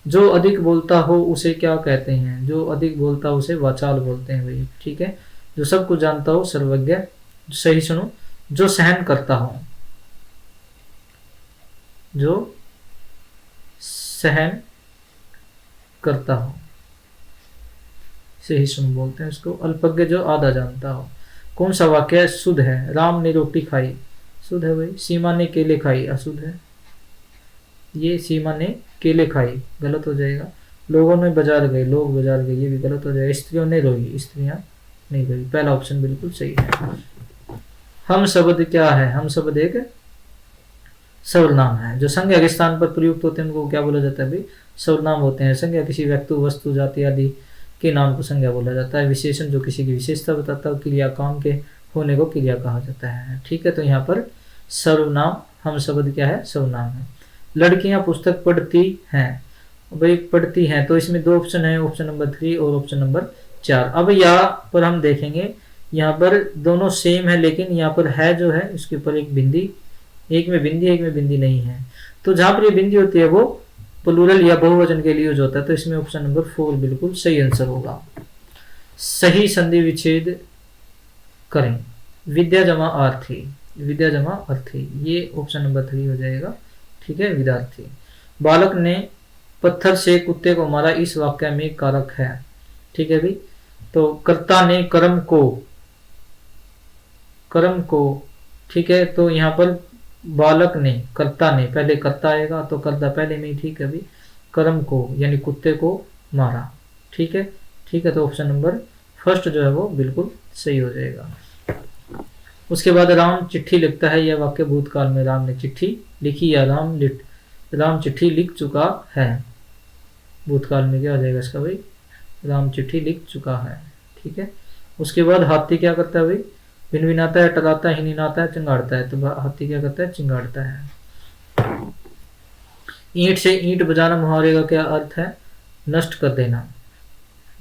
जो अधिक बोलता हो उसे क्या कहते हैं, जो अधिक बोलता हो उसे वाचाल बोलते हैं भाई, ठीक है। जो सब कुछ जानता हो सर्वज्ञ, सही सुनो, जो सहन करता हो, जो सहन करता हो, सही सुन बोलते हैं उसको। अल्पज्ञ, जो आधा जानता हो। कौन सा वाक्य है, शुद्ध है। राम ने रोटी खाई, शुद्ध है भाई। सीमा ने केले खाई, अशुद्ध है। ये सीमा ने केले खाई गलत हो जाएगा। लोगों ने बाजार गए, लोग बाजार गए, ये भी गलत हो जाएगा। स्त्रियों ने रोई, स्त्रियां नहीं रोई, पहला ऑप्शन बिल्कुल सही है। हम शब्द क्या है, हम शब्द एक सर्वनाम है। जो संज्ञा के स्थान पर प्रयुक्त होते हैं उनको क्या बोला जाता है भाई, सर्वनाम होते हैं। संज्ञा किसी व्यक्ति, वस्तु, जाति आदि के नाम को संज्ञा बोला जाता है। विशेषण जो किसी की विशेषता बताता है, क्रिया काम के होने को क्रिया कहा जाता है, ठीक है। तो यहाँ पर सर्वनाम, हम शब्द क्या है, सर्वनाम है। लड़कियां पुस्तक पढ़ती हैं भाई, पढ़ती हैं, तो इसमें दो ऑप्शन है, ऑप्शन नंबर 3 और ऑप्शन नंबर 4। अब यहाँ पर हम देखेंगे, यहाँ पर दोनों सेम है, लेकिन यहाँ पर है जो है इसके ऊपर एक बिंदी, एक में बिंदी एक में बिंदी नहीं है। तो जहां पर ये बिंदी होती है वो प्लूरल या बहुवचन के लिए यूज होता है, तो इसमें ऑप्शन नंबर 4 बिल्कुल सही आंसर होगा। सही संधि विच्छेद करें, विद्या जमा आर्थी, विद्या जमा अर्थी, ये ऑप्शन नंबर 3 हो जाएगा, ठीक है। विद्यार्थी। बालक ने पत्थर से कुत्ते को मारा, इस वाक्य में कारक है, ठीक है भाई। तो कर्ता ने कर्म को, ठीक है। तो यहाँ पर बालक ने, कर्ता ने, पहले कर्ता आएगा तो कर्ता पहले में ही, ठीक है भाई। कर्म को यानी कुत्ते को मारा, ठीक है, ठीक है। तो ऑप्शन नंबर फर्स्ट जो है वो बिल्कुल सही हो जाएगा। उसके बाद राम चिट्ठी लिखता है, यह वाक्य भूतकाल में राम ने चिट्ठी लिखी या राम चिट्ठी लिख चुका है। भूतकाल में क्या हो जाएगा इसका भाई, राम चिट्ठी लिख चुका है, ठीक है। उसके बाद हाथी क्या करता है भाई, भिनभिनाता है, टकराता है, हिनहिनाता है, चिंगाड़ता है। तो हाथी क्या करता है, चिंगाड़ता है। ईंट से ईंट बजाना मुहावरे का क्या अर्थ है, नष्ट कर देना,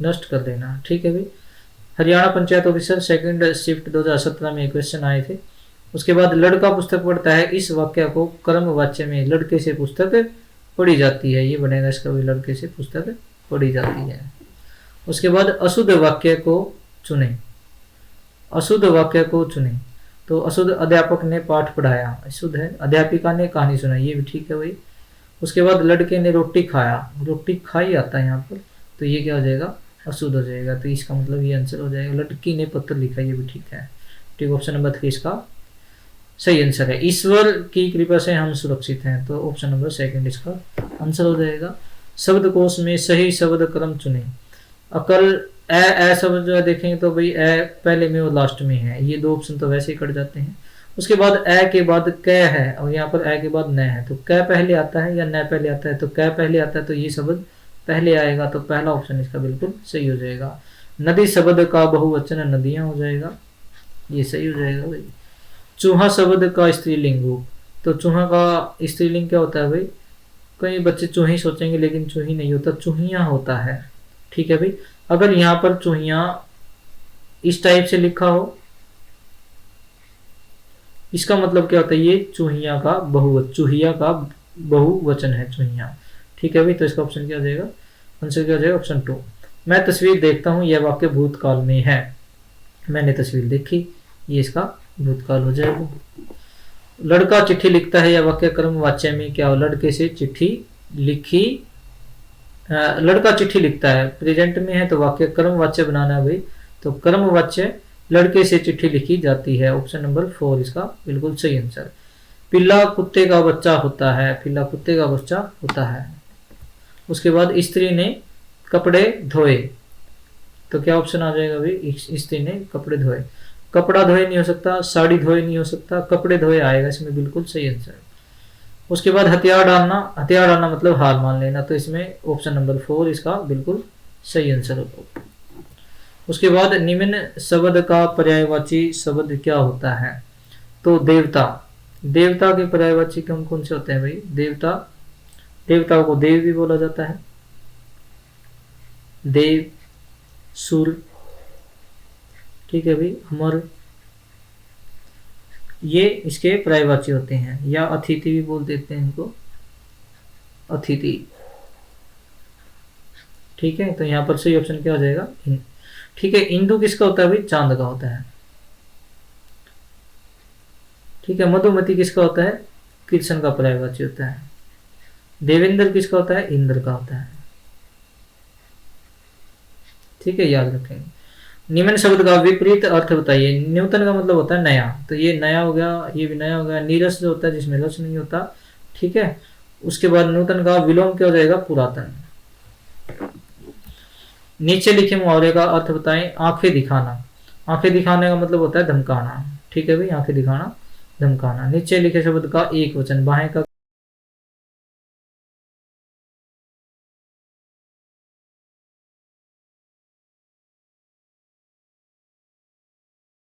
नष्ट कर देना, ठीक है भाई। Haryana panchayat officer second shift 2017 में क्वेश्चन आए थे। उसके बाद लड़का पुस्तक पढ़ता है, इस वाक्य को कर्म वाच्य में लड़के से पुस्तक पढ़ी जाती है, ये बनेगा इसका भी, लड़के से पुस्तक पढ़ी जाती है। उसके बाद अशुद्ध वाक्य को चुने, अशुद्ध वाक्य को चुने। तो अशुद्ध, अध्यापक ने पाठ पढ़ाया, अशुद्ध है। अध्यापिका ने कहानी सुनाई, ये भी ठीक है भाई। उसके बाद लड़के ने रोटी खाया, रोटी खाई आता है यहाँ पर, तो ये क्या हो जाएगा, अशुद्ध हो जाएगा। तो इसका मतलब ये आंसर हो जाएगा। लड़की ने पत्र लिखा, ये भी ठीक है। ठीक, ऑप्शन नंबर 3 इसका सही आंसर है। ईश्वर की कृपा से हम सुरक्षित हैं, तो ऑप्शन नंबर 2 इसका आंसर हो जाएगा। शब्दकोश में सही शब्द क्रम चुने। अकल ए शब्द जो है देखेंगे तो भाई ए पहले में और लास्ट में है, ये 2 ऑप्शन तो वैसे ही कट जाते हैं। उसके बाद ए के बाद क है और यहाँ पर ए के बाद न है, तो क पहले आता है या न पहले आता है, तो क पहले आता है तो ये शब्द पहले आएगा, तो पहला ऑप्शन इसका बिल्कुल सही हो जाएगा। नदी शब्द का बहुवचन नदियां हो जाएगा, ये सही हो जाएगा भाई। चूहा शब्द का स्त्रीलिंग रूप, तो चूहा का स्त्रीलिंग क्या होता है भाई, कई बच्चे चूही सोचेंगे लेकिन चूही नहीं होता, चूहिया होता है। ठीक है भाई। अगर यहाँ पर चूहिया इस टाइप से लिखा हो, इसका मतलब क्या होता है, ये चूहिया का चूहिया का बहुवचन है, चूहिया। ठीक है भाई, तो इसका ऑप्शन क्या हो जाएगा, आंसर क्या हो जाएगा, ऑप्शन 2। मैं तस्वीर देखता हूँ, यह वाक्य भूतकाल में है, मैंने तस्वीर देखी, ये इसका भूतकाल हो जाएगा। लड़का चिट्ठी लिखता है, यह वाक्य कर्म वाच्य में क्या हो, लड़के से चिट्ठी लिखी, लड़का चिट्ठी लिखता है, प्रेजेंट में है तो वाक्य कर्म वाच्य बनाना है भाई, तो कर्म वाच्य लड़के से चिट्ठी लिखी जाती है। ऑप्शन नंबर 4 इसका बिल्कुल सही आंसर। पिल्ला कुत्ते का बच्चा होता है, पिल्ला कुत्ते का बच्चा होता है। उसके बाद स्त्री ने कपड़े धोए, तो क्या ऑप्शन आ जाएगा भाई, स्त्री ने कपड़े धोए। कपड़ा धोए नहीं हो सकता, साड़ी धोए नहीं हो सकता, कपड़े धोए आएगा इसमें, बिल्कुल सही आंसर। उसके बाद हथियार डालना, हथियार डालना मतलब हार मान लेना, तो इसमें ऑप्शन नंबर 4 इसका बिल्कुल सही आंसर होगा। उसके बाद निम्न शब्द का पर्यायवाची शब्द क्या होता है, तो देवता, देवता के पर्यायवाची कौन कौन से होते हैं भाई, देवता, देवताओं को देव भी बोला जाता है, देव, सुर, ठीक है भाई, अमर, ये इसके पर्यायवाची होते हैं। या अतिथि भी बोल देते हैं इनको, अतिथि। ठीक है, तो यहाँ पर सही ऑप्शन क्या हो जाएगा, ठीक है। इंदु किसका होता है भाई, चांद का होता है। ठीक है। मधुमती किसका होता है, कृष्ण का पर्यायवाची होता है। देवेंद्र किसका होता है, इंद्र का होता है। ठीक है, याद रखेंगे। निम्न शब्द का विपरीत अर्थ बताइए। न्यूतन का मतलब होता है नया, तो ये नया हो गया, ये भी नया हो गया। नीरस जो होता है जिसमें रस नहीं होता। ठीक है। उसके बाद नूतन का विलोम क्या हो जाएगा, पुरातन। नीचे लिखे मुहावरे का अर्थ बताएं। आंखें दिखाना, आंखें दिखाने का मतलब होता है धमकाना। ठीक है भाई, आंखें दिखाना, धमकाना। नीचे लिखे शब्द का एक वचन, बाहें का